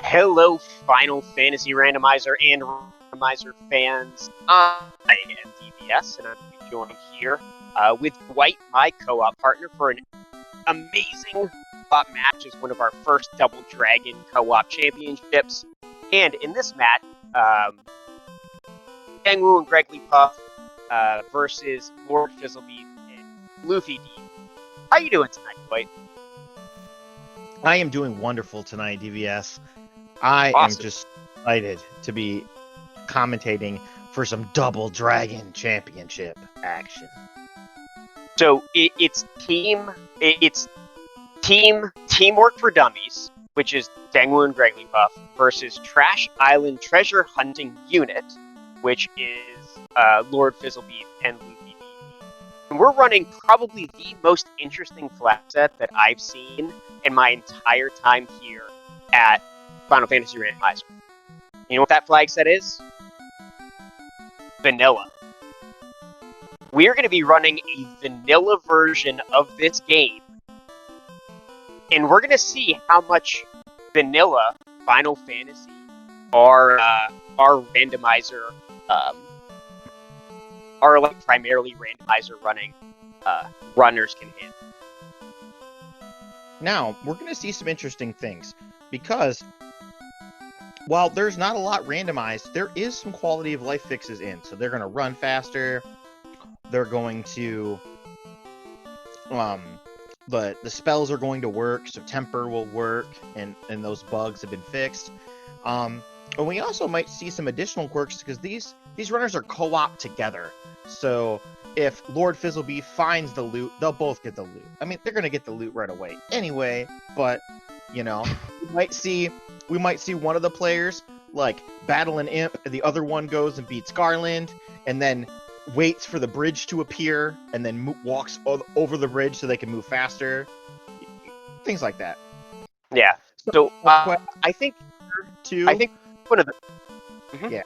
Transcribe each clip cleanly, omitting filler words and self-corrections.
Hello, Final Fantasy Randomizer and Randomizer fans. I am DBS, and I'm joined here with Dwight, my co-op partner, for an amazing co-op match as one of our first Double Dragon co-op championships. And in this match, Dangwoo and Gregory Puff versus Lord Fizzlebeef and Luffy D. How you doing tonight, Dwight? I am doing wonderful tonight, DVS. I Awesome. am just excited to be commentating for some Double Dragon Championship action. So it's teamwork for dummies, which is Dangwoo and Gregory Puff, versus Trash Island Treasure Hunting Unit, which is Lord Fizzlebeef and Luffy D. And we're running probably the most interesting flag set that I've seen in my entire time here at Final Fantasy Randomizer. You know what that flag set is? Vanilla. We're going to be running a vanilla version of this game, and we're going to see how much vanilla Final Fantasy our randomizer, our like primarily randomizer running runners can hit. Now, we're going to see some interesting things, because while there's not a lot randomized, there is some quality of life fixes in. So they're going to run faster. They're going to... the spells are going to work, so temper will work, and those bugs have been fixed. And we also might see some additional quirks, because these runners are co-op together. So if Lord Fizzlebeef finds the loot, they'll both get the loot. I mean, they're going to get the loot right away anyway, but, you know, we might see one of the players, like, battle an imp, and the other one goes and beats Garland, and then waits for the bridge to appear, and then walks over the bridge so they can move faster. Things like that. Yeah. So, I think one of the... Mm-hmm. Yeah.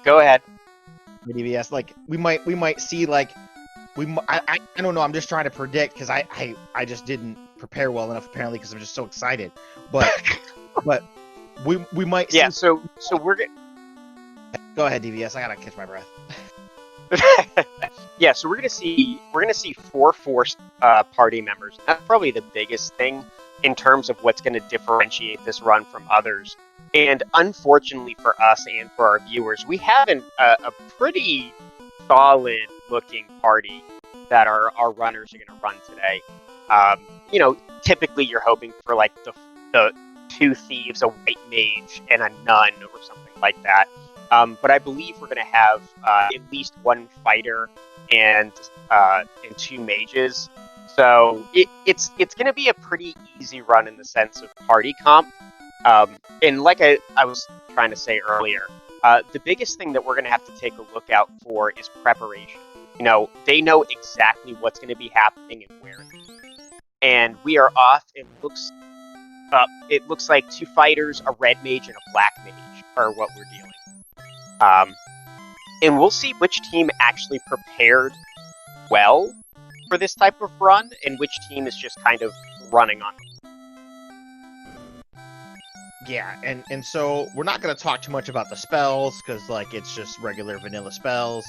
Go ahead. DBS, like, we might see, like, I don't know, I'm just trying to predict, because I just didn't prepare well enough, apparently, because I'm just so excited. But we might see... Yeah, so we're gonna... Go ahead, DBS, I gotta catch my breath. Yeah, so we're gonna see 4 forced party members. That's probably the biggest thing in terms of what's gonna differentiate this run from others. And unfortunately for us and for our viewers, we have a pretty solid-looking party that our runners are going to run today. You know, typically you're hoping for like the 2 thieves, a white mage, and a nun or something like that. But I believe we're going to have at least 1 fighter and 2 mages. So it's going to be a pretty easy run in the sense of party comp. And like I was trying to say earlier, the biggest thing that we're going to have to take a look out for is preparation. You know, they know exactly what's going to be happening and where it is. And we are off. It looks like 2 fighters, a red mage, and a black mage are what we're dealing. And we'll see which team actually prepared well for this type of run, and which team is just kind of running on. Yeah, and so we're not going to talk too much about the spells, because, like, it's just regular vanilla spells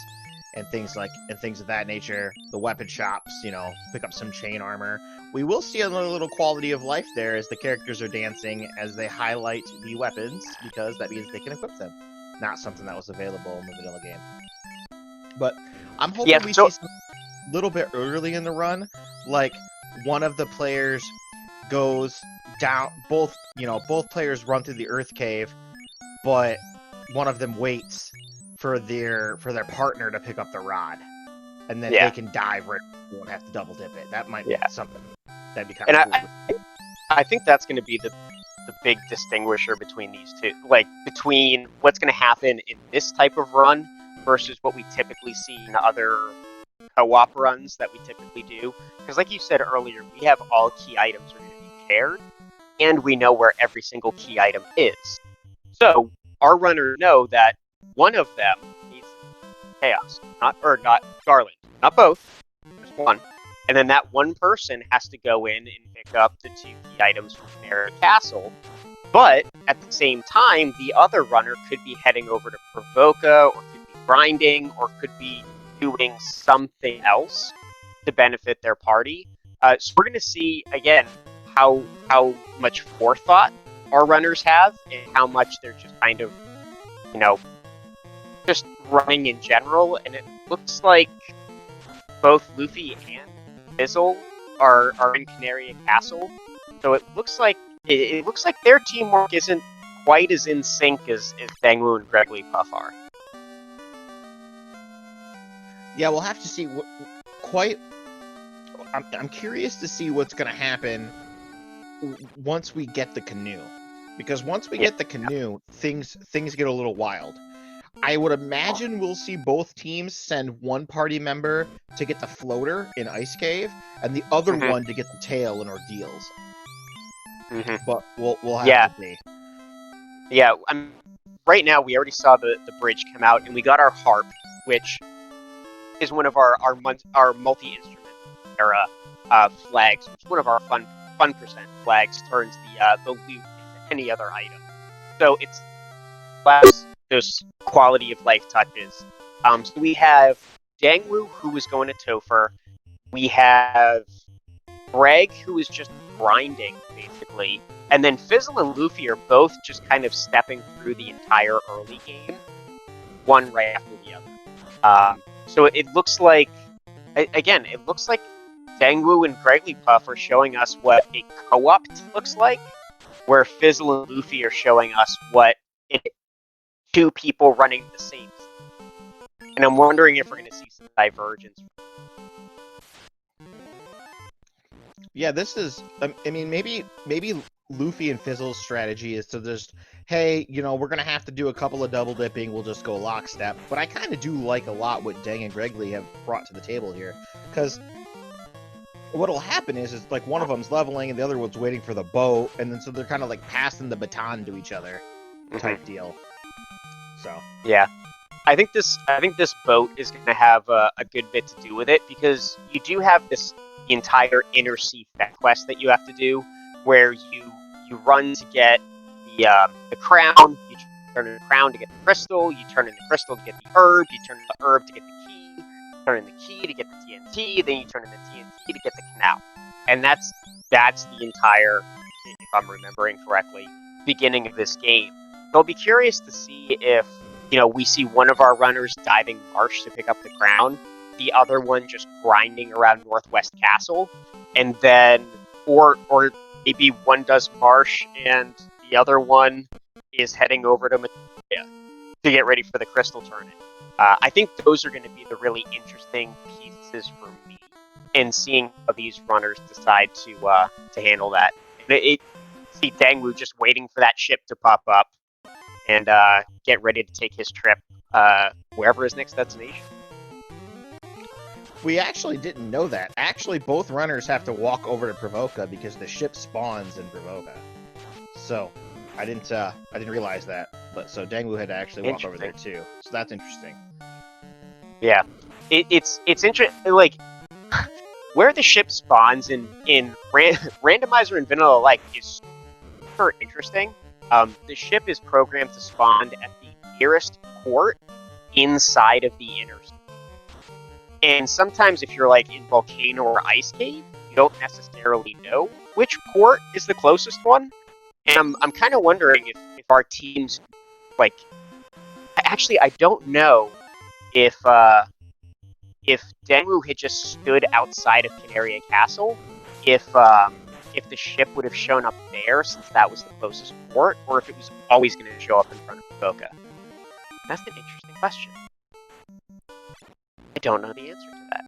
and things of that nature. The weapon shops, you know, pick up some chain armor. We will see a little quality of life there as the characters are dancing, as they highlight the weapons, because that means they can equip them. Not something that was available in the vanilla game. But I'm hoping we see some a little bit early in the run, like one of the players goes down, both players run through the earth cave, but one of them waits for their partner to pick up the rod, and then they can dive right. You won't have to double dip it. That might be something that'd be kind of cool. I think that's going to be the big distinguisher between these two, like between what's going to happen in this type of run versus what we typically see in other co-op runs that we typically do. Because like you said earlier, we have all key items are going to be paired, and we know where every single key item is. So our runners know that one of them needs chaos, not Garland, not both, just one. and then that one person has to go in and pick up the 2 key items from Canary Castle. But at the same time, the other runner could be heading over to Provoca, or could be grinding, or could be doing something else to benefit their party. So we're going to see, again, how much forethought our runners have, and how much they're just kind of, just running in general. And it looks like both Luffy and Fizzle are in Canaria Castle. So it looks like their teamwork isn't quite as in sync as Dangwoo and Gregory Puff are. Yeah, we'll have to see. I'm curious to see what's going to happen once we get the canoe, because once we get the canoe, things get a little wild. I would imagine we'll see both teams send one party member to get the floater in Ice Cave, and the other one to get the tail in Ordeals. But we'll have to see. Yeah, right now we already saw the bridge come out, and we got our harp, which is one of our multi-instrument era flags, which is one of our fun percent flags, turns the loot into any other item. So it's those quality of life touches. So we have Dangwoo, who is going to Topher. We have Greg, who is just grinding, basically. And then Fizzle and Luffy are both just kind of stepping through the entire early game, one right after the other. So it looks like, again, Dangwoo and Gregory Puff are showing us what a co-op looks like, where Fizzle and Luffy are showing us what two people running the same. And I'm wondering if we're going to see some divergence. Yeah, this is. I mean, maybe Luffy and Fizzle's strategy is to just, hey, we're gonna have to do a couple of double dipping. We'll just go lockstep. But I kind of do like a lot what Dang and Gregory have brought to the table here, because what'll happen is like one of them's leveling and the other one's waiting for the boat, and then so they're kind of like passing the baton to each other, type deal. So yeah. I think this boat is going to have a good bit to do with it, because you do have this entire inner sea quest that you have to do, where you run to get the crown, you turn in the crown to get the crystal, you turn in the crystal to get the herb, you turn in the herb to get the key, you turn in the key to get the TNT, then you turn in the TNT to get the canal. And that's the entire, if I'm remembering correctly, beginning of this game. So I'll be curious to see if we see one of our runners diving marsh to pick up the crown, the other one just grinding around Northwest Castle, and then, or maybe one does marsh and the other one is heading over to Materia to get ready for the crystal tournament. I think those are going to be the really interesting pieces for me in seeing how these runners decide to handle that. See Dangwoo just waiting for that ship to pop up and get ready to take his trip wherever his next destination. We actually didn't know that. Actually, both runners have to walk over to Provoca because the ship spawns in Provoca. So I didn't realize that. But so Dangwoo had to actually walk over there too. So that's interesting. Yeah, it's interesting. Like where the ship spawns in Randomizer and Vanilla Like is super interesting. The ship is programmed to spawn at the nearest port inside of the inner sea. And sometimes if you're like in Volcano or Ice Cave, you don't necessarily know which port is the closest one. And I'm kind of wondering if our teams, like, actually I don't know if Dangwoo had just stood outside of Canaria Castle, if the ship would have shown up there since that was the closest port, or if it was always going to show up in front of Boca. That's an interesting question. I don't know the answer to that.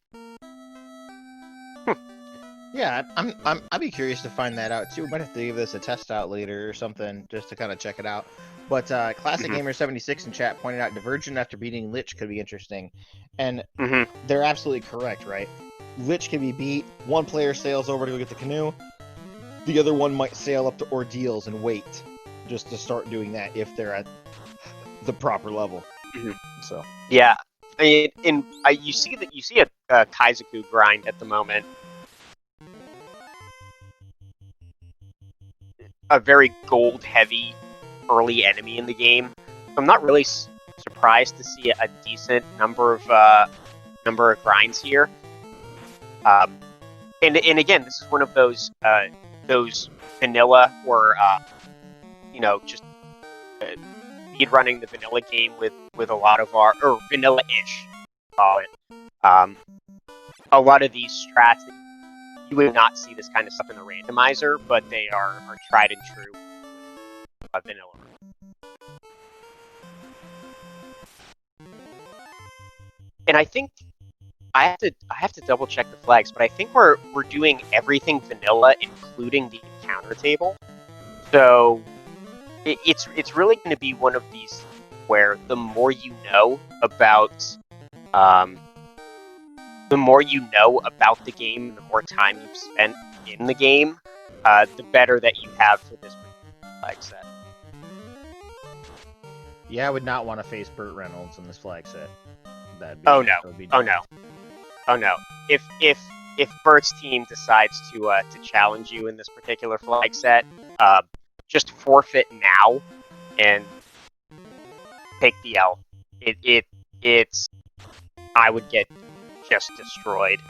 Yeah, I'd be curious to find that out too. We might have to give this a test out later or something just to kind of check it out. But Classic Gamer 76 in chat pointed out Divergent after beating Lich could be interesting, and they're absolutely correct, right? Lich can be beat. One player sails over to go get the canoe. The other one might sail up to Ordeals and wait just to start doing that if they're at the proper level. So yeah, I mean, you see a Kaizoku grind at the moment, a very gold-heavy early enemy in the game. So I'm not really surprised to see a decent number of grinds here. And again, this is one of those vanilla or just speed running the vanilla game with a lot of our or vanilla-ish, call it. A lot of these strats, you would not see this kind of stuff in the randomizer, but they are tried and true vanilla. And I think I have to double check the flags, but I think we're doing everything vanilla, including the encounter table. So it's really going to be one of these where the more you know about the game, and the more time you've spent in the game, the better that you have for this flag set. Yeah, I would not want to face Burt Reynolds in this flag set. Oh no! If Bert's team decides to challenge you in this particular flag set, just forfeit now and take the L. It's I would get just destroyed.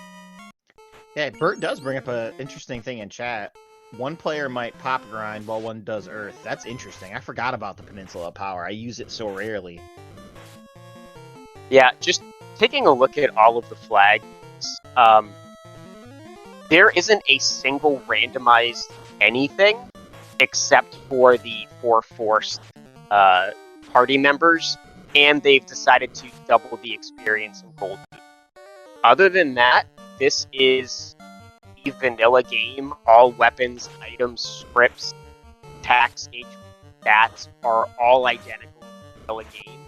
Yeah, Bert does bring up an interesting thing in chat. One player might pop grind while one does Earth. That's interesting. I forgot about the Peninsula power. I use it so rarely. Yeah, just taking a look at all of the flags, there isn't a single randomized anything except for the 4 forced party members, and they've decided to double the experience in gold. Other than that, this is the vanilla game. All weapons, items, scripts, attacks, HP, stats are all identical in the vanilla game.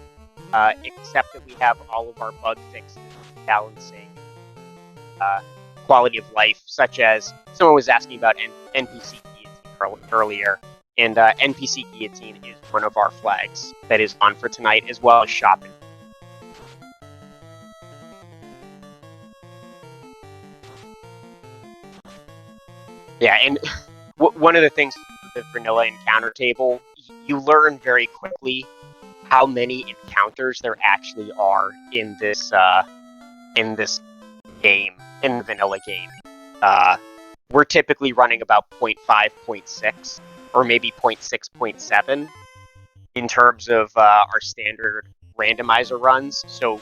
Except that we have all of our bug fixes, balancing, quality of life, such as someone was asking about NPC Guillotine earlier, and NPC Guillotine is one of our flags that is on for tonight, as well as shopping. Yeah, and one of the things with the vanilla encounter table, you learn very quickly how many encounters there actually are in this game, in the vanilla game. We're typically running about 0.5, 0.6, or maybe 0.6, 0.7 in terms of our standard randomizer runs. So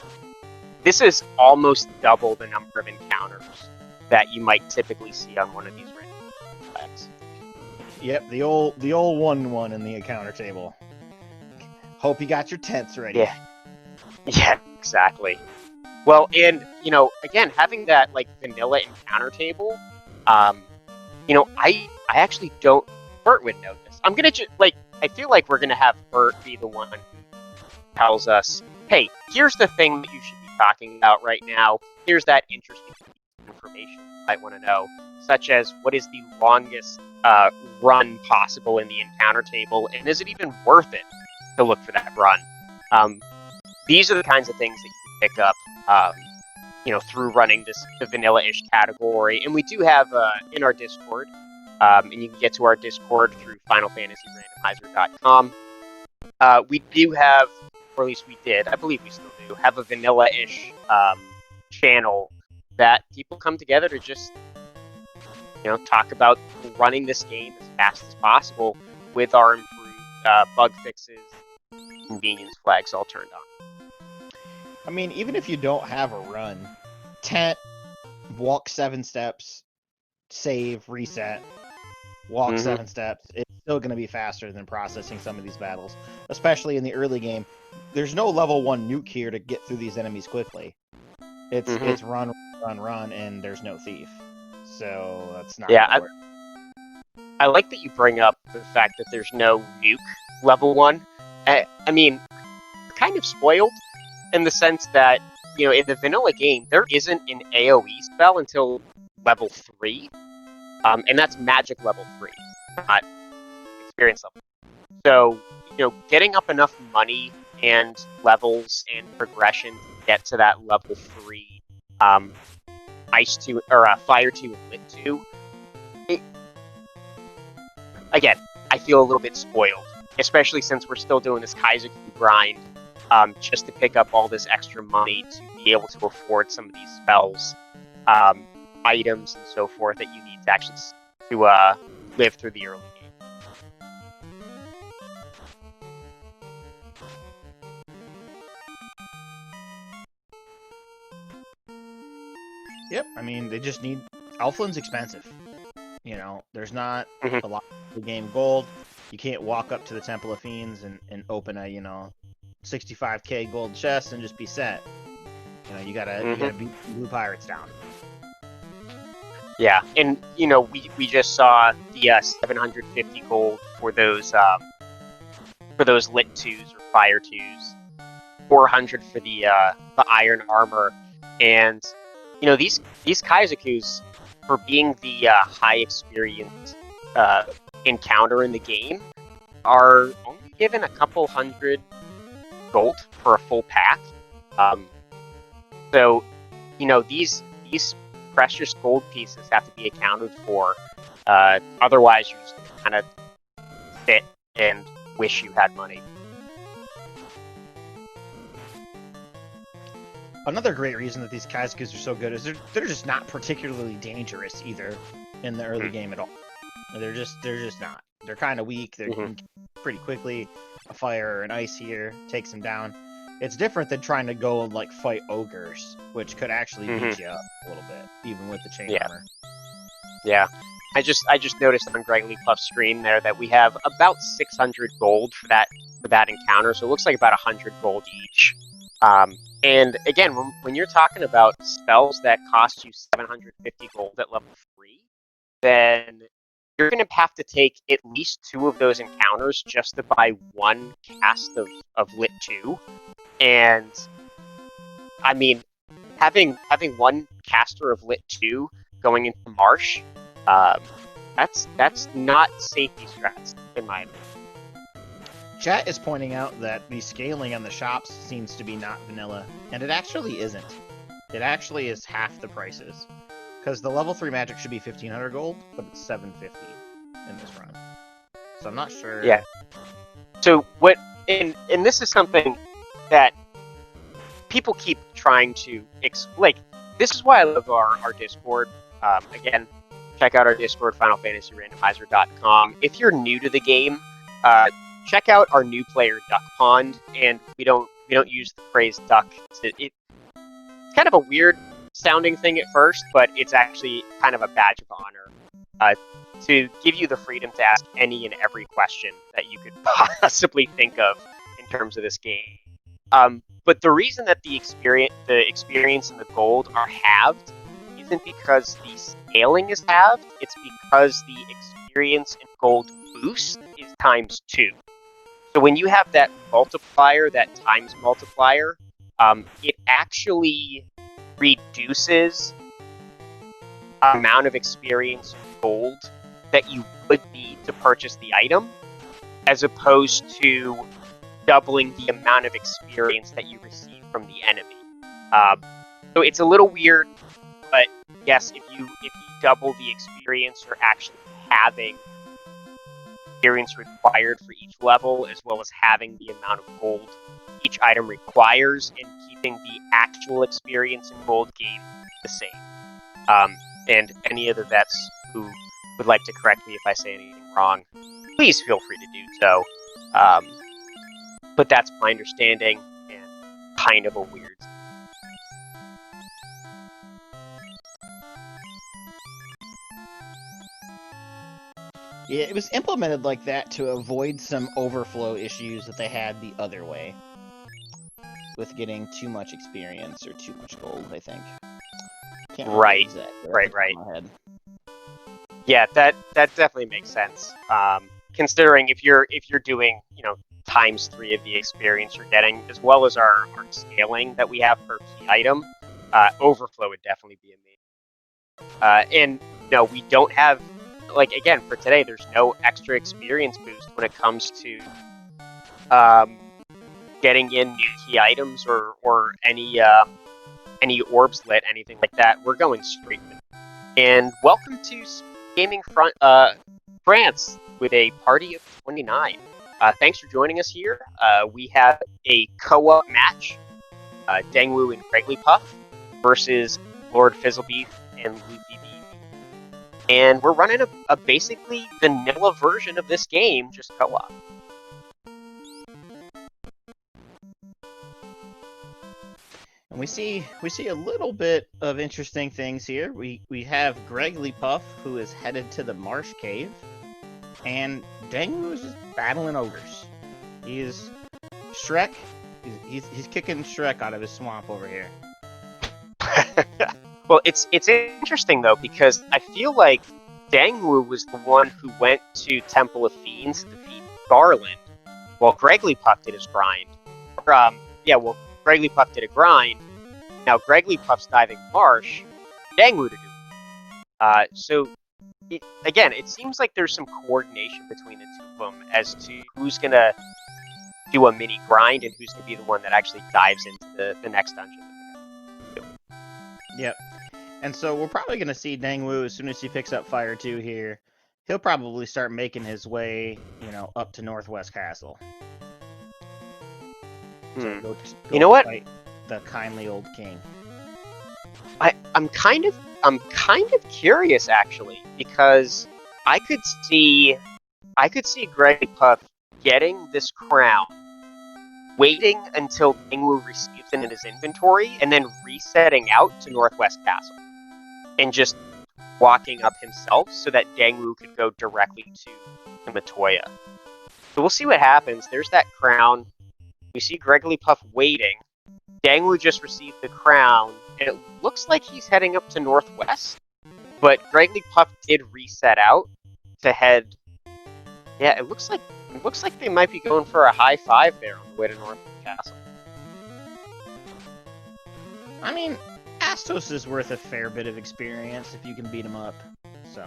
this is almost double the number of encounters that you might typically see on one of these randomizer flags. Yep, the old 1-1 in the encounter table. Hope you got your tents ready. Yeah, exactly. Well, and again, having that like vanilla encounter table, I actually don't. Bert would know this. I'm gonna I feel like we're gonna have Bert be the one who tells us, "Hey, here's the thing that you should be talking about right now. Here's that interesting information you might want to know, such as what is the longest run possible in the encounter table, and is it even worth it to look for that run?" These are the kinds of things that you can pick up, through running the vanilla-ish category. And we do have in our Discord, and you can get to our Discord through FinalFantasyRandomizer.com. We do have, or at least we did, I believe we still do, have a vanilla-ish channel that people come together to just, talk about running this game as fast as possible with our improved bug fixes, convenience flags all turned on. I mean, even if you don't have a run, tent, walk 7 steps, save, reset, walk 7 steps, it's still going to be faster than processing some of these battles, especially in the early game. There's no level 1 nuke here to get through these enemies quickly. It's run, and there's no thief. So that's not gonna work. I like that you bring up the fact that there's no nuke level 1. I mean, kind of spoiled in the sense that, in the vanilla game, there isn't an AoE spell until level 3. And that's magic level 3, not experience level. So, getting up enough money and levels and progression to get to that level 3 Ice 2 or Fire 2 and Lit 2. Again, I feel a little bit spoiled, especially since we're still doing this Kaiser grind, just to pick up all this extra money to be able to afford some of these spells, items, and so forth that you need to actually live through the early game. Yep, I mean, they just need... Elfland's expensive. You know, there's not a lot of the game gold. You can't walk up to the Temple of Fiends and open a, 65k gold chest and just be set. You know, you gotta beat Blue Pirates down. Yeah, and, we just saw the 750 gold for those lit 2s or fire 2s, 400 for the iron armor, and these Kaizokus, for being the high experience encounter in the game, are only given a couple hundred gold for a full pack. So these precious gold pieces have to be accounted for. Otherwise, you just kind of sit and wish you had money. Another great reason that these Kaizokus are so good is they're just not particularly dangerous either in the early game at all. They're just not. They're kind of weak. They're pretty quickly. A fire or an ice here takes them down. It's different than trying to go and like fight ogres, which could actually beat you up a little bit, even with the chain armor. Yeah. I just noticed on Gregory Puff's screen there that we have about 600 gold for that encounter, so it looks like about 100 gold each. And again, when you're talking about spells that cost you 750 gold at level 3, then you're going to have to take at least 2 of those encounters just to buy one cast of Lit 2. And, I mean, having one caster of Lit 2 going into Marsh, that's not safety strats, in my opinion. Chat is pointing out that the scaling on the shops seems to be not vanilla, and it actually isn't. It actually is half the prices. Because the level 3 magic should be 1500 gold, but it's 750 in this run. So I'm not sure. Yeah. So what, and this is something that people keep trying to this is why I love our Discord. Again, check out our Discord, FinalFantasyRandomizer.com. If you're new to the game, check out our new player Duck Pond, and we don't use the phrase duck. It's kind of a weird sounding thing at first, but it's actually kind of a badge of honor to give you the freedom to ask any and every question that you could possibly think of in terms of this game. But the reason that the experience and the gold are halved isn't because the scaling is halved, it's because the experience and gold boost is ×2. So when you have that multiplier, that times multiplier, it actually reduces the amount of experience and gold that you would need to purchase the item, as opposed to doubling the amount of experience that you receive from the enemy. So it's a little weird, but yes, if you double the experience, you're actually having experience required for each level, as well as having the amount of gold each item requires, and keeping the actual experience and gold gain the same. And any other vets who would like to correct me if I say anything wrong, please feel free to do so. But that's my understanding, and kind of a weird. Yeah, it was implemented like that to avoid some overflow issues that they had the other way, with getting too much experience or too much gold, I think. Right. Yeah, that definitely makes sense. Considering if you're doing ×3 of the experience you're getting, as well as our scaling that we have per key item, overflow would definitely be amazing. And no, we don't have, again, for today, there's no extra experience boost when it comes to getting in new key items or any orbs lit, anything like that. We're going straight with it. And welcome to SpeedGaming France with a party of 29. Thanks for joining us here. We have a co-op match, Dangwoo and Wrigglypuff versus Lord Fizzlebeef and Luffy Beef. And we're running a basically vanilla version of this game, just co-op. And we see a little bit of interesting things here. We have Wrigglypuff, who is headed to the Marsh Cave, and Dangwoo is just battling ogres. He is Shrek. He's kicking Shrek out of his swamp over here. Well, it's interesting though, because I feel like Dangwoo was the one who went to Temple of Fiends to defeat Garland, while Wrigglypuff did his grind. Wrigglypuff did a grind. Now Wrigglypuff's diving marsh, Dangwoo to do. It seems like there's some coordination between the two of them as to who's gonna do a mini grind and who's gonna be the one that actually dives into the next dungeon. Yep. And so we're probably gonna see Dangwoo as soon as he picks up Fire 2 here. He'll probably start making his way, up to Northwest Castle. So go you know what? Fight the kindly old king. I'm kind of curious actually, because I could see Wrigglypuff getting this crown, waiting until Dangwoo receives it in his inventory, and then resetting out to Northwest Castle, and just walking up himself so that Dangwoo could go directly to Matoya. So we'll see what happens. There's that crown. We see Wrigglypuff waiting. Dangwoo just received the crown, and it looks like he's heading up to Northwest. But Wrigglypuff did reset out to head. Yeah, it looks like they might be going for a high five there on the way to Northwest Castle. I mean, Astos is worth a fair bit of experience if you can beat him up. So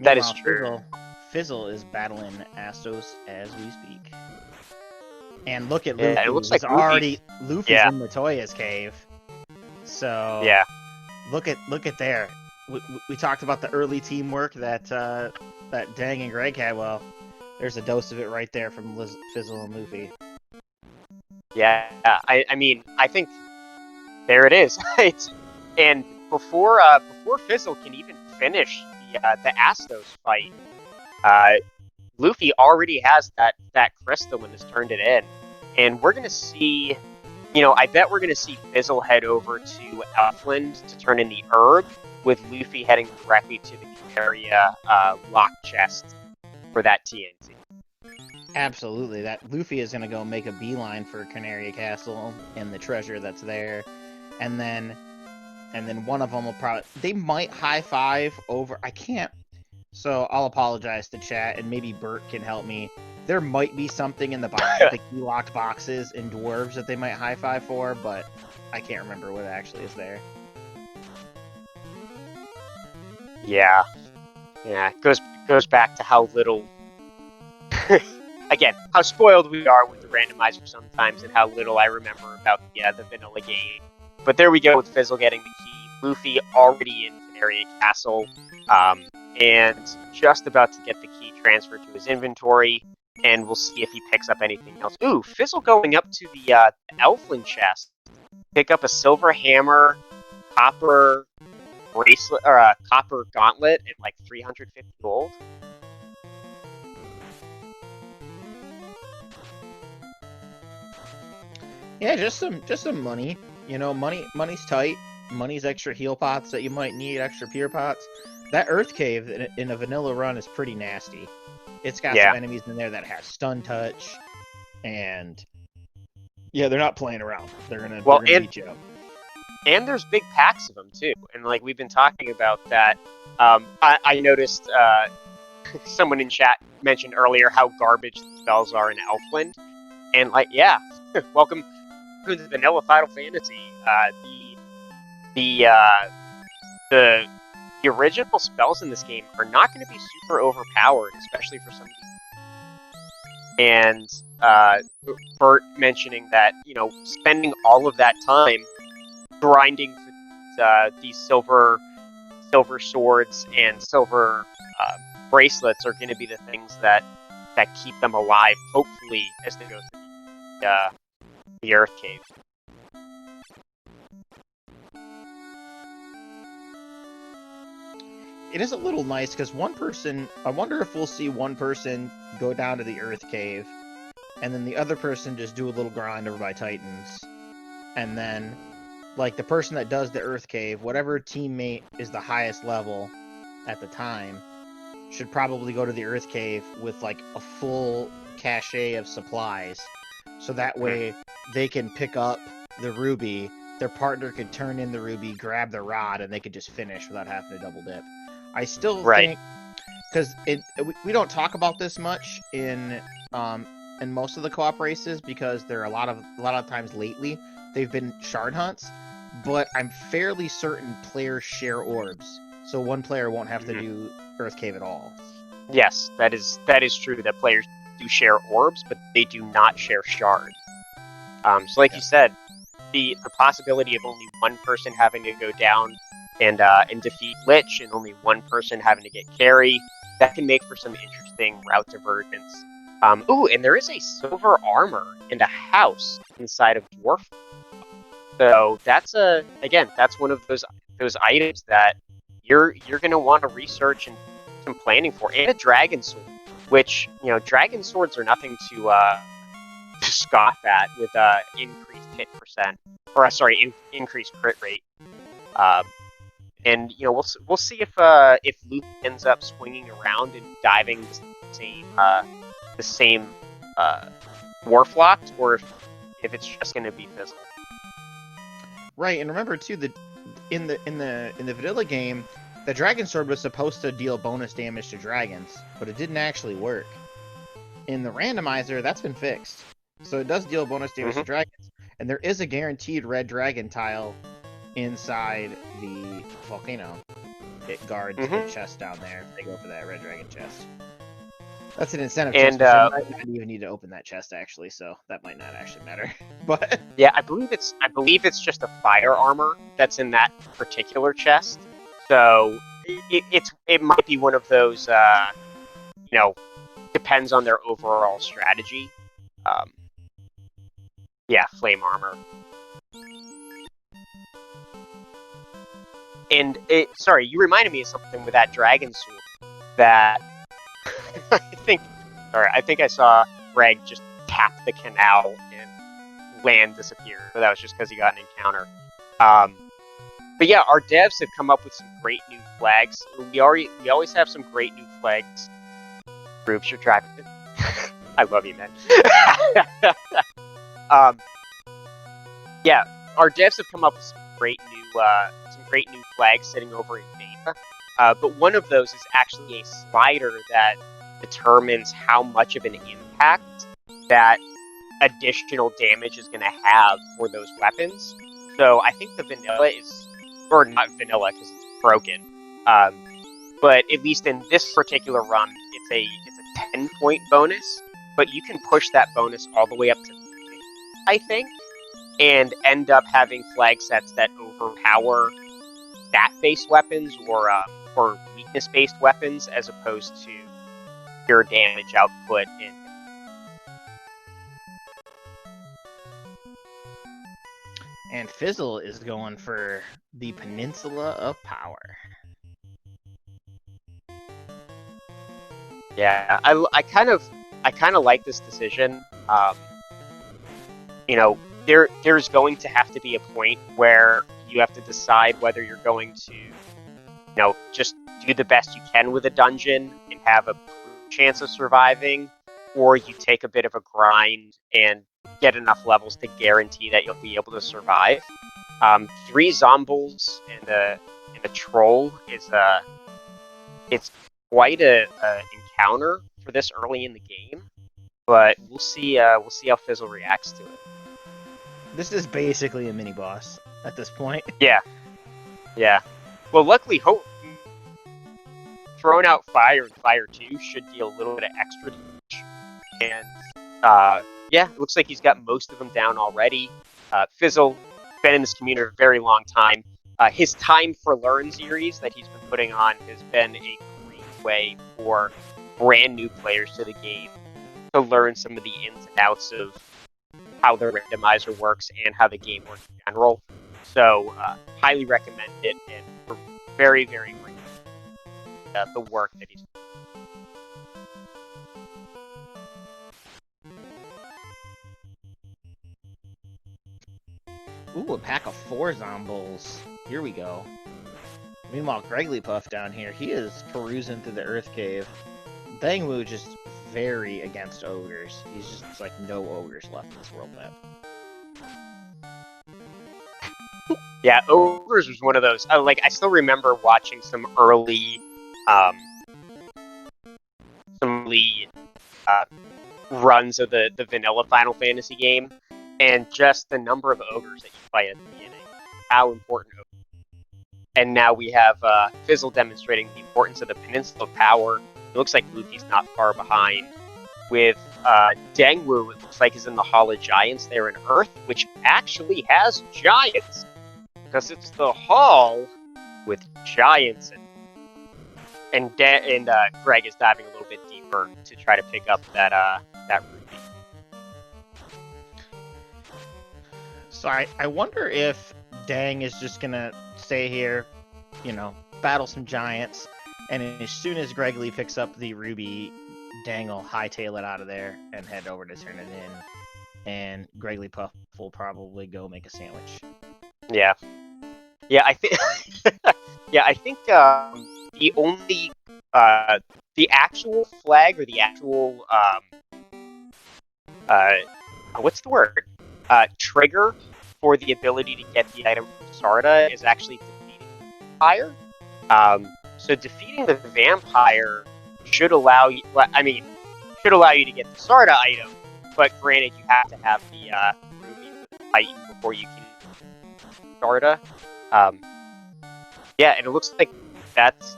that is true. Fizzle is battling Astos as we speak. And look at Yeah, Luffy. it looks like Luffy's yeah. in Matoya's cave. So yeah, look at there. We talked about the early teamwork that Dang and Greg had. Well, there's a dose of it right there from Fizzle and Luffy. Yeah, I mean, I think there it is. And before Fizzle can even finish the Astos fight, Luffy already has that crystal and has turned it in, and we're gonna see. I bet we're gonna see Fizzle head over to Elfland to turn in the herb, with Luffy heading directly to the Canaria lock chest for that TNT. Absolutely, that Luffy is gonna go make a beeline for Canaria Castle and the treasure that's there, and then one of them will they might high five over. I can't. So I'll apologize to chat, and maybe Bert can help me. There might be something in the the key locked boxes in Dwarves that they might high five for, but I can't remember what actually is there. Yeah, it goes back to how little, again, how spoiled we are with the randomizer sometimes, and how little I remember about the vanilla game. But there we go with Fizzle getting the key. Luffy already in Canaria Castle, and just about to get the key transferred to his inventory, and we'll see if he picks up anything else. Ooh, Fizzle going up to the Elfland chest, pick up a silver hammer, copper bracelet, or a copper gauntlet, and like 350 gold. Yeah, just some money. Money's tight. Money's extra heal pots that you might need, extra pure pots. That Earth Cave in a vanilla run is pretty nasty. It's got some enemies in there that have stun touch, and they're not playing around. They're gonna beat you up. And there's big packs of them too, and like we've been talking about that. I noticed someone in chat mentioned earlier how garbage the spells are in Elfland, and welcome to the vanilla Final Fantasy. The original spells in this game are not going to be super overpowered, especially for some of these. And Bert mentioning that, spending all of that time grinding for these silver swords and silver bracelets are going to be the things that keep them alive, hopefully, as they go through the Earth Cave. It is a little nice because one person, I wonder if we'll see one person go down to the Earth Cave, and then the other person just do a little grind over by Titans. And then, like, the person that does the Earth Cave, whatever teammate is the highest level at the time, should probably go to the Earth Cave with, like, a full cache of supplies. So that way they can pick up the ruby, their partner could turn in the ruby, grab the rod, and they could just finish without having to double dip. I still think, because we don't talk about this much in most of the co-op races, because there are a lot of times lately they've been shard hunts, but I'm fairly certain players share orbs, so one player won't have to do Earth Cave at all. Yes, that is true. That players do share orbs, but they do not share shards. So, like you said, the possibility of only one person having to go down and defeat Lich, and only one person having to get carry, that can make for some interesting route divergence. Ooh, and there is a silver armor and a house inside of Dwarf. So that's one of those items that you're gonna want to research and some planning for, and a dragon sword, which, dragon swords are nothing to scoff at with increased hit percent, or increased crit rate. And we'll see if Luke ends up swinging around and diving the same dwarf locked, or if it's just going to be Fizzle. Right, and remember too that in the vanilla game, the dragon sword was supposed to deal bonus damage to dragons, but it didn't actually work. In the randomizer, that's been fixed, so it does deal bonus damage to dragons, and there is a guaranteed red dragon tile inside the volcano. It guards the chest down there. They go for that red dragon chest. That's an incentive chest. You might not even need to open that chest, actually, so that might not actually matter. But yeah, I believe it's just a fire armor that's in that particular chest. So it might be one of those depends on their overall strategy. Yeah, flame armor. And sorry, you reminded me of something with that dragon sword that I think I saw Greg just tap the canal and land disappeared. But that was just because he got an encounter. But yeah, our devs have come up with some great new flags. We always have some great new flags. Groups, you're driving. I love you, man. Yeah, our devs have come up with some great new flags sitting over in beta. But one of those is actually a slider that determines how much of an impact that additional damage is going to have for those weapons. So I think the vanilla is, or not vanilla because it's broken, but at least in this particular run, it's a 10-point bonus, but you can push that bonus all the way up to 3, I think, and end up having flag sets that overpower stat-based weapons or weakness-based weapons as opposed to pure damage output in. And Fizzle is going for the Peninsula of Power. Yeah, I kind of like this decision. There's going to have to be a point where you have to decide whether you're going to, just do the best you can with a dungeon and have a chance of surviving, or you take a bit of a grind and get enough levels to guarantee that you'll be able to survive. 3 zombies and a troll is it's quite a encounter for this early in the game, but we'll see how Fizzle reacts to it. This is basically a mini boss at this point. Yeah. Well, luckily, throwing out fire and fire 2 should deal a little bit of extra damage. And it looks like he's got most of them down already. Fizzle, been in this community a very long time. His Time for Learn series that he's been putting on has been a great way for brand new players to the game to learn some of the ins and outs of how the randomizer works and how the game works in general. So, highly recommend it, and we're very, very grateful the work that he's doing. Ooh, a pack of 4 Zombles. Here we go. Meanwhile, Gregglypuff down here, he is perusing through the Earth Cave. Dangwoo just very against ogres. He's just like no ogres left in this world map. Yeah, ogres was one of those. I still remember watching some early runs of the vanilla Final Fantasy game, and just the number of ogres that you fight at the beginning, how important ogres. And now we have Fizzle demonstrating the importance of the Peninsula of Power. It looks like Luffy's not far behind. With Dangwoo, it looks like is in the Hall of Giants there in Earth, which actually has giants. Because it's the hall with giants. And Greg is diving a little bit deeper to try to pick up that ruby. So I wonder if Dang is just gonna stay here, you know, battle some giants, and as soon as Greggly picks up the ruby, Dang will hightail it out of there and head over to turn it in, and Gregglypuff will probably go make a sandwich. Yeah, I think. Yeah, I think the only the actual flag or the actual what's the word? Trigger for the ability to get the item from Sarda is actually defeating the vampire. So defeating the vampire should allow you. Well, I mean, should allow you to get the Sarda item, but granted, you have to have the ruby fight before you can Sarda. Yeah, and it looks like that's,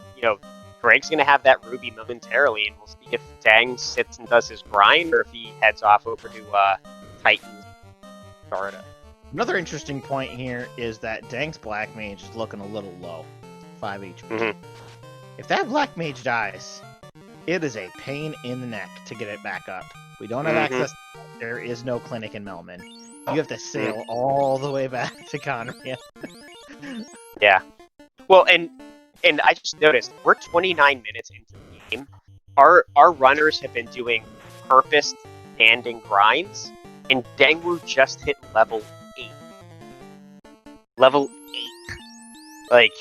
Greg's gonna have that ruby momentarily, and we'll see if Dang sits and does his grind, or if he heads off over to Titan's Sarda. Another interesting point here is that Dang's Black Mage is looking a little low, 5 HP. Mm-hmm. If that Black Mage dies, it is a pain in the neck to get it back up. We don't have access. There is no clinic in Melman. You have to sail all the way back to Conria. Yeah. Well, and I just noticed we're 29 minutes into the game. Our runners have been doing purposed standing grinds, and Dangwoo just hit level 8. Level 8. Like,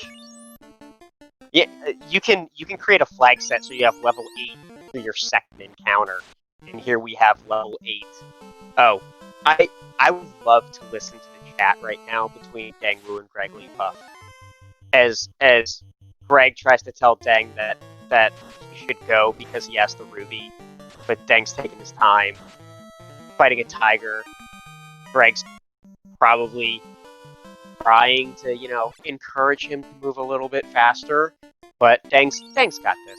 yeah, you can create a flag set so you have level 8 for your second encounter, and here we have level 8. Oh, I would love to listen to the chat right now between Dangwoo and Gregglypuff. As Greg tries to tell Dang that he should go because he has the ruby, but Dang's taking his time fighting a tiger. Greg's probably trying to, encourage him to move a little bit faster, but Dang's got this.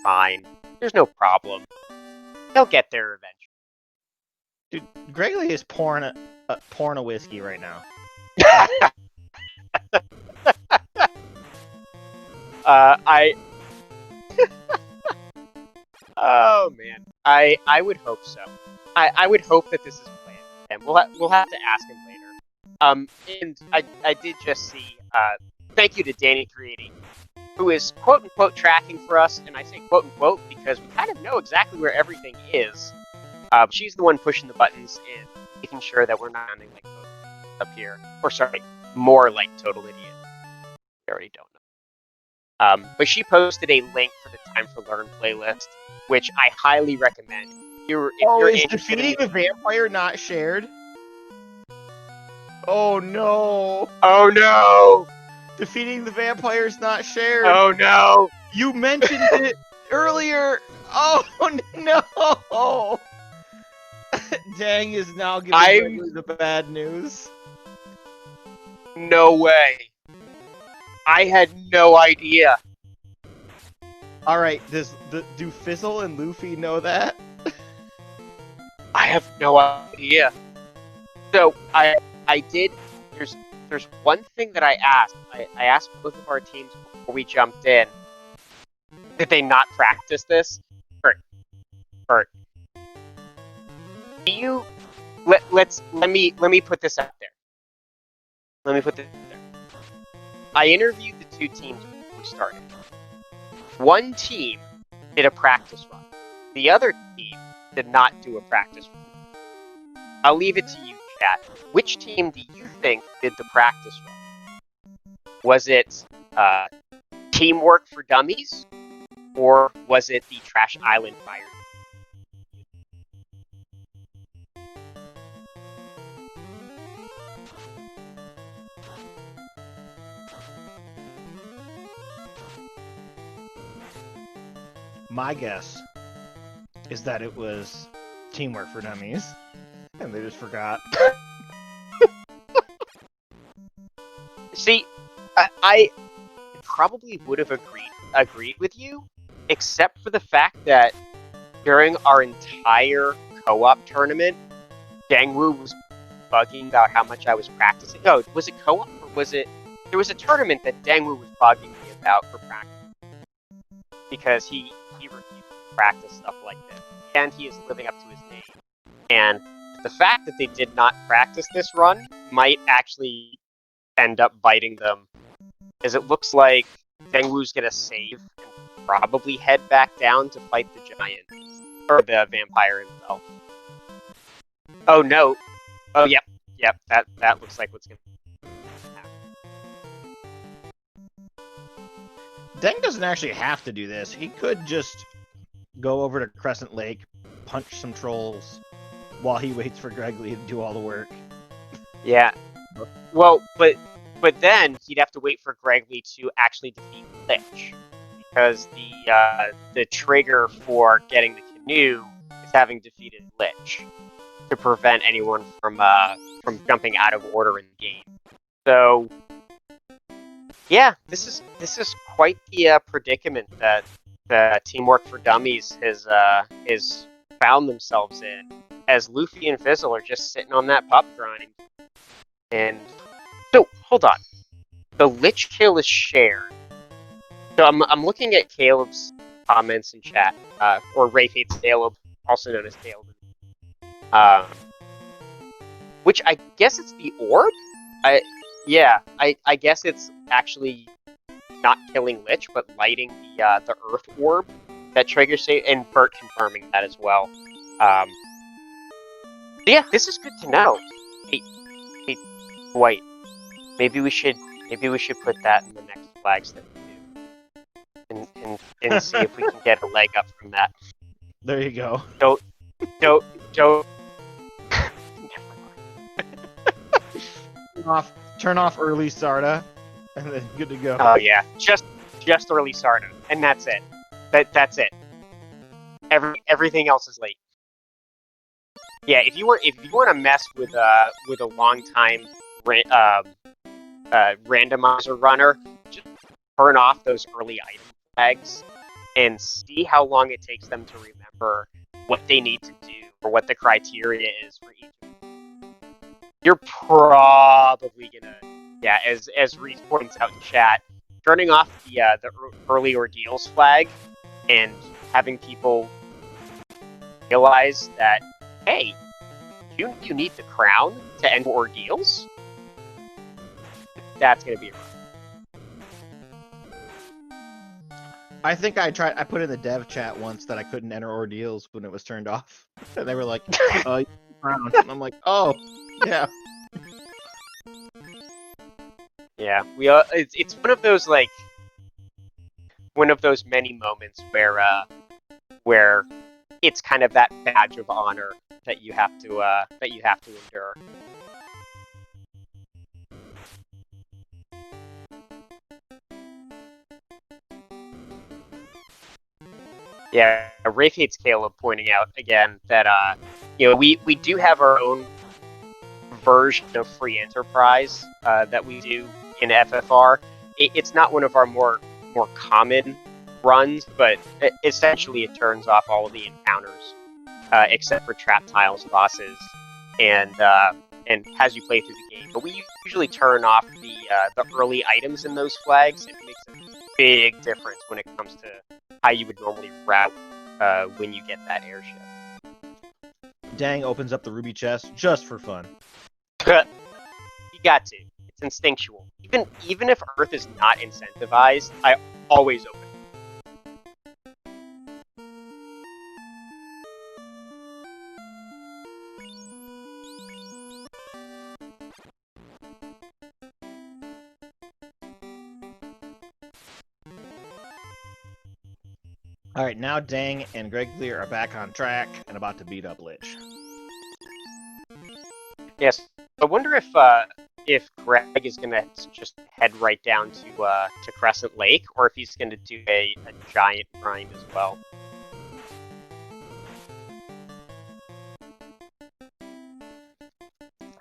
Fine. There's no problem. He'll get there eventually. Dude, Greggly is pouring a whiskey right now. Oh man, I would hope so. I would hope that this is planned, and we'll have to ask him later. And I did just see. Thank you to Danny Creating, who is quote unquote tracking for us, and I say quote unquote because we kind of know exactly where everything is. She's the one pushing the buttons and making sure that we're not sounding like up here, or sorry, more like total idiots. We already don't know. But she posted a link for the Time for Learn playlist, which I highly recommend. If you're is defeating the vampire not shared? Oh no! Oh no! Defeating the vampire is not shared. Oh no! You mentioned it earlier. Oh no! Dang is now giving the bad news. No way. I had no idea. All right, do Fizzle and Luffy know that? I have no idea. So I did. There's one thing that I asked. I asked both of our teams before we jumped in. Did they not practice this? Bert, do you let me put this out there. Let me put this out there. I interviewed the two teams before we started. One team did a practice run. The other team did not do a practice run. I'll leave it to you, chat. Which team do you think did the practice run? Was it Teamwork for Dummies, or was it the Trash Island Fire? My guess is that it was Teamwork for Dummies, and they just forgot. See, I probably would have agreed with you, except for the fact that during our entire co-op tournament, Dangwoo was bugging about how much I was practicing. No, was it co-op or was it? There was a tournament that Dangwoo was bugging me about for practice because he refused to practice stuff like this, and he is living up to his name. And the fact that they did not practice this run might actually end up biting them, as it looks like Dengwu's gonna save and probably head back down to fight the giant or the vampire himself. Oh no! Oh yep. That looks like what's gonna happen. Deng doesn't actually have to do this. He could just go over to Crescent Lake, punch some trolls, while he waits for Gregley to do all the work. Yeah. Well, but then he'd have to wait for Gregley to actually defeat Lich, because the trigger for getting the canoe is having defeated Lich to prevent anyone from jumping out of order in the game. So yeah, this is quite the predicament that the Teamwork for Dummies has found themselves in, as Luffy and Fizzle are just sitting on that pup grind. And so, hold on. The Lich kill is shared. So I'm looking at Caleb's comments in chat, or Rafe hates Caleb, also known as Caleb. Which I guess it's the orb? I guess it's actually not killing Lich, but lighting the Earth orb that triggers save, and Bert confirming that as well. Yeah, this is good to know. Hey, Dwight, maybe we should put that in the next flags that we do, and see if we can get a leg up from that. There you go. Don't. Turn off early Sarda, and then good to go. Oh yeah, just early Sarda, and that's it. That's it. Everything else is late. Yeah, if you want to mess with a long time randomizer runner, just turn off those early item flags and see how long it takes them to remember what they need to do or what the criteria is for each. You're probably gonna, yeah, as Reese points out in chat, turning off the early ordeals flag and having people realize that, hey, you need the crown to end ordeals? That's gonna be rough. I think I put in the dev chat once that I couldn't enter ordeals when it was turned off. And they were like, crown. And I'm like, oh, yeah. Yeah, it's one of those many moments where it's kind of that badge of honor that you have to endure. Yeah, Rafe hates Caleb pointing out again that we do have our own version of free enterprise that we do in FFR. It's not one of our more common runs, but essentially it turns off all of the encounters except for trap tiles, bosses, and as you play through the game. But we usually turn off the early items in those flags. It makes a big difference when it comes to how you would normally route when you get that airship. Dang opens up the ruby chest just for fun. You got to. It's instinctual. Even if Earth is not incentivized, I always open. Alright, now Dang and Gregory are back on track and about to beat up Lich. Yes. I wonder if Greg is gonna just head right down to Crescent Lake, or if he's gonna do a giant grind as well.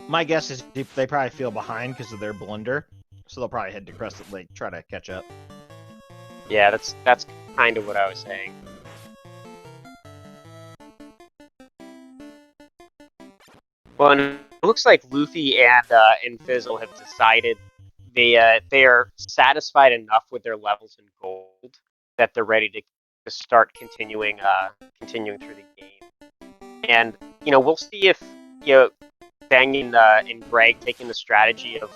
My guess is they probably feel behind because of their blunder, so they'll probably head to Crescent Lake, try to catch up. Yeah, that's kind of what I was saying. Well, and it looks like Luffy and Fizzle have decided they are satisfied enough with their levels in gold that they're ready to start continuing through the game. And we'll see if Bang and Greg taking the strategy of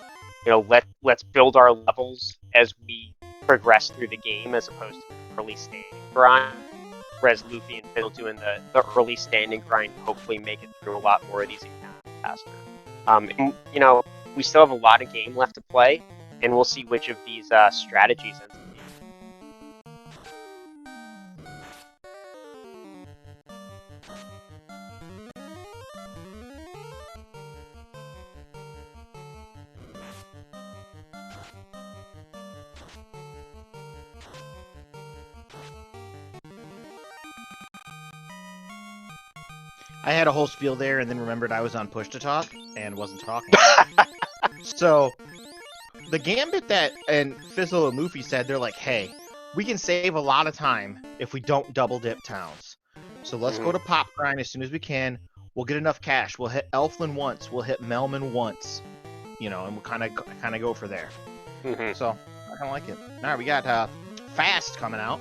let's build our levels as we progress through the game as opposed to the early standing grind. Whereas Luffy and Fizzle doing the early standing grind, hopefully make it through a lot more of these encounters faster. And, we still have a lot of game left to play, and we'll see which of these strategies ends up being. I had a whole spiel there and then remembered I was on push to talk and wasn't talking. So, the gambit that and Fizzle and Luffy said, they're like, hey, we can save a lot of time if we don't double dip towns. So let's go to Pop Grind as soon as we can. We'll get enough cash. We'll hit Elflin once. We'll hit Melman once. And we'll kind of go for there. So, I kind of like it. All right, we got Fast coming out.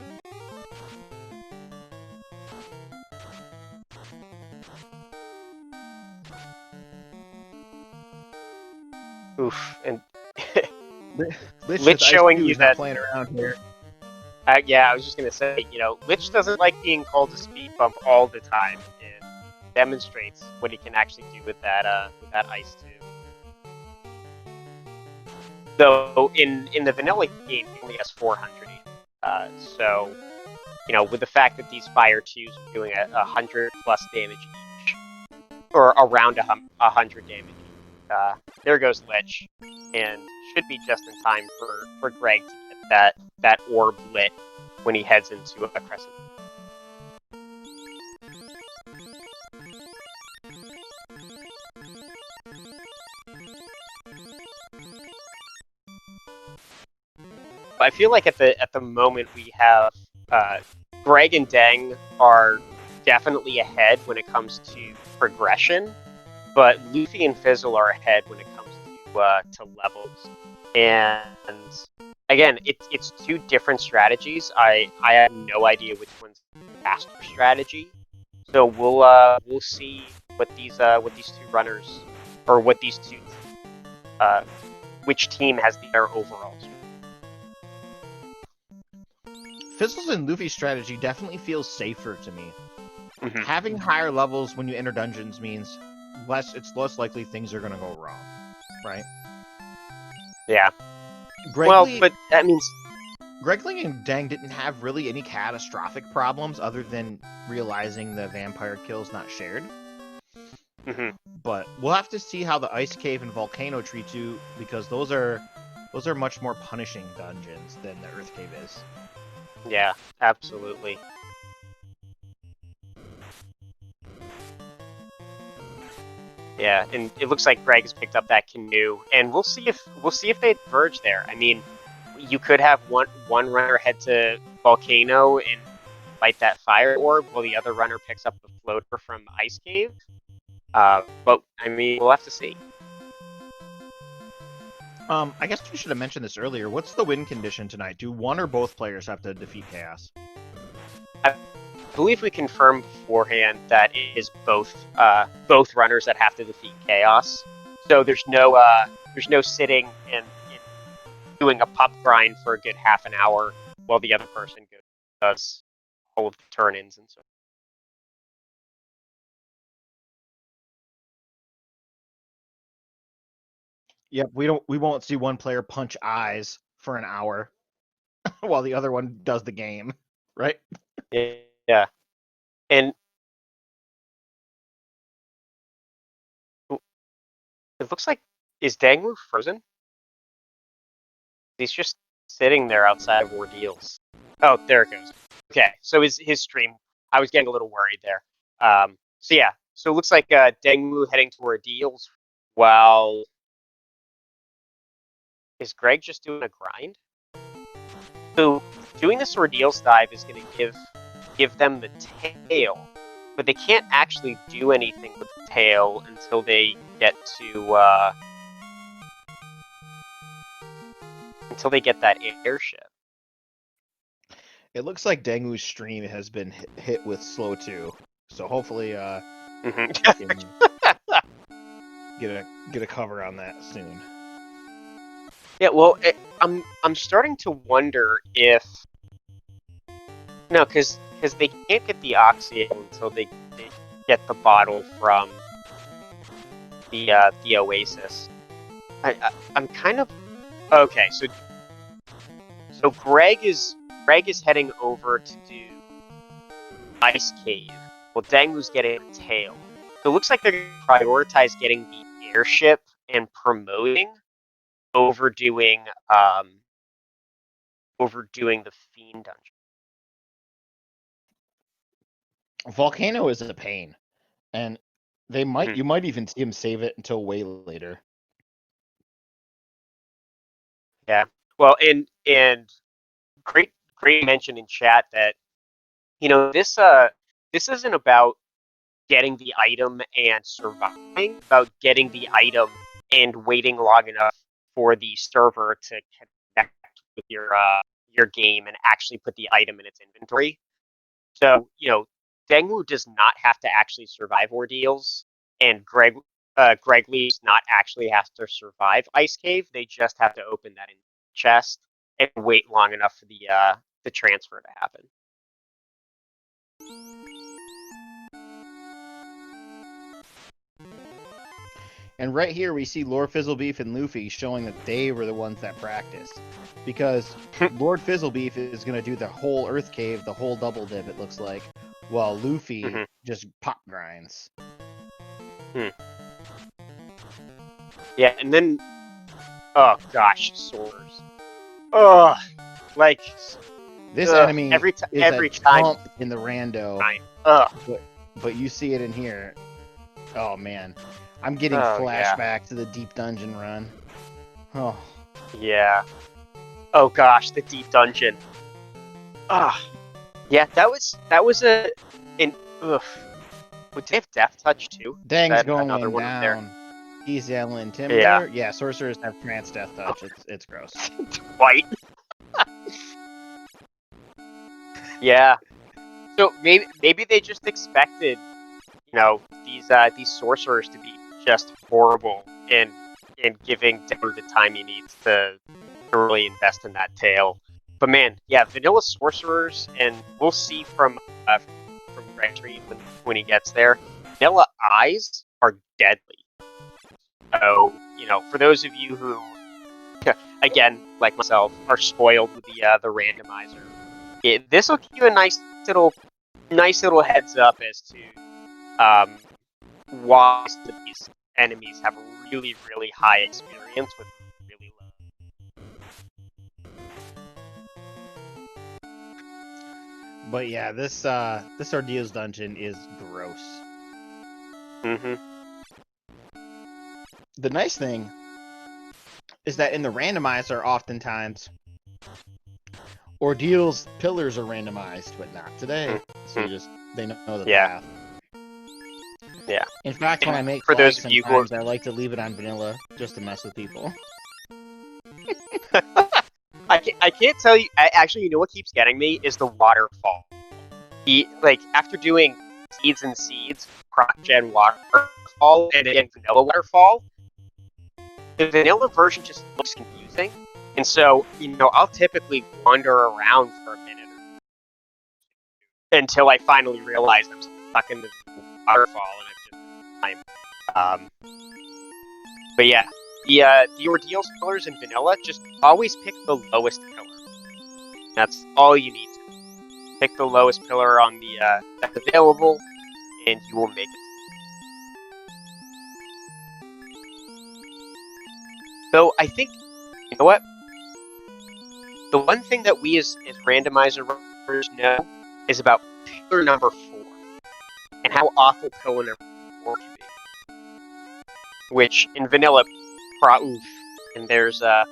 Oof, and Lich showing you that playing around here. Yeah, I was just gonna say, Lich doesn't like being called a speed bump all the time, and demonstrates what he can actually do with that ice too. Though in the vanilla game, he only has 400. So, with the fact that these fire twos are doing 100 plus damage each, or around 100 damage. There goes Lich, and should be just in time for Greg to get that orb lit when he heads into a Crescent. I feel like at the moment we have Greg and Deng are definitely ahead when it comes to progression. But Luffy and Fizzle are ahead when it comes to levels, and again, it's two different strategies. I have no idea which one's the faster strategy, so we'll see what these two runners, or what these two which team has the better overall strategy. Fizzle's and Luffy's strategy definitely feels safer to me. Mm-hmm. Having higher levels when you enter dungeons means it's less likely things are going to go wrong, right? Yeah. Well, but that means Gregling and Dang didn't have really any catastrophic problems other than realizing the vampire kill's not shared. Mm-hmm. But we'll have to see how the Ice Cave and Volcano treat you, because those are much more punishing dungeons than the Earth Cave is. Yeah, absolutely. Yeah, and it looks like Greg has picked up that canoe, and we'll see if they diverge there. I mean, you could have one runner head to Volcano and fight that fire orb, while the other runner picks up the floater from Ice Cave. But I mean, we'll have to see. I guess we should have mentioned this earlier. What's the win condition tonight? Do one or both players have to defeat Chaos? I believe we confirmed beforehand that it is both runners that have to defeat chaos. So there's no sitting and doing a pup grind for a good half an hour while the other person does all of the turn-ins and so. Yep, we won't see one player punch eyes for an hour while the other one does the game, right? Yeah. And it looks like, is Dangwu frozen? He's just sitting there outside of Ordeals. Oh, there it goes. Okay, so his stream, I was getting a little worried there. So yeah, so it looks like Dangwu heading to Ordeals while... Is Greg just doing a grind? So doing this Ordeals dive is going to give them the tail, but they can't actually do anything with the tail until they get to until they get that airship. It looks like Dangwu's stream has been hit with slow too, so hopefully we can get a cover on that soon. Yeah, well, I'm starting to wonder if because they can't get the Oxio until they get the bottle from the Oasis. I'm kind of okay. So Greg is heading over to do Ice Cave. Well, Dangwu's getting a tail. So it looks like they're going to prioritize getting the airship and promoting overdoing the Fiend dungeon. Volcano is a pain, and they might you might even see him save it until way later. Yeah. Well, and great mention in chat that this isn't about getting the item and surviving, about getting the item and waiting long enough for the server to connect with your game and actually put the item in its inventory. So, Dangwu does not have to actually survive Ordeals, and Greg Lee does not actually have to survive Ice Cave. They just have to open that in chest and wait long enough for the transfer to happen. And right here we see Lord Fizzlebeef and Luffy showing that they were the ones that practiced. Because Lord Fizzlebeef is going to do the whole Earth Cave, the whole double dip, it looks like, while Luffy just pop grinds. Yeah, and then... Oh, gosh, swords. Oh, like... This enemy every is time in the rando. But you see it in here. Oh, man. I'm getting flashback to the deep dungeon run. Oh. Yeah. Oh gosh, the deep dungeon. Yeah, that was an Would they have death touch too? Dang's going down. He's yelling timber. Yeah, sorcerers have trance death touch. It's gross. White. Yeah. So maybe they just expected, these sorcerers to be just horrible and giving Dangwu the time he needs to really invest in that tail. But man, yeah, vanilla sorcerers, and we'll see from Gregtree when he gets there. Vanilla eyes are deadly. So for those of you who, again, like myself, are spoiled with the randomizer, this will give you a nice little heads up as to why these enemies have really, really high experience with really low. But yeah, this Ordeals dungeon is gross. The nice thing is that in the randomizer, oftentimes Ordeals pillars are randomized, but not today. So they know the path. Yeah. In fact, when I make for those of you who I like to leave it on vanilla just to mess with people. I can't tell you. Actually, you know what keeps getting me is the waterfall. like after doing Seeds and Seeds, CrocGen Waterfall, and again Vanilla Waterfall, the vanilla version just looks confusing. And so, I'll typically wander around for a minute until I finally realize I'm stuck in the waterfall and I've just time. But yeah, the ordeals pillars in vanilla, just always pick the lowest pillar. That's all you need to pick the lowest pillar on the that's available, and you will make it. So I think, you know what? The one thing that we as randomizer runners know is about pillar number 4 and how awful pillar number 4 can be. Which in vanilla, oof, and there's the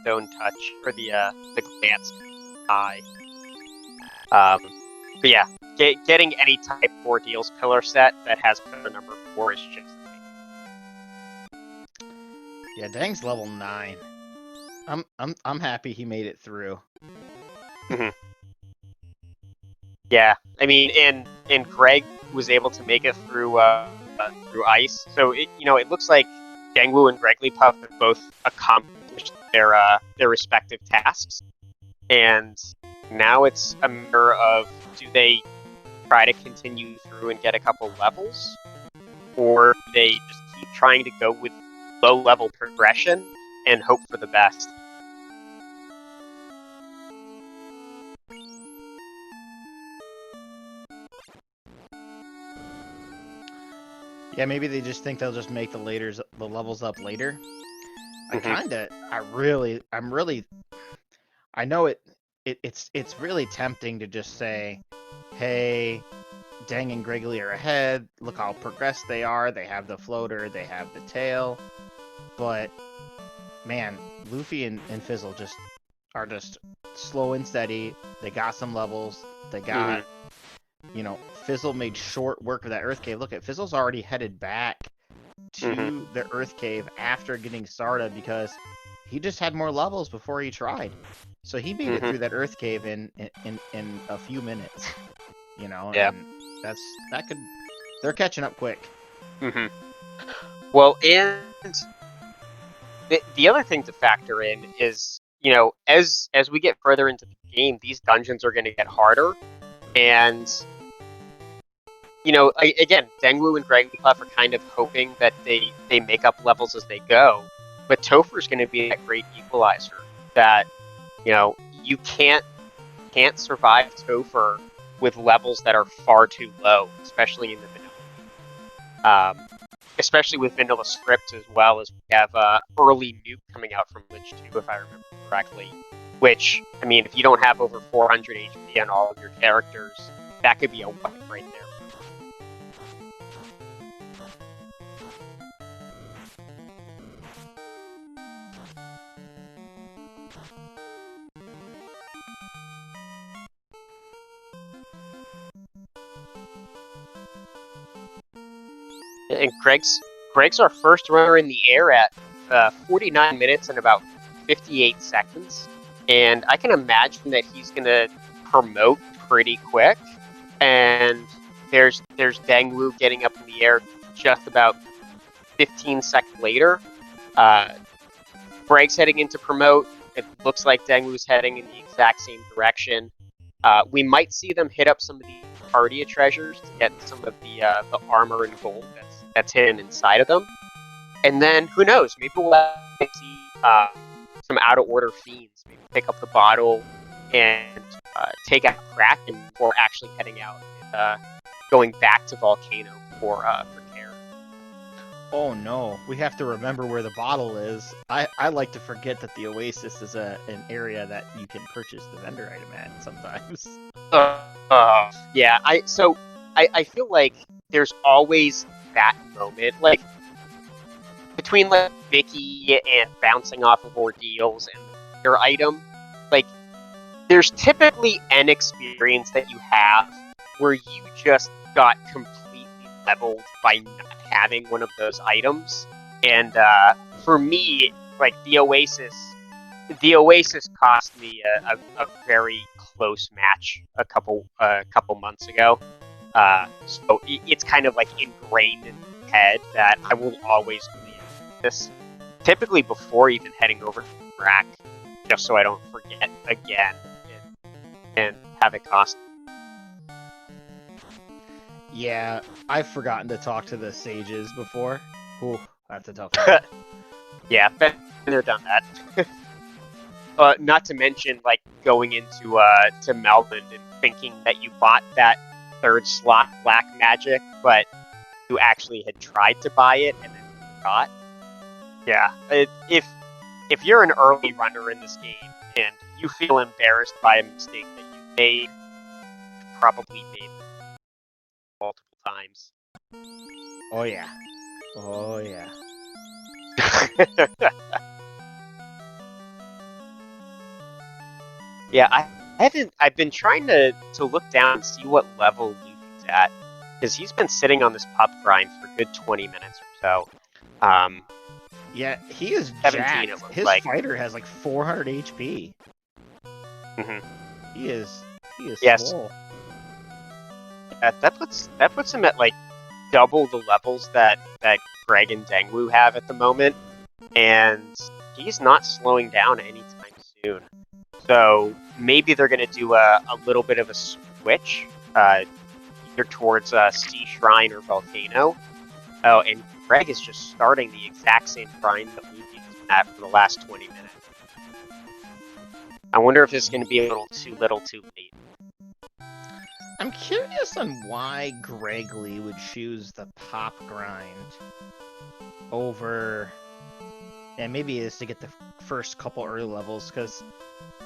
stone touch or the glance eye. But yeah, getting any type 4 deals pillar set that has pillar number 4 is just Yeah, Dang's level 9. I'm happy he made it through. Yeah, I mean, and Greg was able to make it through ice. So it looks like Dangwu and Gregglypuff have both accomplished their respective tasks, and now it's a matter of, do they try to continue through and get a couple levels, or do they just keep trying to go with low level progression and hope for the best? Yeah, maybe they just think they'll just make the levels up later. I'm really, I know it's really tempting to just say, hey, Dang and Greggly are ahead. Look how progressed they are. They have the floater. They have the tail. But man, Luffy and Fizzle are just slow and steady. They got some levels. They got, Fizzle made short work of that Earth Cave. Look at Fizzle's already headed back to the Earth Cave after getting started because he just had more levels before he tried. So he made it through that Earth Cave in a few minutes. Yeah. And they're catching up quick. Well, and the other thing to factor in is, as we get further into the game, these dungeons are going to get harder, and again, Dangwu and Gregglypuff are kind of hoping that they make up levels as they go, but Topher's going to be that great equalizer that you can't survive Topher with levels that are far too low, especially in the vanilla. Especially with vanilla scripts, as well as we have early nuke coming out from Lich 2, if I remember correctly. Which, I mean, if you don't have over 400 HP on all of your characters, that could be a wipe right there. And Greg's our first runner in the air at 49 minutes and about 58 seconds. And I can imagine that he's going to promote pretty quick. And there's Dangwu getting up in the air just about 15 seconds later. Greg's heading into promote. It looks like Dangwu's heading in the exact same direction. We might see them hit up some of the Cardia treasures to get some of the armor and gold that's hidden inside of them. And then, who knows, maybe we'll see some out-of-order fiends. Maybe pick up the bottle and take out Kraken before actually heading out and going back to Volcano for care. Oh no, we have to remember where the bottle is. I like to forget that the Oasis is an area that you can purchase the vendor item at sometimes. Yeah, I feel like there's always that moment, like between like Vicky and bouncing off of ordeals and your item, like there's typically an experience that you have where you just got completely leveled by not having one of those items. And for me, like the Oasis the Oasis cost me a very close match a couple months ago. So it's kind of like ingrained in my head that I will always play this. Typically before even heading over to the rack, just so I don't forget again and have it cost. Yeah, I've forgotten to talk to the sages before. Ooh, that's a tough one. Yeah, been there, done that. Not to mention, like, going into to Melbourne and thinking that you bought that third slot black magic, but you actually had tried to buy it and then forgot. Yeah, if you're an early runner in this game and you feel embarrassed by a mistake that you made, you've probably made it multiple times. Oh yeah. Oh yeah. Yeah, I've been trying to look down and see what level Luffy's at, because he's been sitting on this pup grind for a good 20 minutes or so. Yeah, he is 17, jacked. it looks His like. fighter has like 400 HP. Mm-hmm. He is Yes. swole. That puts him at like double the levels that Greg and Dengwu have at the moment, and he's not slowing down anytime soon. So maybe they're going to do a little bit of a switch, either towards Sea Shrine or Volcano. Oh, and Greg is just starting the exact same grind that Luffy has been at for the last 20 minutes. I wonder if this is going to be a little too late. I'm curious on why Greg Lee would choose the pop grind over, and maybe it is to get the first couple early levels, because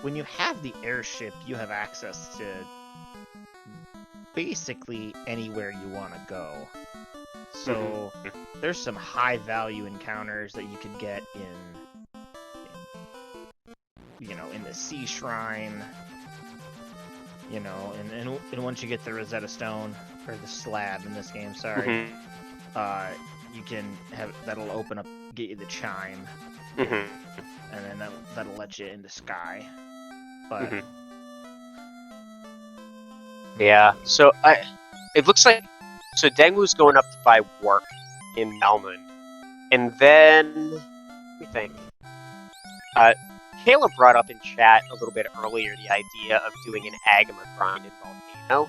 when you have the airship, you have access to basically anywhere you want to go. So there's some high value encounters that you could get in the Sea Shrine. And once you get the Rosetta Stone, or the slab in this game, sorry, you can have, that'll open up, get you the chime, and then that'll let you into Sky. But yeah, so it looks like Dengwu's going up to buy work in Melman, and then let me think. Caleb brought up in chat a little bit earlier the idea of doing an Agama grind in Volcano,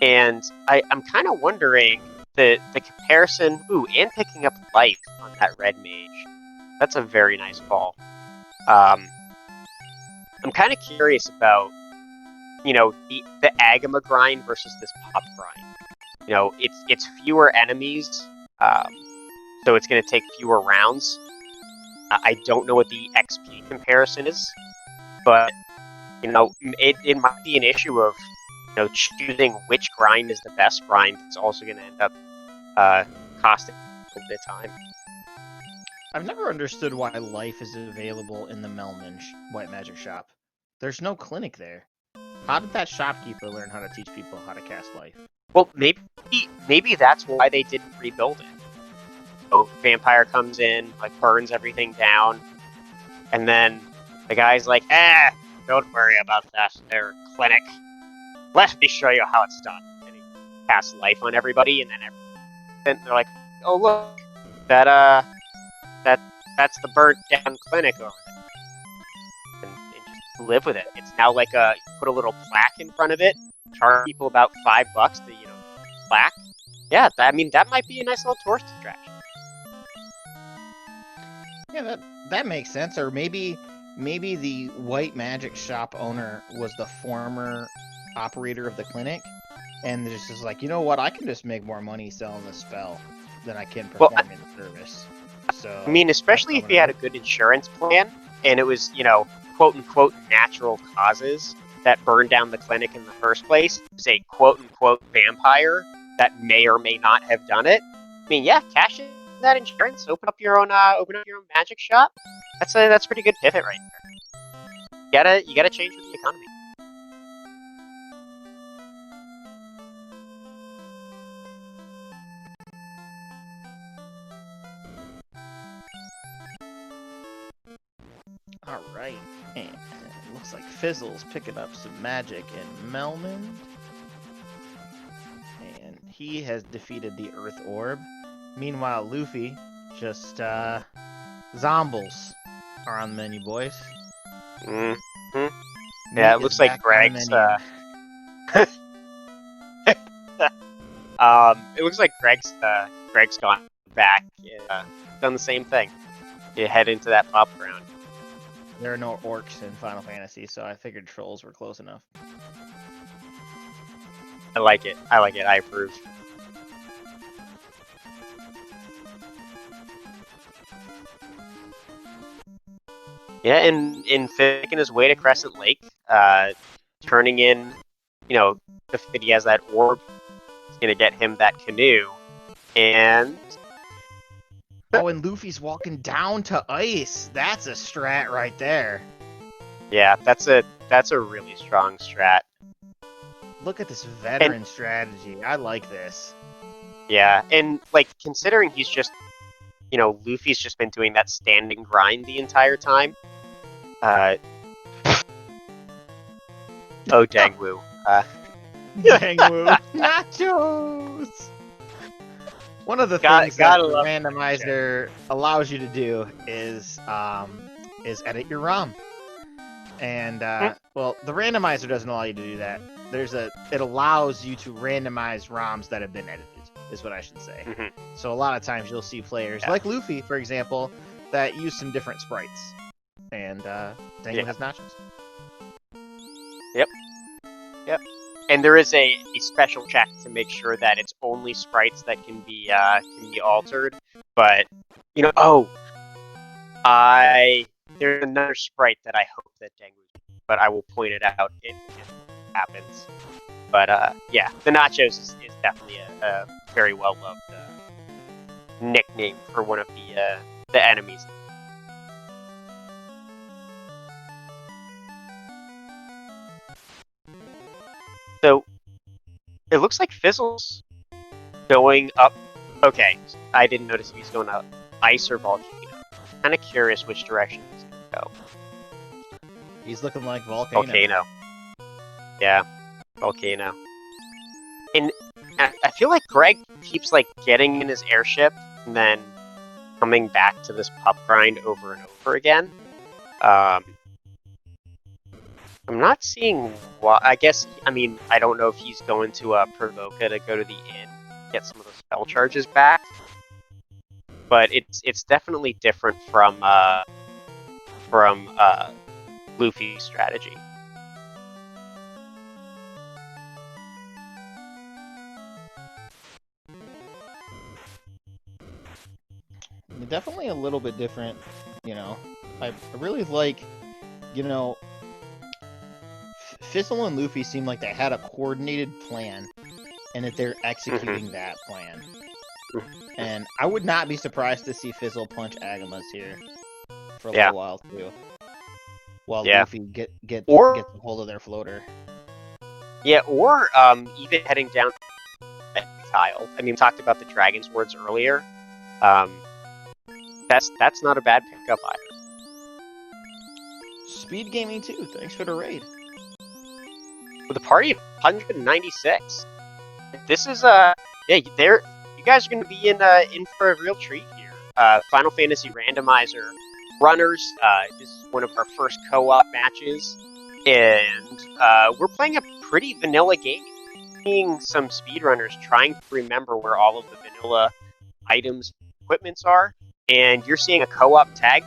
and I'm kind of wondering the comparison. Ooh, and picking up life on that red mage. That's a very nice call. I'm kind of curious about the Agama grind versus this pop grind. It's fewer enemies, so it's going to take fewer rounds. I don't know what the XP comparison is, but it might be an issue of choosing which grind is the best grind. It's also going to end up costing a bit of time. I've never understood why life is available in the Melman White Magic Shop. There's no clinic there. How did that shopkeeper learn how to teach people how to cast life? Well, maybe that's why they didn't rebuild it. So Vampire comes in, like, burns everything down, and then the guy's like, don't worry about that, their clinic. Let me show you how it's done. And he casts life on everybody, and then they're like, oh look, that's the burnt down clinic over there. And just live with it. It's now like you put a little plaque in front of it, charge people about $5 to plaque. Yeah, that might be a nice little tourist attraction. Yeah, that makes sense. Or maybe the White Magic Shop owner was the former operator of the clinic, and just is like, you know what, I can just make more money selling this spell than I can performing the service. So especially if you had a good insurance plan and it was, quote unquote natural causes that burned down the clinic in the first place. Say quote unquote vampire that may or may not have done it. Cash in that insurance, open up your own magic shop. That's a pretty good pivot right there. You gotta change with the economy. All right, and it looks like Fizzle's picking up some magic in Melman, and he has defeated the Earth Orb. Meanwhile, Luffy just Zombles are on the menu, boys. Mm-hmm. Meat Yeah, it is looks like back on the Greg's. menu. It looks like Greg's gone back. Done the same thing. You head into that pop ground. There are no orcs in Final Fantasy, so I figured trolls were close enough. I like it. I like it. I approve. Yeah, and in making his way to Crescent Lake, turning in, the fact that he has that orb is gonna get him that canoe, and Oh, and Luffy's walking down to ice. That's a strat right there. yeah, that's a really strong strat. Look at this veteran strategy. I like this. Yeah, and like considering he's just, Luffy's just been doing that standing grind the entire time. Oh, Dangwoo. Dangwoo. Nachos! One of the things that the randomizer allows you to do is edit your ROM. And, well, the randomizer doesn't allow you to do that. It allows you to randomize ROMs that have been edited, is what I should say. Mm-hmm. So a lot of times you'll see players, like Luffy, for example, that use some different sprites. And, Dangwoo has nachos. Yep. And there is a special check to make sure that it's only sprites that can be altered. But there's another sprite that I hope that Dangwoo, but I will point it out if it happens. But yeah, the nachos is definitely a very well loved nickname for one of the enemies. So, it looks like Fizzle's going up. Okay, I didn't notice if he's going up ice or volcano. Kind of curious which direction he's going to go. He's looking like volcano. Yeah, volcano. And I feel like Greg keeps getting in his airship and then coming back to this pub grind over and over again. I'm not seeing why. I don't know if he's going to Provoca to go to the inn, get some of those spell charges back. But it's definitely different from Luffy's strategy. Definitely a little bit different, I really like, Fizzle and Luffy seem like they had a coordinated plan, and that they're executing that plan. And I would not be surprised to see Fizzle punch Agamas here for a little while too, while Luffy gets a hold of their floater. Yeah, or even heading down that tile. I mean, we talked about the Dragon's Words earlier. That's not a bad pickup either. SpeedGaming too. Thanks for the raid. With a party of 196. This is you guys are going to be in for a real treat here. Final Fantasy Randomizer runners. This is one of our first co-op matches, and we're playing a pretty vanilla game. Seeing some speedrunners trying to remember where all of the vanilla items, equipments are, and you're seeing a co-op tag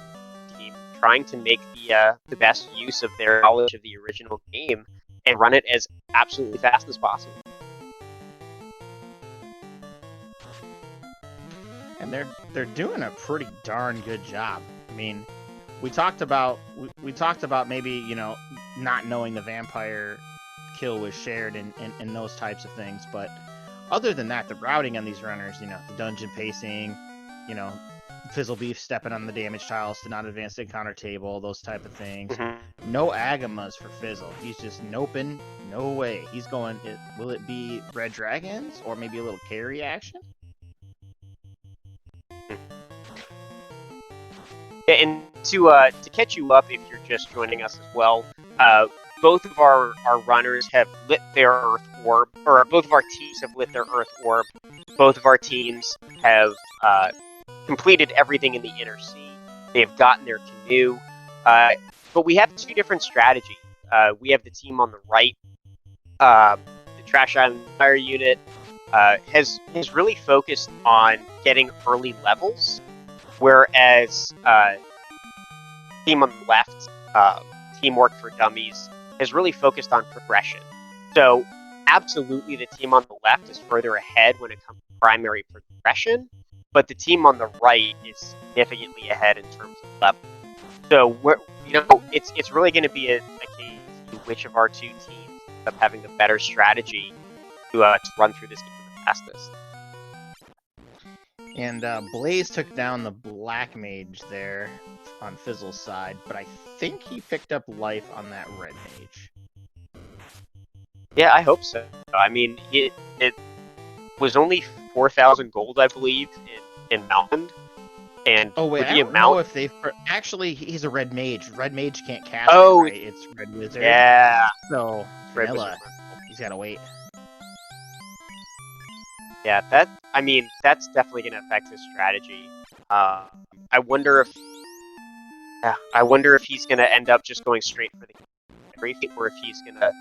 team trying to make the best use of their knowledge of the original game and run it as absolutely fast as possible. And they're doing a pretty darn good job. I mean, we talked about maybe not knowing the vampire kill was shared and those types of things, but other than that, the routing on these runners, the dungeon pacing, Fizzle Beef stepping on the damage tiles to not advance the encounter table, those type of things. Mm-hmm. No Agamas for Fizzle. He's just noping. No way. He's going. Will it be Red Dragons or maybe a little carry action? And to catch you up, if you're just joining us as well, both of our runners have lit their Earth orb, or both of our teams have lit their Earth orb. Both of our teams have completed everything in the inner sea. They have gotten their canoe, but we have two different strategies. We have the team on the right, the Trash Island Fire Unit, has really focused on getting early levels, whereas team on the left, Teamwork for Dummies, has really focused on progression. So absolutely the team on the left is further ahead when it comes to primary progression, but the team on the right is significantly ahead in terms of level. So it's really going to be a case of which of our two teams ends up having the better strategy to run through this game the fastest. And Blaze took down the Black Mage there on Fizzle's side, but I think he picked up life on that Red Mage. Yeah, I hope so. I mean, it was only 4,000 gold, I believe, in Mountain. And oh wait, I don't know if they actually he's a Red Mage. Red Mage can't cast it, right? It's Red Wizard. Yeah. So vanilla, he's gotta wait. Yeah, that's definitely gonna affect his strategy. I wonder if he's gonna end up just going straight for the brief, or if he's gonna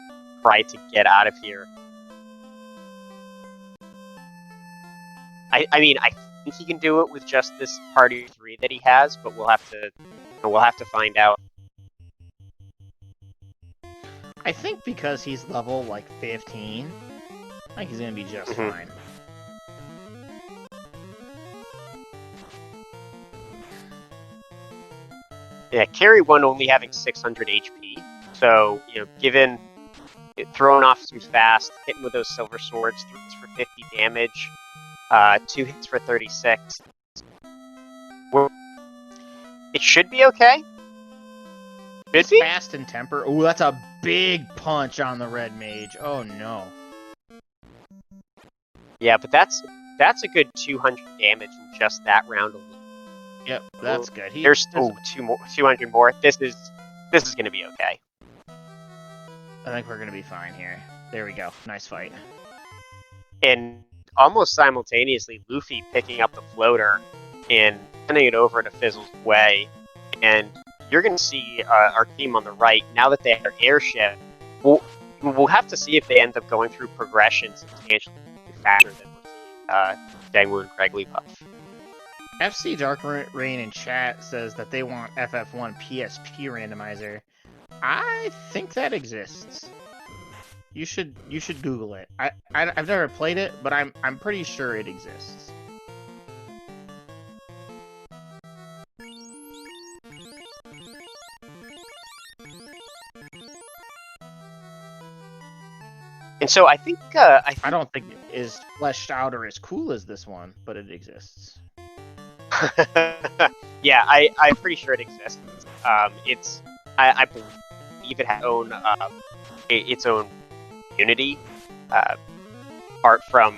try to get out of here. I mean, I think he can do it with just this party 3 that he has, but we'll have to find out. I think because he's level like 15, I think he's gonna be just fine. Yeah, carry 1 only having 600 HP, so given throwing off some fast, hitting with those silver swords, 3 hits for 50 damage, 2 hits for 36. It should be okay. Should be fast and temper. Oh, that's a big punch on the Red Mage. Oh no. Yeah, but that's a good 200 damage in just that round alone. Yep, that's good. There's still 200 more. This is gonna be okay. I think we're gonna be fine here. There we go. Nice fight. And almost simultaneously, Luffy picking up the floater and sending it over to Fizzle's way. And you're going to see our team on the right, now that they have their airship, we'll have to see if they end up going through progression substantially faster than we're seeing Dangwoo and Craigley Puff. FC Dark Rain in chat says that they want FF1 PSP randomizer. I think that exists. You should Google it. I've never played it, but I'm pretty sure it exists. And so I think I don't think it is fleshed out or as cool as this one, but it exists. Yeah, I'm pretty sure it exists. I believe it has its own Unity art from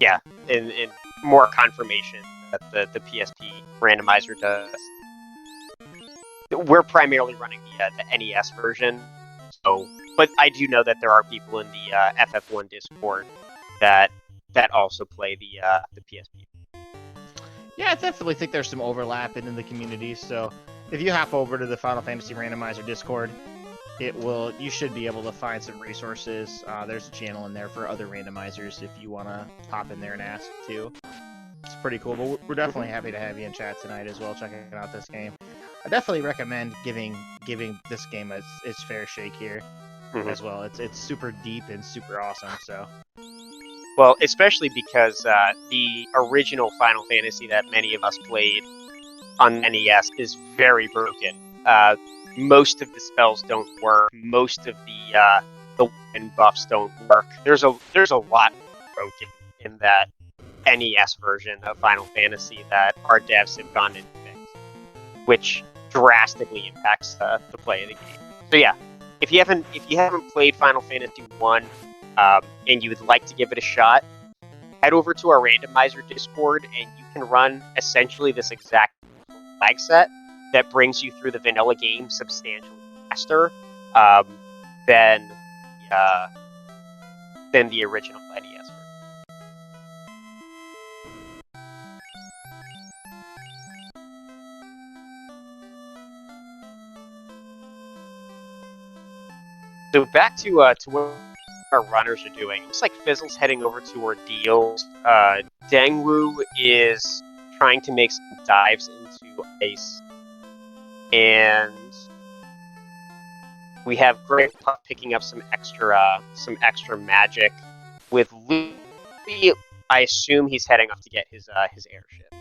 and more confirmation that the PSP randomizer does. We're primarily running the NES version, but I do know that there are people in the FF1 Discord that also play the PSP. Yeah, I definitely think there's some overlap in the community. So if you hop over to the Final Fantasy Randomizer Discord, you should be able to find some resources. There's a channel in there for other randomizers if you want to hop in there and ask too. It's pretty cool, but we're definitely happy to have you in chat tonight as well, checking out this game. I definitely recommend giving this game its fair shake here as well. It's super deep and super awesome. So, well, especially because the original Final Fantasy that many of us played on NES is very broken. Most of the spells don't work. Most of the weapon buffs don't work. There's a lot broken in that NES version of Final Fantasy that our devs have gone in and fixed, which drastically impacts the play of the game. So yeah, if you haven't played Final Fantasy 1 and you would like to give it a shot, head over to our randomizer Discord and you can run essentially this exact flag set that brings you through the vanilla game substantially faster um, than the original NES version. So back to what our runners are doing. Looks like Fizzle's heading over to Ordeals. Dangwoo is trying to make some dives into ice, and we have Greg Puff picking up some extra magic. With Luffy, I assume he's heading off to get his airship.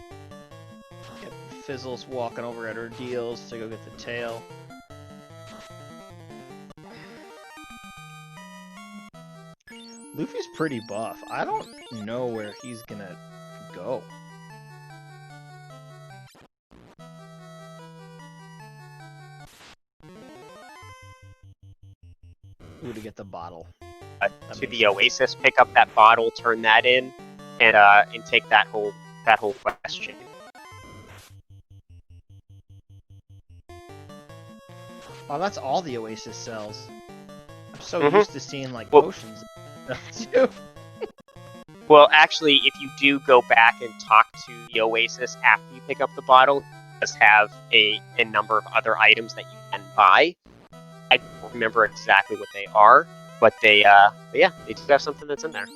Yep, Fizzle's walking over at Ordeals to go get the tail. Luffy's pretty buff. I don't know where he's gonna go. Ooh, to get the bottle. To the Oasis, pick up that bottle, turn that in, and take that whole question. Oh, that's all the Oasis sells. I'm so used to seeing like potions and stuff too. Well, actually, if you do go back and talk to the Oasis after you pick up the bottle, it does have a number of other items that you can buy. I don't remember exactly what they are, but they do have something that's in there.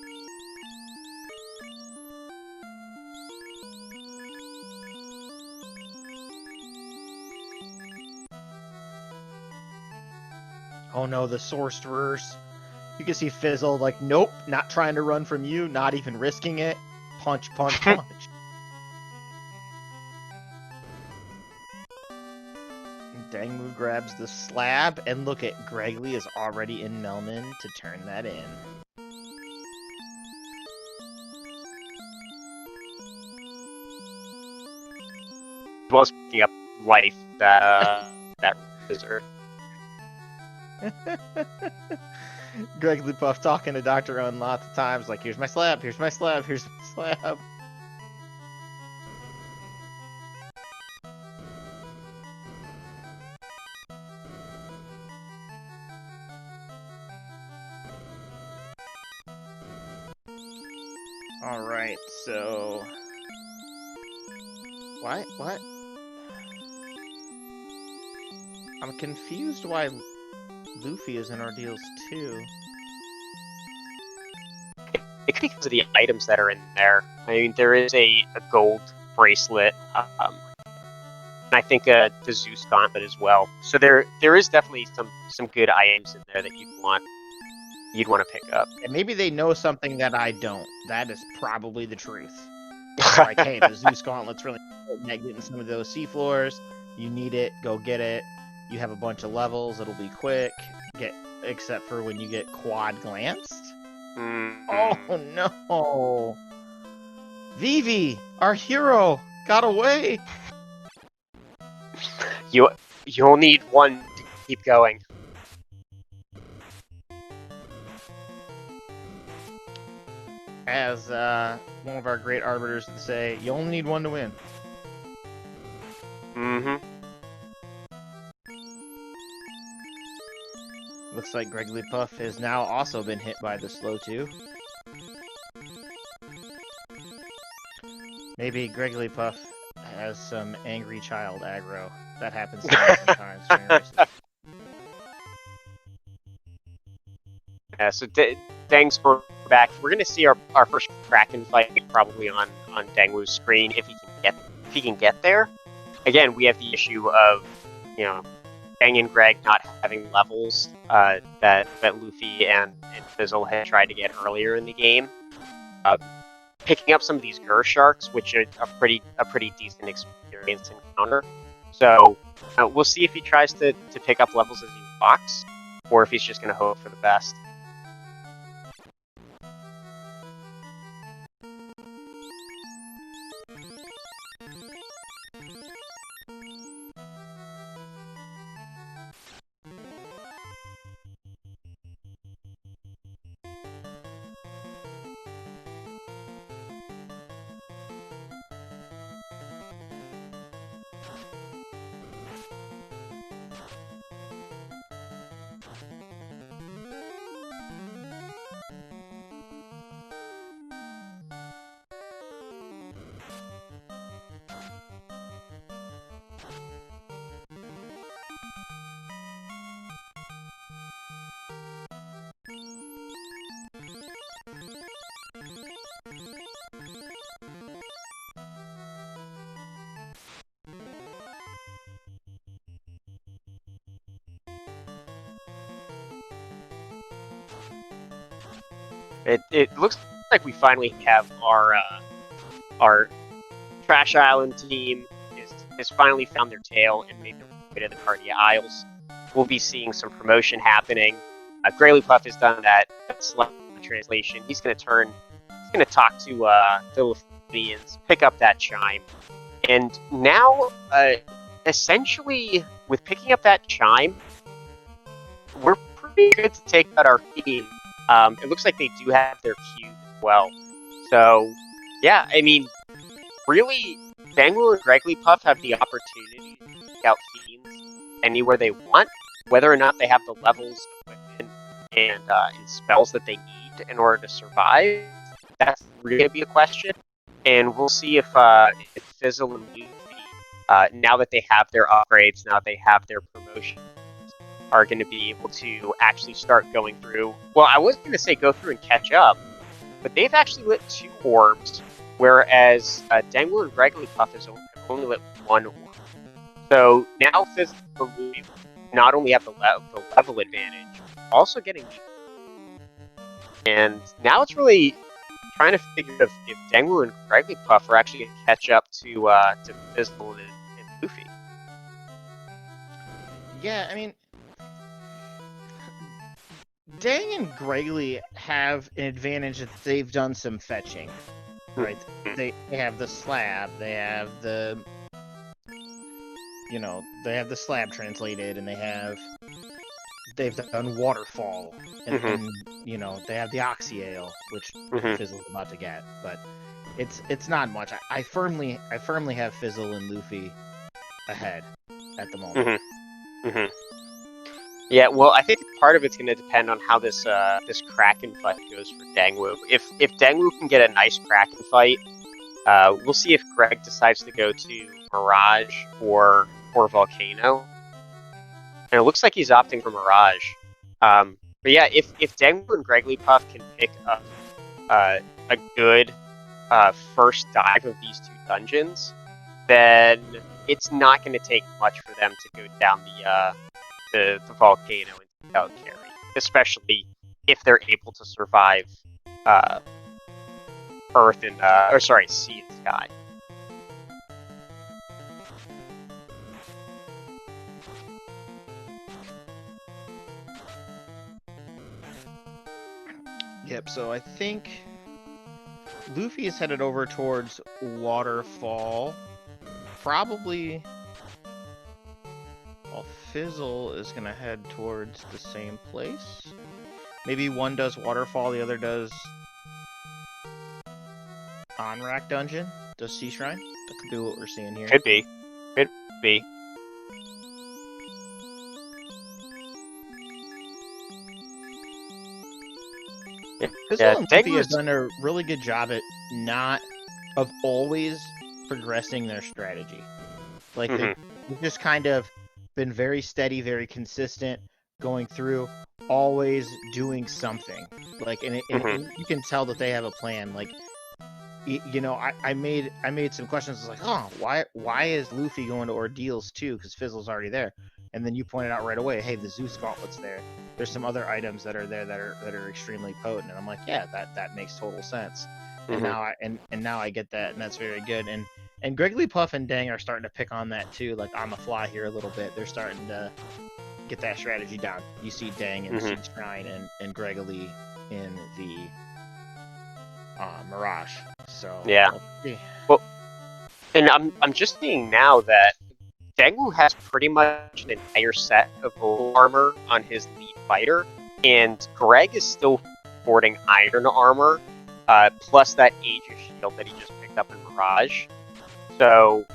Oh no, the sorcerers. You can see Fizzle like, nope, not trying to run from you, not even risking it. Punch, punch, punch. Dangmu grabs the slab, and look at Gregley is already in Melman to turn that in. Was picking up life that wizard. Gregley Puff talking to Dr. Owen lots of times, like, here's my slab, here's my slab, here's my slab. Alright, so... What? I'm confused why Luffy is in Ordeals too. It could be because of the items that are in there. I mean, there is a gold bracelet, and I think the Zeus gauntlet as well. So there is definitely some good items in there that you'd want to pick up. And maybe they know something that I don't. That is probably the truth. Like, hey, the Zeus gauntlet's really important at getting some of those seafloors. You need it, go get it. You have a bunch of levels, it'll be quick. Except for when you get quad glanced. Mm-hmm. Oh no! Vivi, our hero, got away. You'll need one to keep going. As one of our great arbiters would say, you only need one to win. Mm-hmm. Looks like Gregley Puff has now also been hit by the slow 2. Maybe Gregley Puff has some angry child aggro. That happens to me sometimes during races. Yeah, so Dang's back. We're gonna see our first Kraken fight probably on Dangwoo's screen if he can get there. Again, we have the issue of Dang and Greg not having levels that Luffy and Fizzle had tried to get earlier in the game. Picking up some of these Gur Sharks, which are a pretty decent experience encounter. So we'll see if he tries to pick up levels as he walks, or if he's just going to hope for the best. It looks like we finally have our Trash Island team has finally found their tail and made their way to the Cardia Isles. We'll be seeing some promotion happening. Grayly Puff has done that select translation. He's going to turn. He's going to talk to the Lithuanians, pick up that chime, and now, essentially, with picking up that chime, we're pretty good to take out our team. It looks like they do have their cube as well. So, yeah, I mean, really, Danglu and Greggly Puff have the opportunity to take out themes anywhere they want, whether or not they have the levels, equipment, and spells that they need in order to survive. That's really going to be a question. And we'll see if Fizzle and Luffy, now that they have their upgrades, now that they have their promotions, are going to be able to actually start going through. Well, I was going to say go through and catch up, but they've actually lit 2 orbs, whereas Dangler and Greggly Puff have only lit 1 orb. So now Fizzle and Luffy not only have the level advantage, also getting. And now it's really trying to figure out if Danglu and Greggly Puff are actually going to catch up to Fizzle and Luffy. Yeah, I mean, Dang and Greggly have an advantage that they've done some fetching, right? They have the slab, they have the, they have the slab translated, and they've done waterfall, and they have the Oxyale, which Fizzle's about to get, but it's not much. I firmly have Fizzle and Luffy ahead at the moment. Yeah, well, I think part of it's going to depend on how this Kraken fight goes for Danglu. If Danglu can get a nice Kraken fight, we'll see if Greg decides to go to Mirage or Volcano. And it looks like he's opting for Mirage. But yeah, if Danglu and Greggly Puff can pick up a good first dive of these 2 dungeons, then it's not going to take much for them to go down the volcano and take out Carry, especially if they're able to survive Earth and Sea and Sky. Yep, so I think Luffy is headed over towards Waterfall. Probably. Well, Fizzle is going to head towards the same place. Maybe one does Waterfall, the other does On-Rack Dungeon, does Sea Shrine. That could be what we're seeing here. Could be. Fizzle and Luffy has done a really good job of always progressing their strategy. Like, they've just kind of been very steady, very consistent, going through, always doing something. Like, and you can tell that they have a plan. Like, I made some questions. It's like, oh, why is Luffy going to Ordeals too? Because Fizzle's already there. And then you pointed out right away, hey, the Zeus Gauntlet's there. There's some other items that are there that are extremely potent. And I'm like, yeah, that makes total sense. And now I get that, and that's very good. And Greggly Puff and Dang are starting to pick on that too, like on the fly here a little bit. They're starting to get that strategy down. You see Dang in Sea Shrine and Greggly in the Mirage. So yeah. Well, and I'm just seeing now that Danglu has pretty much an entire set of full armor on his lead fighter, and Greg is still sporting iron armor, plus that Aegis shield that he just picked up in Mirage. So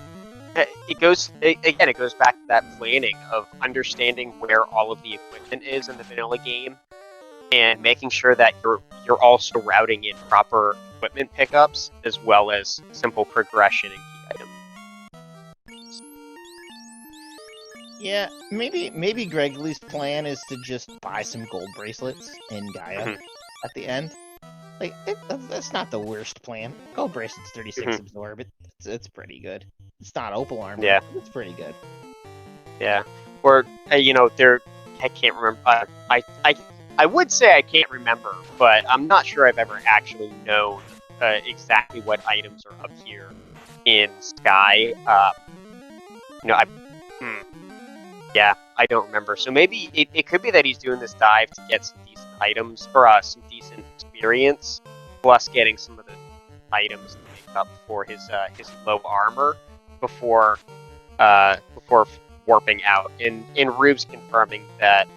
it goes back to that planning of understanding where all of the equipment is in the vanilla game, and making sure that you're also routing in proper equipment pickups as well as simple progression and key items. Yeah, maybe Greggly's plan is to just buy some gold bracelets in Gaia at the end. Like, that's not the worst plan. Gold bracelets 36 absorb. It's pretty good. It's not opal armor. Yeah, it's pretty good. Yeah, or I can't remember. I would say I can't remember, but I'm not sure I've ever actually known exactly what items are up here in Sky. Hmm, yeah, I don't remember. So maybe it could be that he's doing this dive to get some decent items or some decent experience, plus getting some of the items to make up for his low armor before warping out. And Rube's confirming that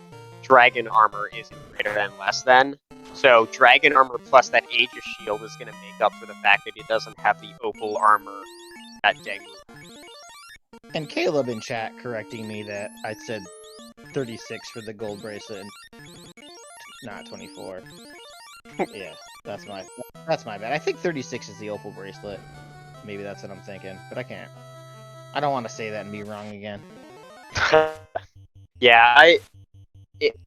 dragon armor isn't greater than less than. So dragon armor plus that Aegis shield is going to make up for the fact that it doesn't have the opal armor that Dengu. And Caleb in chat correcting me that I said 36 for the gold bracelet and not 24. Yeah, that's my bad. I think 36 is the opal bracelet. Maybe that's what I'm thinking, but I don't want to say that and be wrong again. Yeah,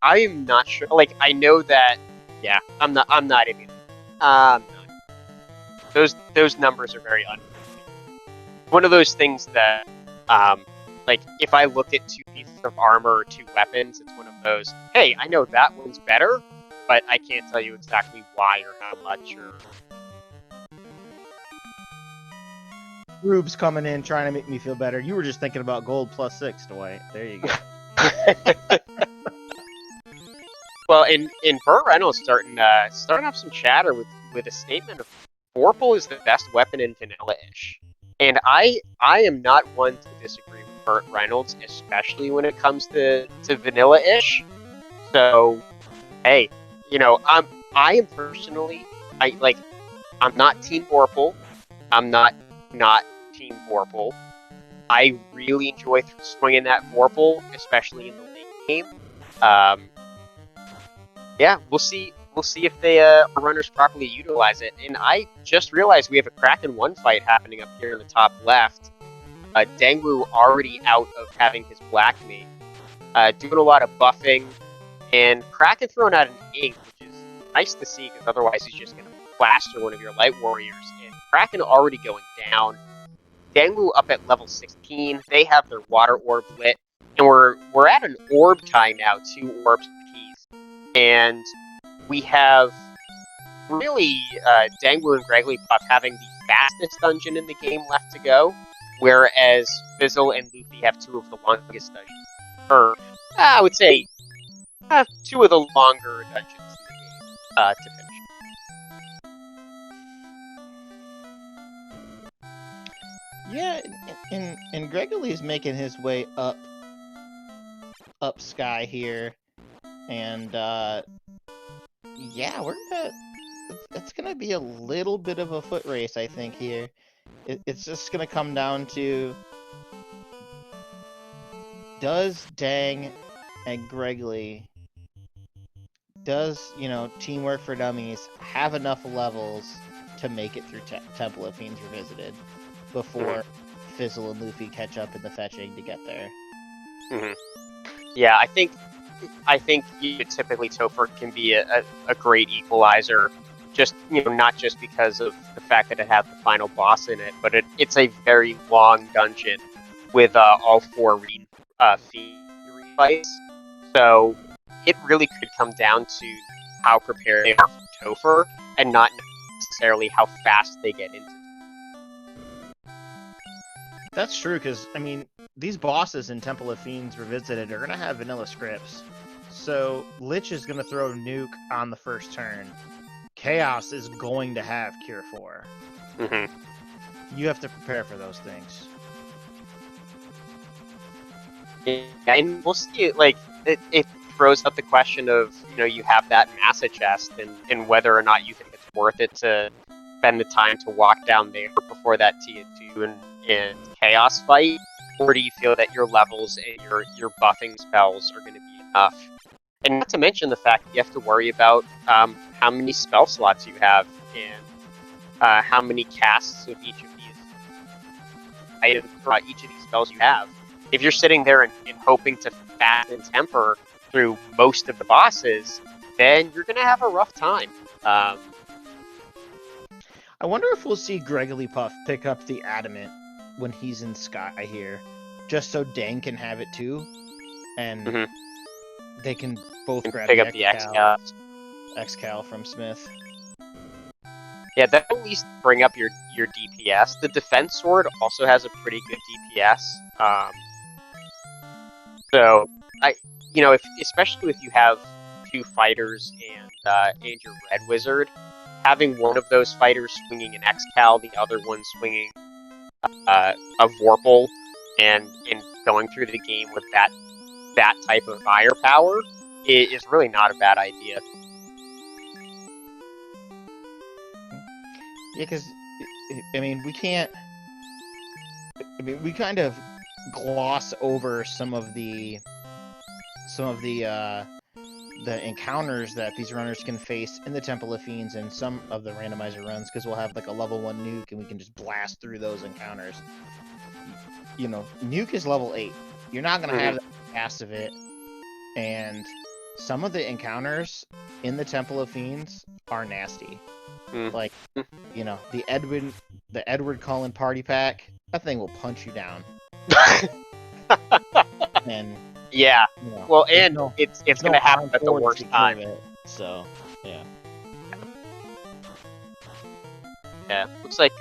I am not sure. Like, I know that. Yeah, I'm not even. Those numbers are very unfair. One of those things that, like, if I look at two pieces of armor or two weapons, it's one of those. Hey, I know that one's better, but I can't tell you exactly why or how much or. Rube's coming in trying to make me feel better. You were just thinking about gold plus 6, Dwight. There you go. Well, in Burt Reynolds starting up some chatter with a statement of Vorpal is the best weapon in Vanilla-ish. And I am not one to disagree with Burt Reynolds, especially when it comes to Vanilla-ish. So, hey, I am personally, I'm not Team Vorpal. I'm not Team Vorpal. I really enjoy swinging that Vorpal, especially in the late game. Yeah, we'll see if the runners properly utilize it. And I just realized we have a Kraken 1 fight happening up here in the top left. Dengwu already out of having his Black Mage, doing a lot of buffing, and Kraken throwing out an ink, which is nice to see because otherwise he's just going to plaster one of your Light Warriors. And Kraken already going down. Dengwu up at level 16. They have their Water Orb lit, and we're at an orb tie now, 2 orbs apiece. And we have really Dangwu and Gregglypuff having the fastest dungeon in the game left to go, whereas Fizzle and Luffy have 2 of the longest dungeons. Or, I would say, 2 of the longer dungeons in the game to finish. Yeah, and Gregory is making his way up Sky here, and yeah, it's gonna be a little bit of a foot race, I think here. It's just gonna come down to, does Dang and Gregory, does Teamwork for Dummies have enough levels to make it through Temple of Fiends Revisited before Fizzle and Luffy catch up in the fetching to get there? Mm-hmm. Yeah, I think typically Topher can be a great equalizer, just not just because of the fact that it has the final boss in it, but it's a very long dungeon with all 4 fiend fights. So it really could come down to how prepared they are for Topher, and not necessarily how fast they get into it. That's true, because I mean, these bosses in Temple of Fiends Revisited are gonna have vanilla scripts. So Lich is gonna throw Nuke on the first turn. Chaos is going to have Cure 4. Mm-hmm. You have to prepare for those things. Yeah, and we'll see. Like, it throws up the question of you have that Massa chest, and whether or not you think it's worth it to spend the time to walk down there before that TITHU and Chaos fight, or do you feel that your levels and your buffing spells are going to be enough? And not to mention the fact that you have to worry about how many spell slots you have and how many casts of each of these items, each of these spells you have. If you're sitting there and hoping to fast and temper through most of the bosses, then you're going to have a rough time. I wonder if we'll see Gregglypuff pick up the Adamant when he's in Sky here, just so Dang can have it too. And They can both And grab pick the up the X-Cal. X-Cal from Smith. Yeah, that'll at least bring up your DPS. The defense sword also has a pretty good DPS. So if especially if you have two fighters and your red wizard, having one of those fighters swinging an X-Cal, the other one swinging a Vorpal, and going through the game with that type of firepower is really not a bad idea. Yeah, because I mean, we can't. I mean, we kind of gloss over some of the encounters that these runners can face in the Temple of Fiends and some of the randomizer runs, because we'll have like a level 1 nuke and we can just blast through those encounters. You know, nuke is level 8. You're not gonna have the cast of it, and some of the encounters in the Temple of Fiends are nasty. Like, you know, the Edward Cullen party pack, that thing will punch you down. And yeah, you know, well, and it's going to happen at the worst time. So yeah. Yeah, looks like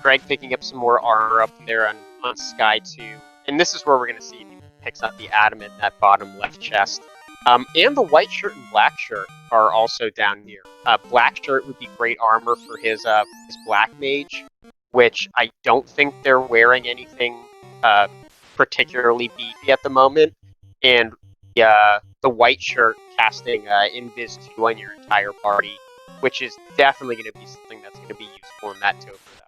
Greg picking up some more armor up there on Sky 2, and this is where we're going to see if he picks up the adamant in that bottom left chest. And the white shirt and black shirt are also down here. Black shirt would be great armor for his black mage, which I don't think they're wearing anything particularly beefy at the moment. And the white shirt casting Invis 2 on your entire party, which is definitely going to be something that's going to be useful in that Topher die.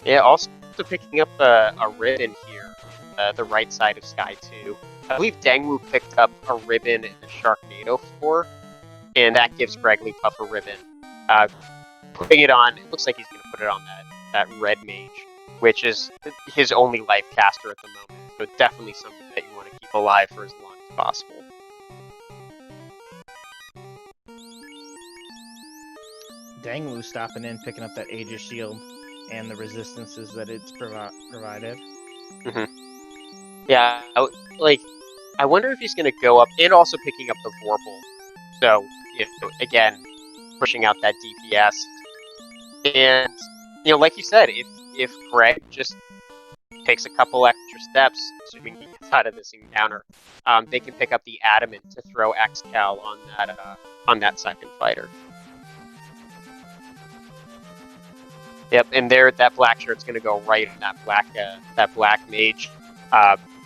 Yeah, also picking up a ribbon here, the right side of Sky 2. I believe Dangwu picked up a ribbon in the Sharknado floor, and that gives Gregley Puff a ribbon. Putting it on, it looks like he's going to put it on that red mage, which is his only life caster at the moment. So definitely something that you want to keep alive for as long as possible. Dangwu stopping in, picking up that Aegis shield and the resistances that it's provided. Yeah, I wonder if he's going to go up, and also picking up the Vorpal. So, again, pushing out that DPS. And, like you said, if Greg just takes a couple extra steps, assuming he gets out of this encounter, they can pick up the adamant to throw X-Cal on that second fighter. Yep, and that black shirt's going to go right in that black mage.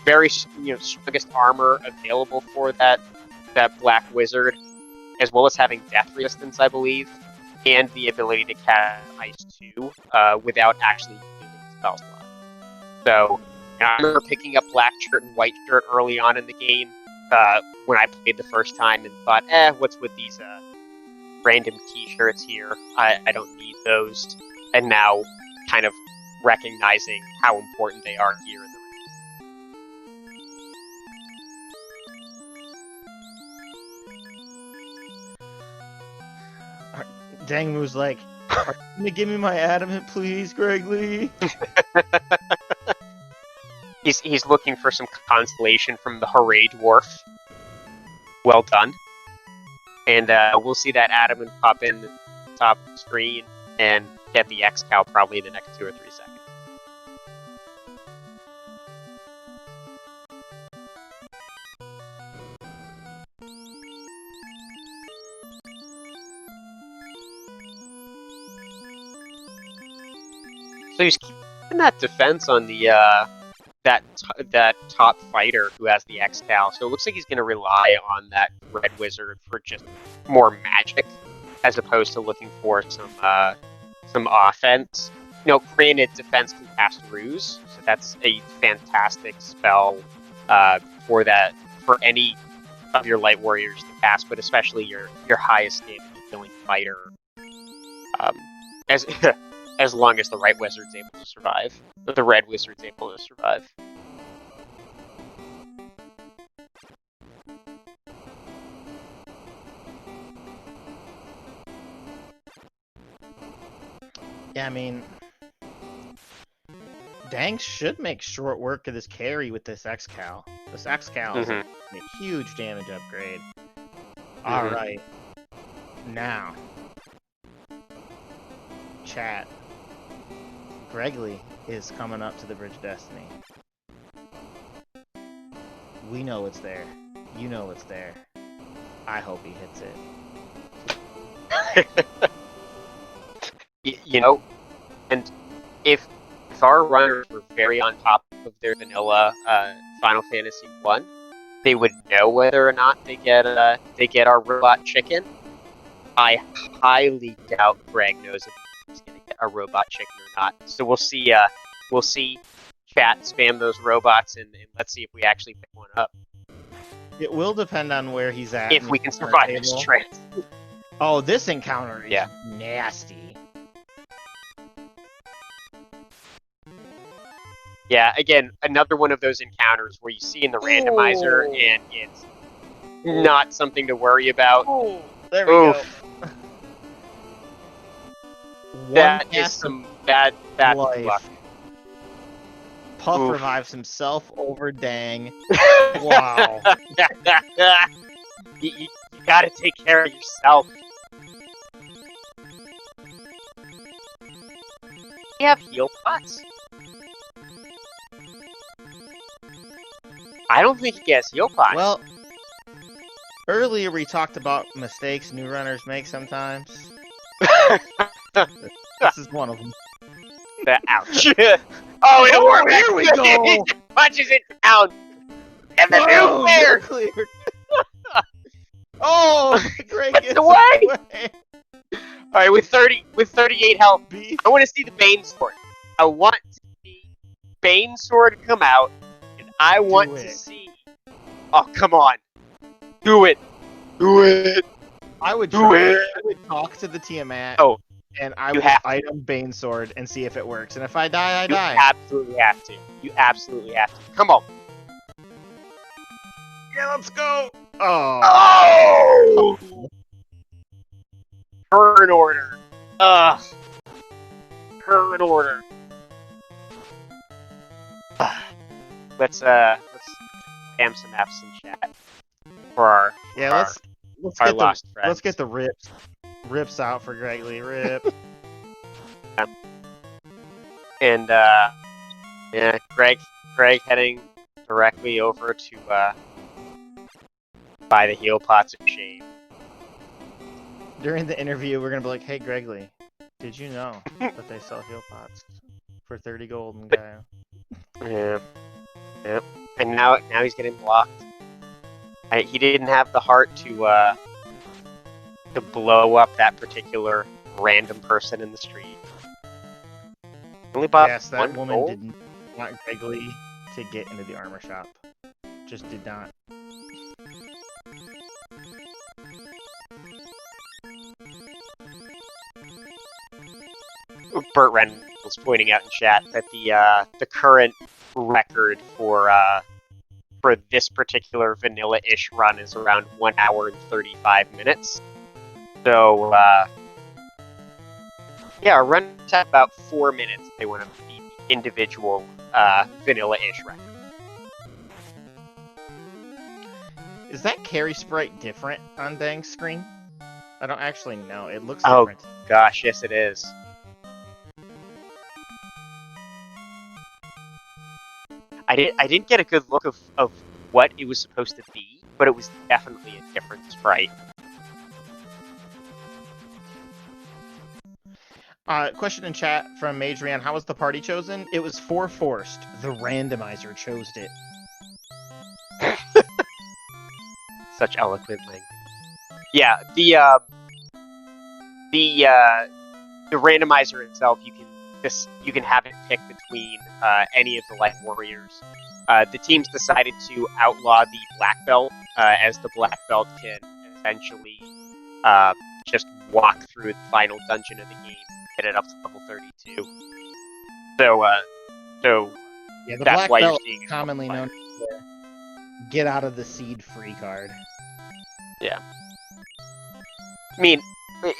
Very strongest armor available for that black wizard, as well as having death resistance, I believe, and the ability to cast Ice 2 without actually using spell slot. So I remember picking up black shirt and white shirt early on in the game when I played the first time and thought, what's with these random key shirts here? I don't need those. And now kind of recognizing how important they are here in the Dangwu's like, are you gonna give me my adamant, please, Gregley? He's looking for some consolation from the Hooray Dwarf. Well done. And we'll see that adamant pop in the top of the screen and get the X-Cal probably in the next 2 or 3 seconds. So he's keeping that defense on the that top fighter who has the X-Cal. So it looks like he's going to rely on that red wizard for just more magic, as opposed to looking for some offense. Granted, defense can cast Ruse, so that's a fantastic spell for any of your light warriors to cast, but especially your highest damage killing fighter. As long as the right wizard's able to survive, the red wizard's able to survive. Yeah, I mean, Dang should make short work of this carry with this X-Cal. This X-Cal is a huge damage upgrade. Alright. Now. Chat. Gregley is coming up to the Bridge of Destiny. We know it's there. You know it's there. I hope he hits it. You know, and if our runners were very on top of their vanilla Final Fantasy 1, they would know whether or not they get our robot chicken. I highly doubt Greg knows if he's going to get a robot chicken or not. So we'll see. We'll see. Chat spam those robots and let's see if we actually pick one up. It will depend on where he's at. If we can survive this trip. Oh, this encounter is nasty. Yeah, again, another one of those encounters where you see in the randomizer and it's not something to worry about. Oh, there we go. That is some bad luck. Puff revives himself over Dang. Wow. you gotta take care of yourself. We have heal pots. I don't think he has heal pots. Well, earlier we talked about mistakes new runners make sometimes. This is one of them. Ouch. Oh, it worked! Here we go! He punches it down! And the new player! Clear. Oh, Greg gets away! Alright, with 38 health, I want to see the Bane Sword. I want to see Bane Sword come out, and I want to see... Oh, come on. Do it! Do it! I would do it! I would talk to the Tiamat. Oh. And I would item Bane Sword and see if it works. And if I die, I die. You absolutely have to. You absolutely have to. Come on. Yeah, let's go. Oh! Turn order. Ugh. Turn order. Let's spam some F's in chat for our let's our get lost friends. Let's get the rips out for Gregley. Rip. And Greg heading directly over to buy the heal pots of shame. During the interview, we're gonna be like, "Hey, Gregley, did you know that they sell heal pots for 30 gold in Gaia?" Yeah. Yep. And now he's getting blocked. He didn't have the heart to blow up that particular random person in the street. Only bought that woman gold? didn't want Gregley to get into the armor shop. Just did not. Burt Ren was pointing out in chat that the current record for this particular vanilla-ish run is around 1 hour and 35 minutes. So our run's at about 4 minutes. They want to beat the individual vanilla-ish record. Is that carry sprite different on Dang's screen? I don't actually know. It looks different. Oh gosh, yes it is. I didn't get a good look of what it was supposed to be, but it was definitely a different sprite. Question in chat from Majorian. How was the party chosen? It was forced. The randomizer chose it. Such eloquent language. Yeah, the randomizer itself, you can have it pick between any of the light warriors. The teams decided to outlaw the black belt, as the black belt can essentially just walk through the final dungeon of the game, get it up to level 32. So yeah, the that's black why belt you're seeing is commonly known as the get out of the seed free card. Yeah. I mean,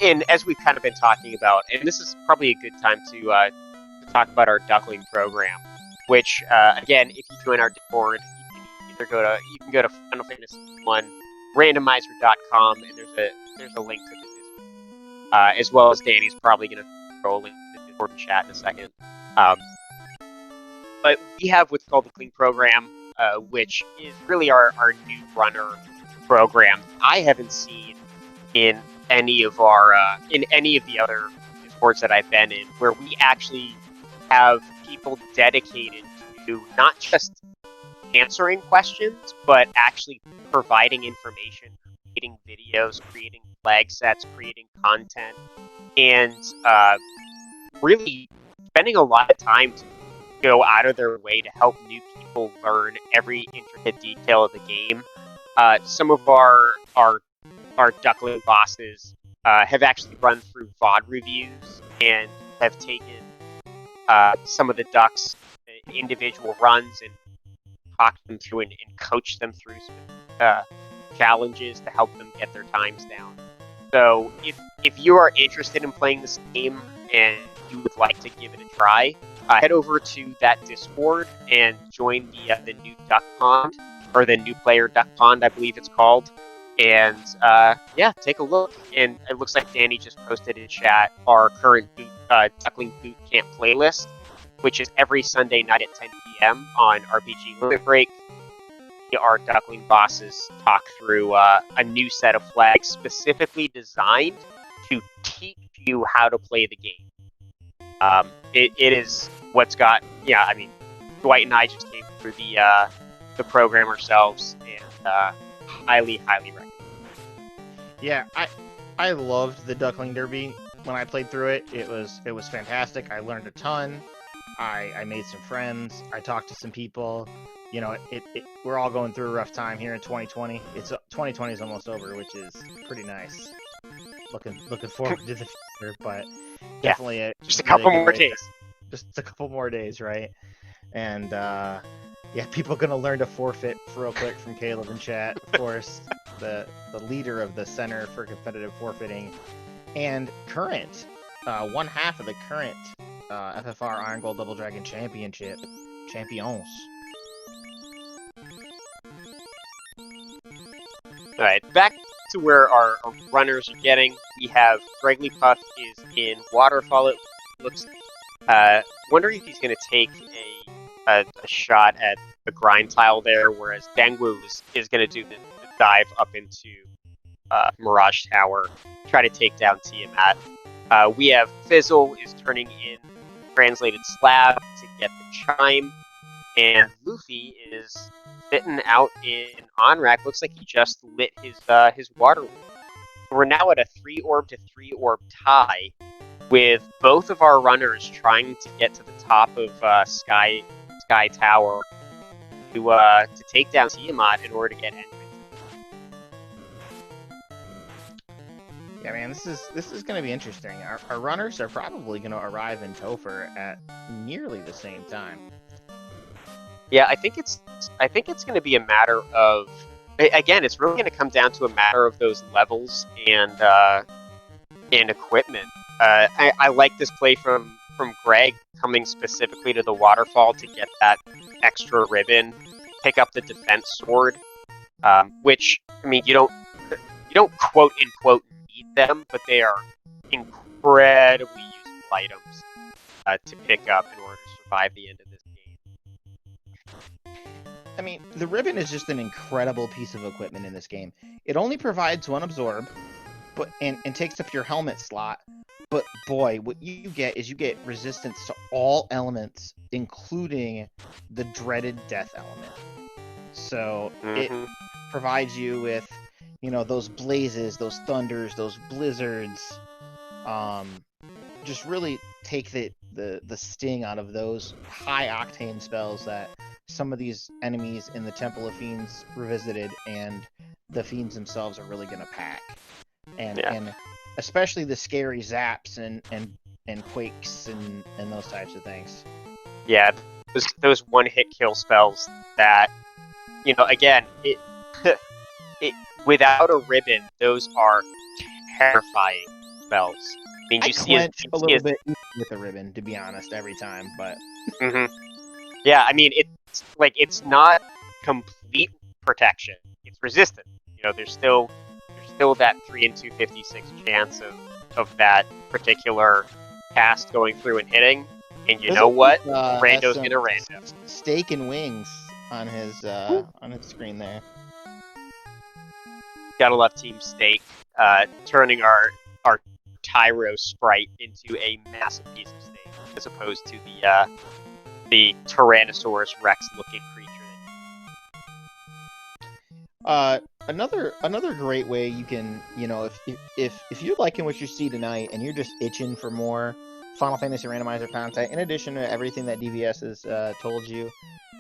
and as we've kind of been talking about, and this is probably a good time to talk about our Duckling program. which again, if you join our Discord, you can go to Final Fantasy 1 randomizer.com, and there's a link to the Discord, as well as Danny's probably going to throw a link to the Discord chat in a second. But we have what's called the Clean Program, which is really our new runner program. I haven't seen in any of the other Discords that I've been in, where we actually have people dedicated to not just answering questions, but actually providing information, creating videos, creating flag sets, creating content, and really spending a lot of time to go out of their way to help new people learn every intricate detail of the game. Some of our Duckling bosses have actually run through VOD reviews and have taken some of the Ducks' individual runs and talked them through and coached them through some challenges to help them get their times down. So if you are interested in playing this game and you would like to give it a try, head over to that Discord and join the new Duck Pond, or the new player Duck Pond, I believe it's called. And yeah, take a look. And it looks like Danny just posted in chat our current Duckling Boot Camp playlist, which is every Sunday night at 10 p.m. on RPG Limit Break. Our Duckling bosses talk through a new set of flags specifically designed to teach you how to play the game. It is what's got, yeah, I mean, Dwight and I just came through the program ourselves, and highly recommend. Yeah, I loved the Duckling Derby when I played through it. It was fantastic. I learned a ton. I made some friends. I talked to some people. You know, we're all going through a rough time here in 2020. 2020 is almost over, which is pretty nice. Looking forward to the future, but definitely just a couple more days. Just a couple more days, right? And yeah, people are gonna learn to forfeit real quick from Caleb in chat, of course, the leader of the Center for Competitive Forfeiting, and current one half of the current FFR Irongol Double Dragon Championship champions. All right, back to where our runners are getting. We have Gregley Puff is in Waterfall. It looks. Wondering if he's going to take a shot at the grind tile there, whereas Dangwu is going to do the dive up into Mirage Tower, try to take down Tiamat. We have Fizzle is turning in Translated Slab to get the Chime, and Luffy is sitting out in Onrak. Looks like he just lit his water. We're now at a 3-orb to 3-orb tie, with both of our runners trying to get to the top of Sky Tower to take down Tiamat in order to get entrance. Yeah, man, this is going to be interesting. Our runners are probably going to arrive in Topher at nearly the same time. Yeah, I think it's going to be a matter of, again, it's really going to come down to a matter of those levels and equipment. I like this play from Greg coming specifically to the waterfall to get that extra ribbon, pick up the defense sword, which, I mean, you don't quote unquote need them, but they are incredibly useful items to pick up in order to survive the end of this game. I mean, the ribbon is just an incredible piece of equipment in this game. It only provides one absorb, but and takes up your helmet slot. But boy, what you get is resistance to all elements, including the dreaded death element. So it provides you with, you know, those blazes, those thunders, those blizzards. Just really take the sting out of those high octane spells that some of these enemies in the Temple of Fiends Revisited and the Fiends themselves are really going to pack. And especially the scary zaps and quakes and those types of things. Yeah, those one-hit kill spells that, you know, again, it without a ribbon, those are terrifying spells. I mean, I clench a little bit with a ribbon, to be honest, every time, but... Yeah, Yeah, I mean, it's not complete protection. It's resistant. There's still that 3 in 256 chance of that particular cast going through and hitting. And you know what? Rando's gonna rando. Steak and wings on his screen there. Gotta love Team Steak, turning our Tyro sprite into a massive piece of steak, as opposed to the Tyrannosaurus Rex looking creature. Another great way you can, if you're liking what you see tonight and you're just itching for more Final Fantasy Randomizer content, in addition to everything that DVS has told you,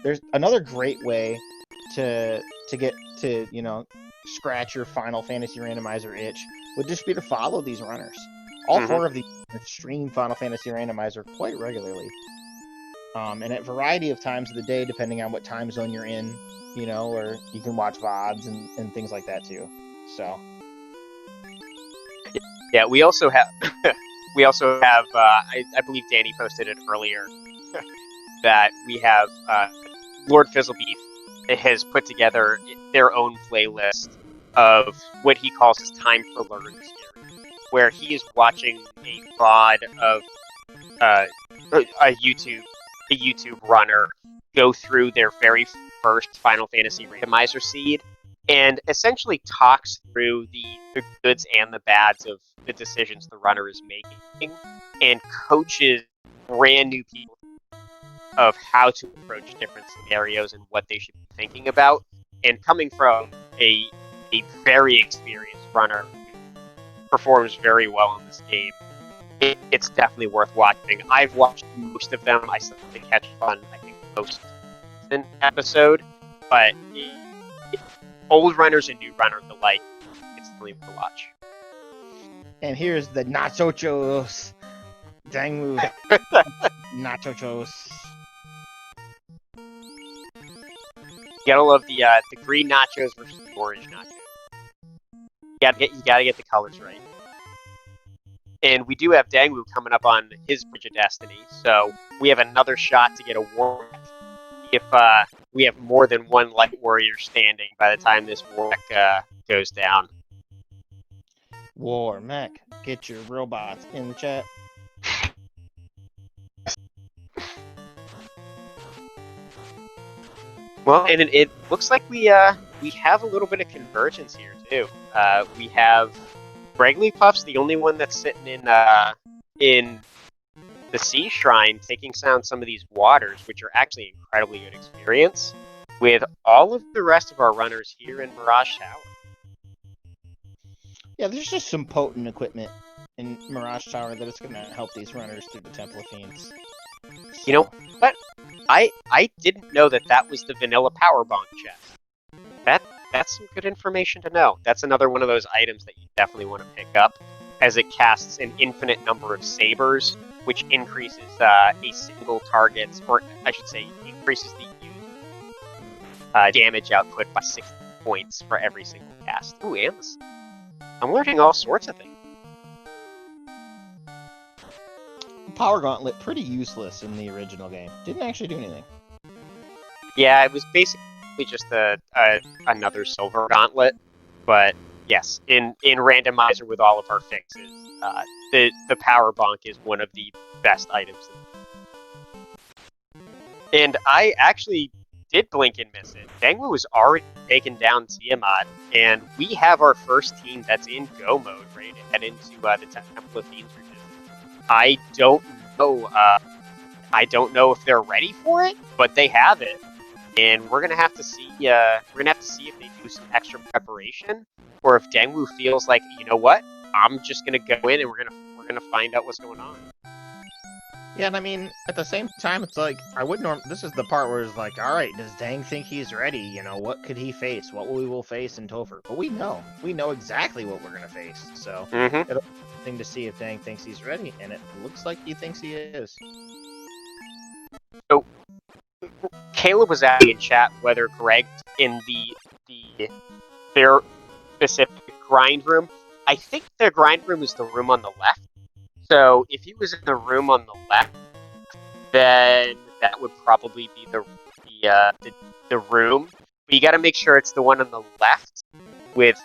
there's another great way to get to, scratch your Final Fantasy Randomizer itch would just be to follow these runners. All four of these stream Final Fantasy Randomizer quite regularly. And at a variety of times of the day, depending on what time zone you're in, or you can watch VODs and things like that too. So, yeah, we also have, I believe Danny posted it earlier, that we have Lord Fizzlebeef has put together their own playlist of what he calls his Time for Learn series, where he is watching a VOD of a YouTube runner go through their very first Final Fantasy Randomizer seed and essentially talks through the goods and the bads of the decisions the runner is making and coaches brand new people of how to approach different scenarios and what they should be thinking about. And coming from a very experienced runner who performs very well in this game, it's definitely worth watching. I've watched most of them. I still have to catch on, I think, most episode, but old runners and new runners alike, it's definitely worth a watch. And here's the nachos. Dang nachos. You gotta love the green nachos versus the orange nachos. You gotta get the colors right. And we do have Dangwoo coming up on his Bridge of Destiny, so we have another shot to get a war mech if we have more than one Light Warrior standing by the time this war mech goes down. War mech, get your robots in the chat. Well, and it looks like we have a little bit of convergence here too. We have Wrigglypuff's the only one that's sitting in the Sea Shrine, taking down some of these waters, which are actually incredibly good experience, with all of the rest of our runners here in Mirage Tower. Yeah, there's just some potent equipment in Mirage Tower that is going to help these runners through the Temple of Fiends. You know what? I didn't know that was the vanilla power bonk chest. That's some good information to know. That's another one of those items that you definitely want to pick up, as it casts an infinite number of sabers, which increases a single target's, or I should say, increases the user damage output by 60 points for every single cast. Ooh, and I'm learning all sorts of things. Power Gauntlet, pretty useless in the original game. Didn't actually do anything. Yeah, it was basically just another silver gauntlet, but yes, in Randomizer with all of our fixes, the power bonk is one of the best items. And I actually did blink and miss it. Dangwoo was already taken down Tiamat, and we have our first team that's in go mode, ready to head into the Temple of Fiends region. I don't know if they're ready for it, but they have it. And we're gonna have to see. We're gonna have to see if they do some extra preparation, or if Dangwoo feels like, you know what, I'm just gonna go in and we're gonna find out what's going on. Yeah, and I mean, at the same time, it's like this is the part where it's like, all right, does Dang think he's ready? You know, what could he face? What we will face in Topher? But we know exactly what we're gonna face. So it'll be interesting to see if Dang thinks he's ready, and it looks like he thinks he is. So Caleb was asking in chat whether Greg in their specific grind room. I think their grind room is the room on the left. So if he was in the room on the left, then that would probably be the room. But you got to make sure it's the one on the left with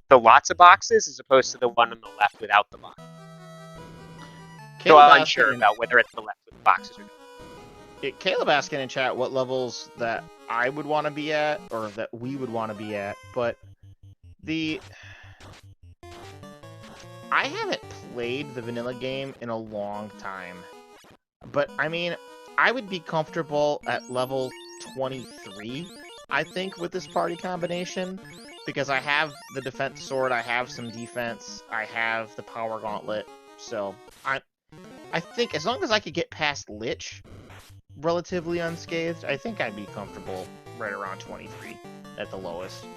the lots of boxes, as opposed to the one on the left without the box. So I'm unsure about whether it's the left with the boxes or not. Caleb asking in chat what levels that I would want to be at, or that we would want to be at, but I haven't played the vanilla game in a long time. But, I mean, I would be comfortable at level 23, I think, with this party combination. Because I have the defense sword, I have some defense, I have the power gauntlet. So, I think as long as I could get past Lich relatively unscathed, I think I'd be comfortable right around 23 at the lowest.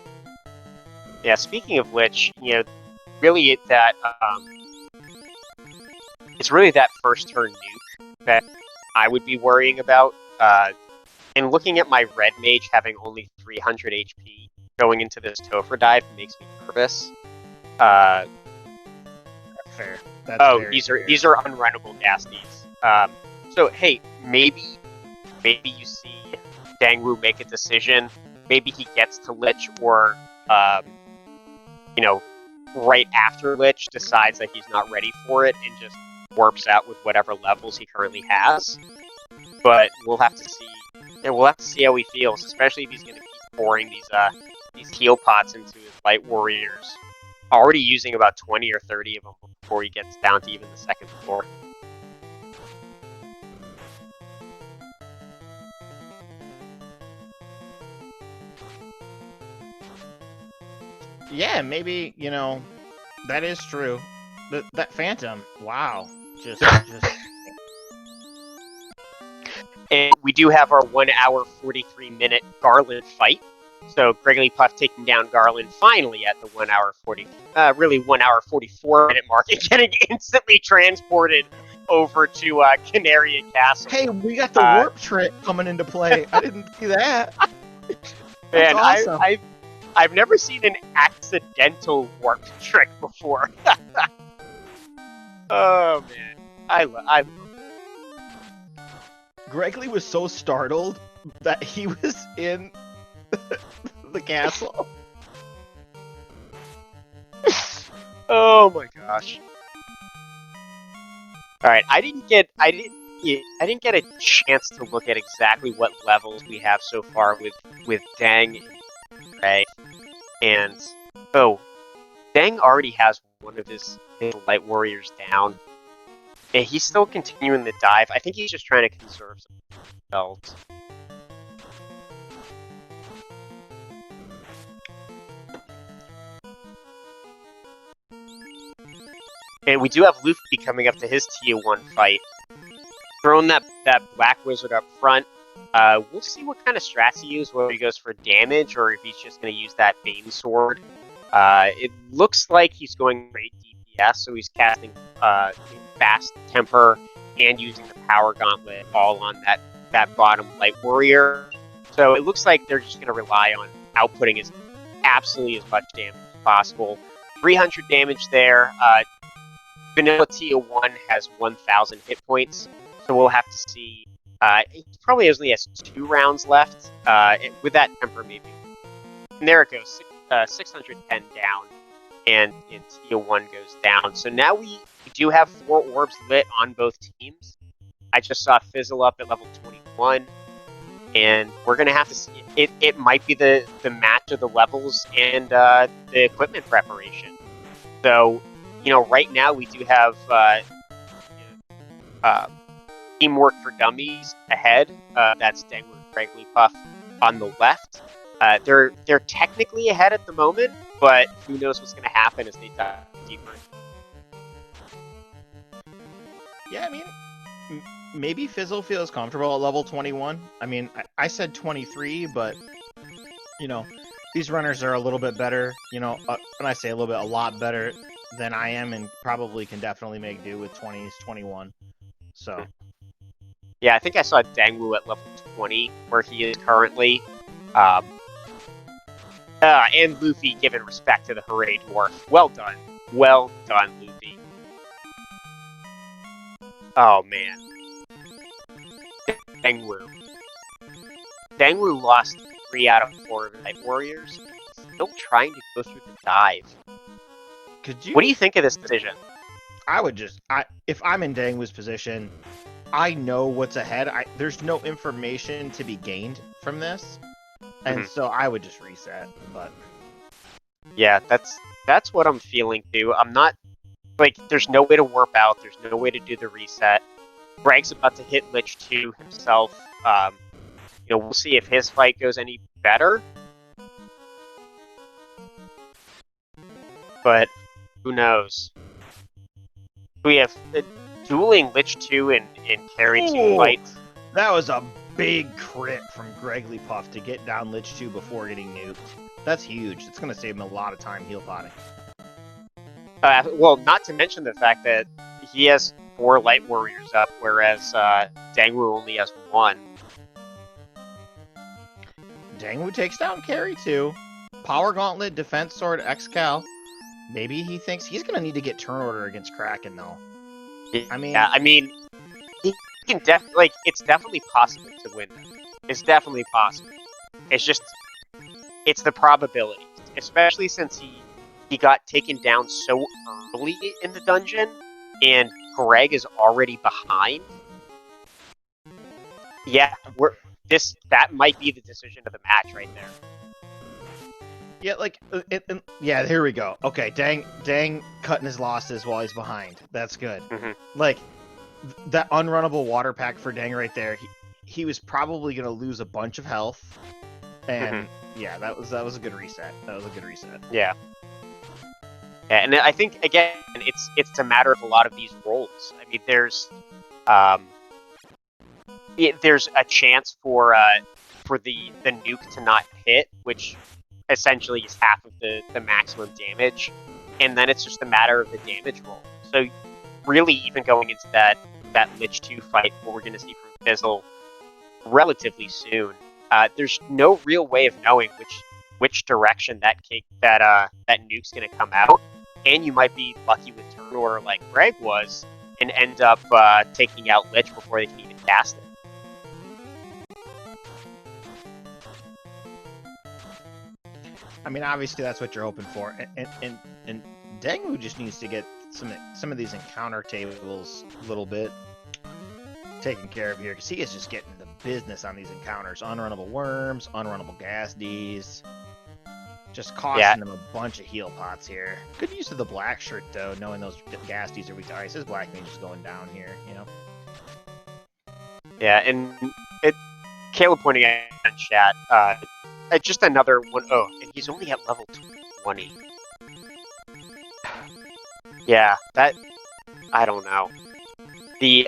Yeah, speaking of which, really it's really that first turn nuke that I would be worrying about. And looking at my red mage having only 300 HP going into this Topher dive makes me nervous. That's fair. These are unrunnable Gasties. So hey, maybe you see Dangwu make a decision. Maybe he gets to Lich, or right after Lich decides that he's not ready for it and just warps out with whatever levels he currently has. But we'll have to see. And we'll have to see how he feels, especially if he's going to keep pouring these heal pots into his light warriors. Already using about 20 or 30 of them before he gets down to even the second floor. Yeah, maybe, that is true. That Phantom, wow. Just... And we do have our 1 hour 43 minute Garland fight. So Gregory Puff taking down Garland finally at the 1 hour 44 minute mark and getting instantly transported over to Canaria Castle. Hey, we got the warp trick coming into play. I didn't see that. Man, awesome. I've never seen an accidental warp trick before. Oh man, I Gregory was so startled that he was in the castle. Oh my gosh! All right, I didn't get a chance to look at exactly what levels we have so far with Dang and Ray, and Dang already has one of his light warriors down. And he's still continuing the dive. I think he's just trying to conserve some spells. And we do have Luffy coming up to his tier 1 fight. Throwing that black wizard up front. We'll see what kind of strats he uses, whether he goes for damage or if he's just going to use that Bane sword. It looks like he's going great DPS, so he's casting fast temper and using the power gauntlet all on that bottom light warrior. So it looks like they're just going to rely on outputting absolutely as much damage as possible. 300 damage there. Vanilla Tier 1 has 1,000 hit points, so we'll have to see. He probably only has 2 rounds left. With that temper, maybe. And there it goes, 610 down, and Tier 1 goes down. So now we do have 4 orbs lit on both teams. I just saw Fizzle up at level 21, and we're going to have to see. It might be the match of the levels and the equipment preparation. So, right now we do have Teamwork for Dummies ahead. That's Dangler and Gregory Puff on the left. They're technically ahead at the moment, but who knows what's going to happen as they dive deeper. Yeah, I mean, maybe Fizzle feels comfortable at level 21. I mean, I said 23, but, these runners are a little bit better, when I say a little bit, a lot better than I am, and probably can definitely make do with 20s, 21. So. Yeah, I think I saw Dangwu at level 20, where he is currently. And Luffy giving respect to the Hooray Dwarf. Well done, Luffy. Oh man. Dangwu. Dangwu lost 3 out of 4 of Night Warriors. Still trying to go through the dive. What do you think of this decision? If I'm in Dangwu's position, I know what's ahead. There's no information to be gained from this, and so I would just reset. But yeah, that's what I'm feeling too. I'm not like there's no way to warp out. There's no way to do the reset. Greg's about to hit Lich 2 himself. We'll see if his fight goes any better. But who knows? We have dueling Lich 2 and Carry 2 fights. That was a big crit from Gregglypuff to get down Lich 2 before getting nuked. That's huge. It's going to save him a lot of time heal potting. Well, not to mention the fact that he has 4 Light Warriors up, whereas Dangwu only has 1. Dangwu takes down Carry 2. Power Gauntlet, Defense Sword, X-Cal. Maybe he thinks he's going to need to get turn order against Kraken, though. I mean, he can it's definitely possible to win. It's definitely possible. It's just, it's the probability, especially since he got taken down so early in the dungeon, and Greg is already behind. Yeah, that might be the decision of the match right there. Yeah, here we go. Okay, Dang cutting his losses while he's behind. That's good. Like, that unrunnable water pack for Dang right there, he was probably going to lose a bunch of health. And, yeah, that was a good reset. Yeah. Yeah, and I think, again, it's a matter of a lot of these rolls. I mean, there's a chance for the nuke to not hit, which essentially is half of the maximum damage, and then it's just a matter of the damage roll. So really, even going into that Lich 2 fight, what we're going to see from Fizzle relatively soon, there's no real way of knowing which direction that nuke's going to come out, and you might be lucky with turn order like Greg was, and end up taking out Lich before they can even cast it. I mean, obviously that's what you're hoping for, and Dangwu just needs to get some of these encounter tables a little bit taken care of here, because he is just getting the business on these encounters. Unrunnable worms, unrunnable gas Ds, just costing him a bunch of heal pots here. Good use of the black shirt though, knowing those gas Ds are weak to ice. His black mage is going down here, you know. Yeah, and Caleb pointing out in chat. Just another one. Oh, and he's only at level 20. Yeah, that I don't know. The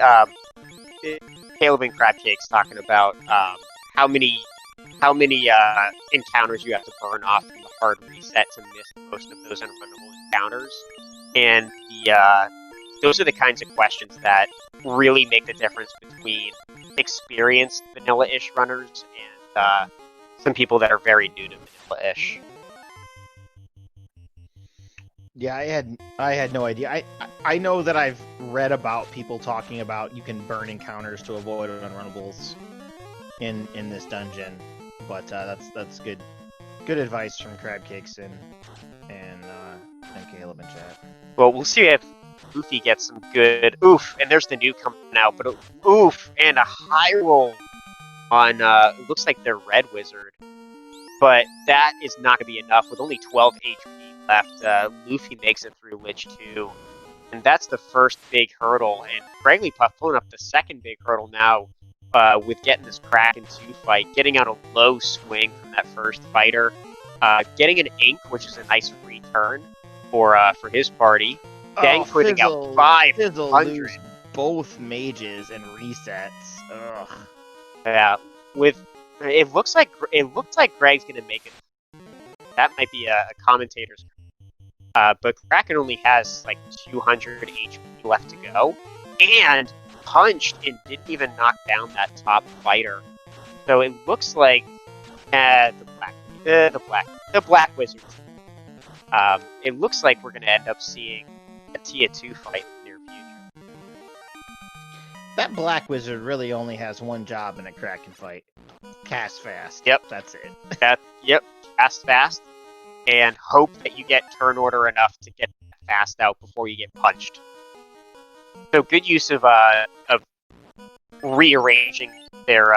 Caleb and Crabcake's talking about how many encounters you have to burn off in the hard reset to miss most of those unrunnable encounters, and those are the kinds of questions that really make the difference between experienced vanilla-ish runners and some people that are very new to vanilla-ish. Yeah, I had no idea. I know that I've read about people talking about you can burn encounters to avoid unrunnables in this dungeon, but that's good advice from Crabcakes and Caleb in chat. Well, we'll see if Luffy gets some good oof, and there's the new coming out, but oof and a high roll on it looks like their red wizard, but that is not going to be enough with only 12 HP left. Luffy makes it through Lich 2, and that's the first big hurdle, and Gregglypuff pulling up the second big hurdle now with getting this Kraken 2 fight, getting out a low swing from that first fighter, getting an ink, which is a nice free turn for his party. Dang, putting out 500. Both mages and resets. Ugh. Yeah, it looks like Greg's gonna make it. That might be a commentator's. But Kraken only has like 200 HP left to go, and punched and didn't even knock down that top fighter. So it looks like the black wizard. It looks like we're gonna end up seeing a TITHU fight in the near future. That black wizard really only has one job in a Kraken fight. Cast fast. Yep. That's it. Yep. Fast. And hope that you get turn order enough to get fast out before you get punched. So good use of rearranging their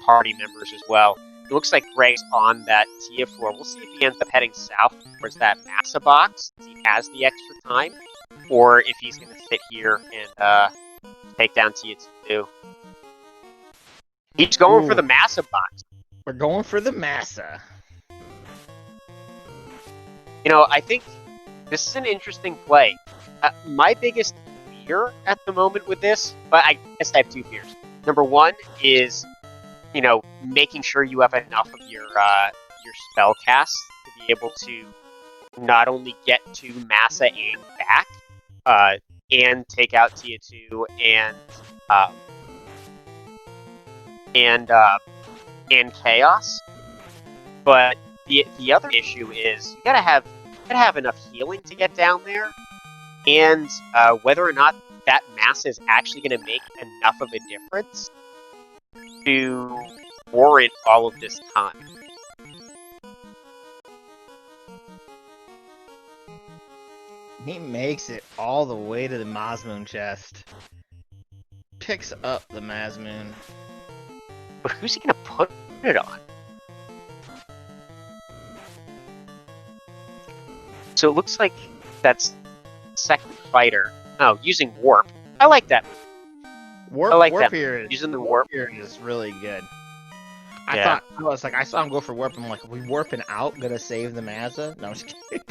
party members as well. It looks like Greg's on that TIA floor. We'll see if he ends up heading south towards that massa box. If he has the extra time, or if he's going to sit here and take down TIA 2. He's going for the massa box. We're going for the massa. You know, I think this is an interesting play. My biggest fear at the moment with this, but I guess I have two fears. Number one is, you know, making sure you have enough of your spell cast to be able to not only get to Massa and back, and take out TIA 2 and Chaos. But the other issue is you gotta have enough healing to get down there, and whether or not that Massa is actually going to make enough of a difference to warrant all of this time. He makes it all the way to the Mazmoon chest. Picks up the Mazmoon. But who's he going to put it on? So it looks like that's second fighter. Oh, using warp. I like that. Warp, I like warp that. here is, Using the warp here is really good. Yeah. I saw him go for warp. I'm like, are we warping out? Gonna save the Mazza? No, I'm just kidding.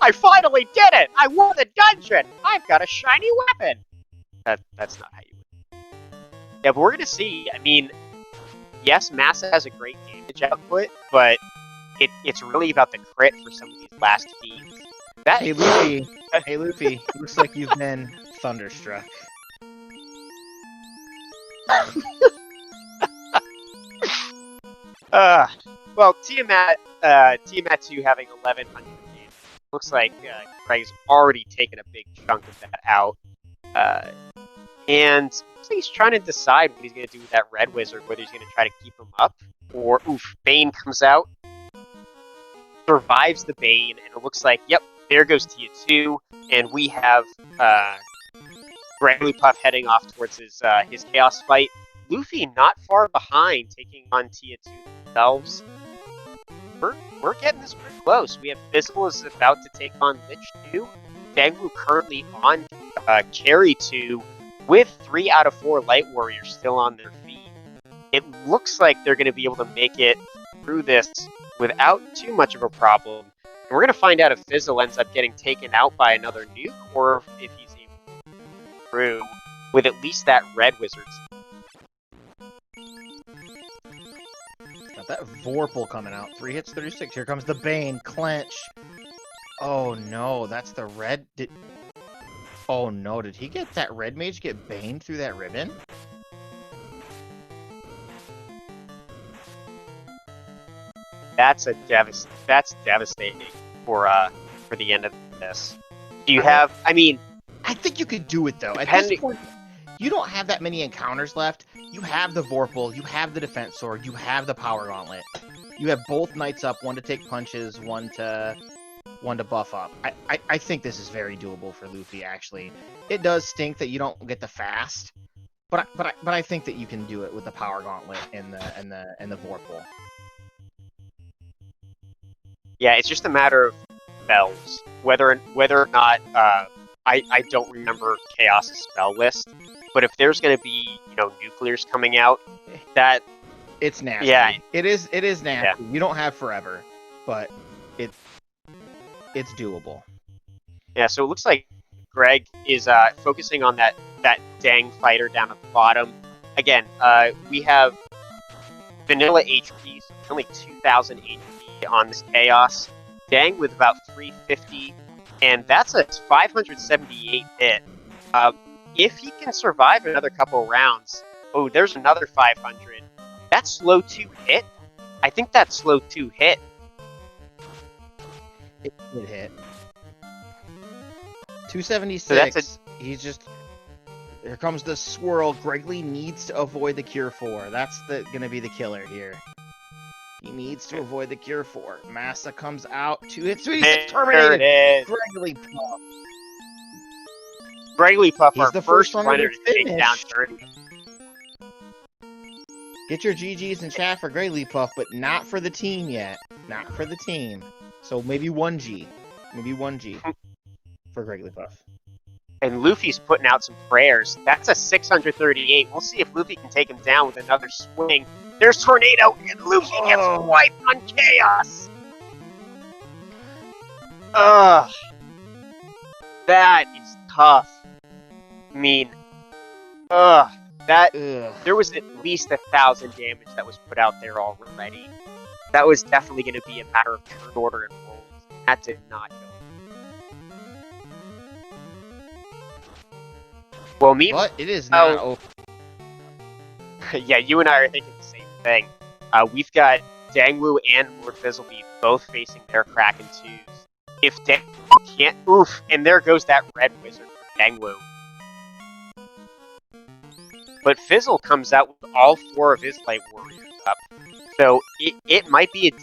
I finally did it! I won the dungeon! I've got a shiny weapon! That's not how you would. Yeah, but we're gonna see. I mean, yes, Massa has a great damage output, but it's really about the crit for some of these last feeds. Hey Luffy, looks like you've been thunderstruck. Well, Tiamat 2 having 1100 damage. Looks like Craig's already taken a big chunk of that out. And looks like he's trying to decide what he's going to do with that Red Wizard, whether he's going to try to keep him up, or, Bane comes out, survives the Bane, and it looks like, yep, there goes TIA 2, and we have Puff heading off towards his Chaos fight. Luffy not far behind, taking on TIA 2 themselves. We're getting this pretty close. We have Fizzle is about to take on Lich 2. Dangwu currently on Carry 2, with 3 out of 4 Light Warriors still on their feet. It looks like they're going to be able to make it through this without too much of a problem. And we're going to find out if Fizzle ends up getting taken out by another nuke, or if he's able to get through with at least that Red Wizard. Got that Vorpal coming out. 3 hits, 36. Here comes the Bane. Clench. Oh no, that's the red. Oh no, did he get that red mage get baned through that ribbon? That's devastating for the end of this. Do you have? I mean, I think you could do it though. At this point, you don't have that many encounters left. You have the Vorpal, you have the Defense Sword, you have the Power Gauntlet. You have both knights up, one to take punches, one to buff up. I think this is very doable for Luffy. Actually, it does stink that you don't get the fast, but I think that you can do it with the Power Gauntlet and the Vorpal. Yeah, it's just a matter of spells. Whether or not I don't remember Chaos's spell list, but if there's going to be nuclears coming out, that it's nasty. Yeah, it is nasty. Yeah. You don't have forever, but it's doable. Yeah, so it looks like Greg is focusing on that dang fighter down at the bottom. Again, we have vanilla HP, so only 2,000 HP on this Chaos. Dang with about 350, and that's a 578 hit. If he can survive another couple rounds, there's another 500. That's slow 2 hit? I think that's slow 2 hit. It did hit. 276. So that's He's just... Here comes the swirl. Gregley needs to avoid the Cure 4. That's gonna be the killer here. He needs to avoid the Cure 4. Massa comes out. 2 hits. 286 there it terminated. is. Gregley Puff. Gregley Puff, He's our the first first runner runner to to take down finish. 30. Get your GGs in chat for Gregley Puff, but not for the team yet. Not for the team. So maybe 1G. Maybe 1G for Gregley Puff. And Luffy's putting out some prayers. That's a 638. We'll see if Luffy can take him down with another swing. There's Tornado, and Luffy gets wiped on Chaos. Ugh. That is tough. I mean, there was at least 1,000 damage that was put out there already. That was definitely going to be a matter of turn order and rolls. That did not go. Well, But it is not over. Yeah, you and I are thinking the same thing. We've got Dangwu and Lord Fizzleby both facing their Kraken 2s. If Dangwu can't... Oof! And there goes that red wizard for Dangwu. But Fizzle comes out with all 4 of his Light Warriors up. So it might be...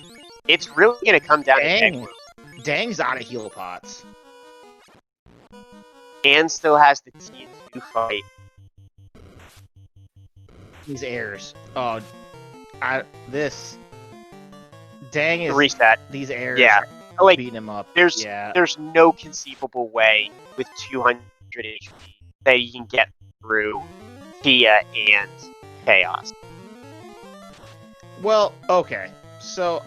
It's really going to come down to Dangwu. Dang's out of heal pots. And still has the TITHU fight. These airs. Oh, Dang is reset. These airs. Yeah, are beating him up. There's no conceivable way with 200 HP that you can get through Tia and Chaos. Well, okay. So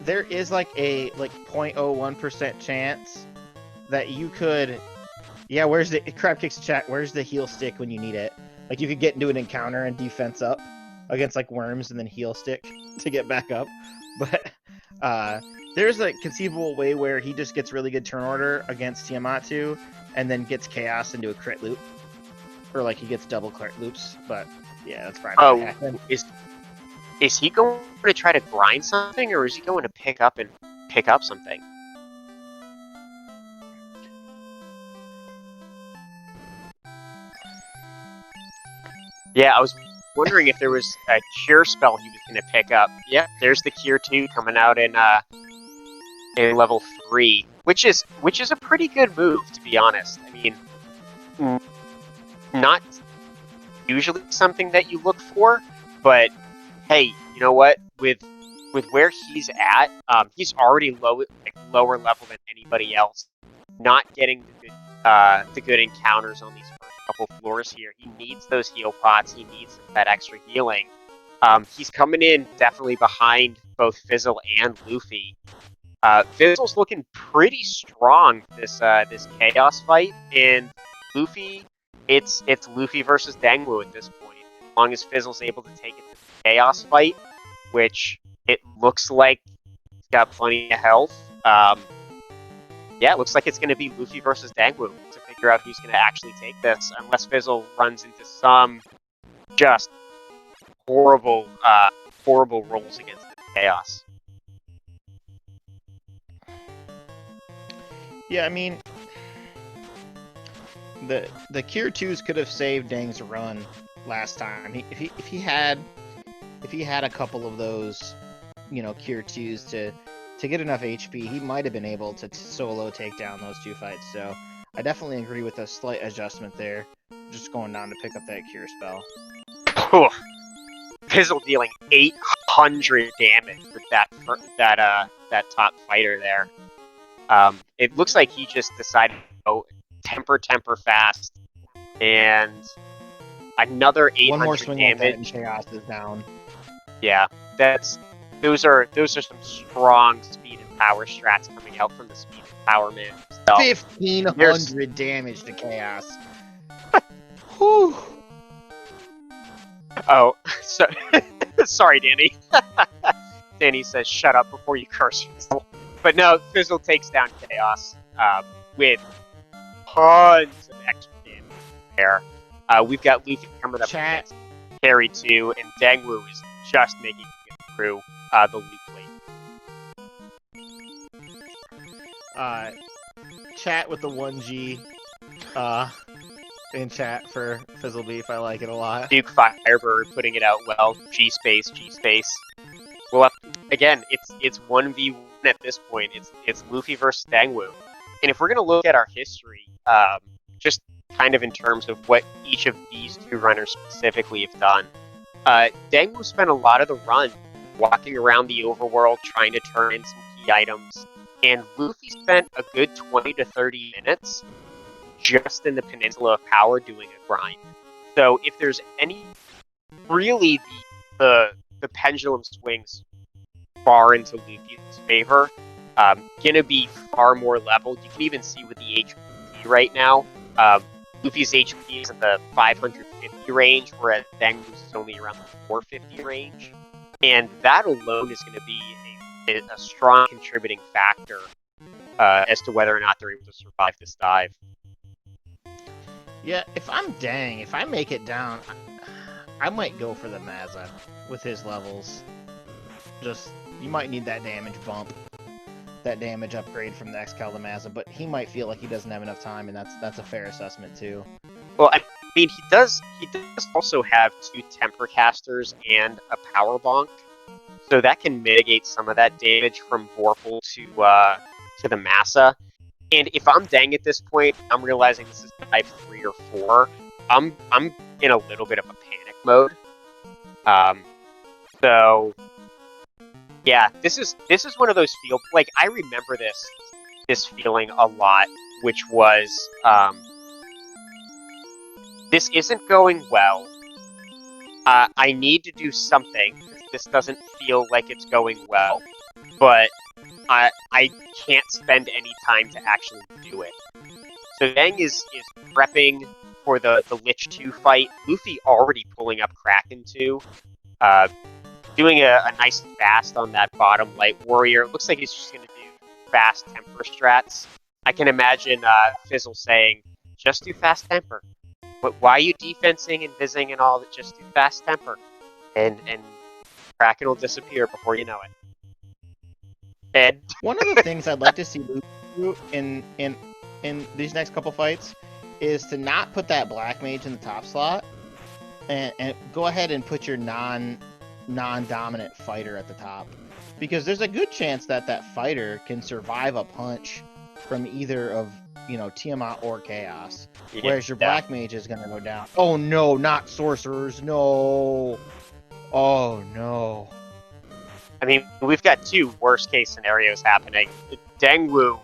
there is like a 0.01% chance that you could. Yeah, where's the Crab Kicks chat? Where's the heal stick when you need it? Like you could get into an encounter and defense up against like worms and then heal stick to get back up. But there's a conceivable way where he just gets really good turn order against Tiamattu and then gets Chaos into a crit loop. Or like he gets double crit loops. But yeah, that's probably not gonna happen. Is he going to try to grind something, or is he going to pick up something? Yeah, I was wondering if there was a Cure spell he was going to pick up. Yep, there's the Cure 2 coming out in level 3, which is a pretty good move, to be honest. I mean, not usually something that you look for, but hey, you know what? With where he's at, he's already lower level than anybody else. Not getting the good encounters on these first couple floors here. He needs those heal pots. He needs that extra healing. He's coming in definitely behind both Fizzle and Luffy. Fizzle's looking pretty strong this Chaos fight, and Luffy, it's Luffy versus Dangwu at this point. As long as Fizzle's able to take it to the Chaos fight, which it looks like he's got plenty of health. Yeah, it looks like it's going to be Luffy versus Dangwu to figure out who's going to actually take this, unless Fizzle runs into some just horrible rolls against the Chaos. Yeah, I mean, the Cure 2s could have saved Dang's run last time. If he had a couple of those, Cure 2s to get enough HP, he might have been able to solo take down those 2 fights. So I definitely agree with a slight adjustment there, just going down to pick up that Cure spell. Fizzle dealing 800 damage with that top fighter there. It looks like he just decided to go temper fast, and another 800 One more swing damage. Like that and Chaos is down. Yeah, those are some strong speed and power strats coming out from the speed and power man. 1,500 damage to Chaos. Whew. Oh, so, sorry, Danny. Danny says, "Shut up before you curse Fizzle." But no, Fizzle takes down Chaos with tons of extra damage there. We've got Luffy coming up against Carry 2, and Dangwu is just making it through the loot plate. Chat with the 1G. in chat for Fizzle Beef. I like it a lot. Duke Firebird putting it out well. G space, G space. Well, again, it's 1v1 at this point. It's Luffy versus Dangwoo. And if we're gonna look at our history, just kind of in terms of what each of these two runners specifically have done, Dangwoo spent a lot of the run walking around the overworld trying to turn in some key items, and Luffy spent a good 20 to 30 minutes just in the Peninsula of Power doing a grind. So if there's any, really the pendulum swings far into Luffy's favor, gonna be far more leveled. You can even see with the HP right now, Luffy's HP is in the 550 range, whereas Dangwoo's is only around the 450 range. And that alone is going to be a strong contributing factor as to whether or not they're able to survive this dive. Yeah, if I make it down, I might go for the Mazza with his levels. Just, you might need that damage bump, that damage upgrade from the X-Cal to Mazza, but he might feel like he doesn't have enough time, and that's a fair assessment too. Well, I mean, he does also have 2 Temper Casters and a Power Bonk, so that can mitigate some of that damage from Vorpal to the Massa. And if I'm Dang at this point, I'm realizing this is dive 3 or 4. I'm in a little bit of a panic mode. So yeah, this is one of those like, I remember this feeling a lot, which was this isn't going well. I need to do something. This doesn't feel like it's going well, but I can't spend any time to actually do it. So Dang is prepping for the Lich 2 fight. Luffy already pulling up Kraken 2. Doing a nice fast on that bottom Light Warrior. It looks like he's just going to do fast Temper strats. I can imagine Fizzle saying, just do fast Temper. But why are you defensing and vising and all that? Just do fast Temper. And Kraken will disappear before you know it. And one of the things I'd like to see Luffy do in these next couple fights is to not put that Black Mage in the top slot, and go ahead and put your non-dominant fighter at the top, because there's a good chance that fighter can survive a punch from either of, you know, Tiamat or Chaos, whereas your Black Mage is gonna go down. Oh no, not sorcerers, no. Oh no. I mean, we've got 2 worst-case scenarios happening. Dangwoo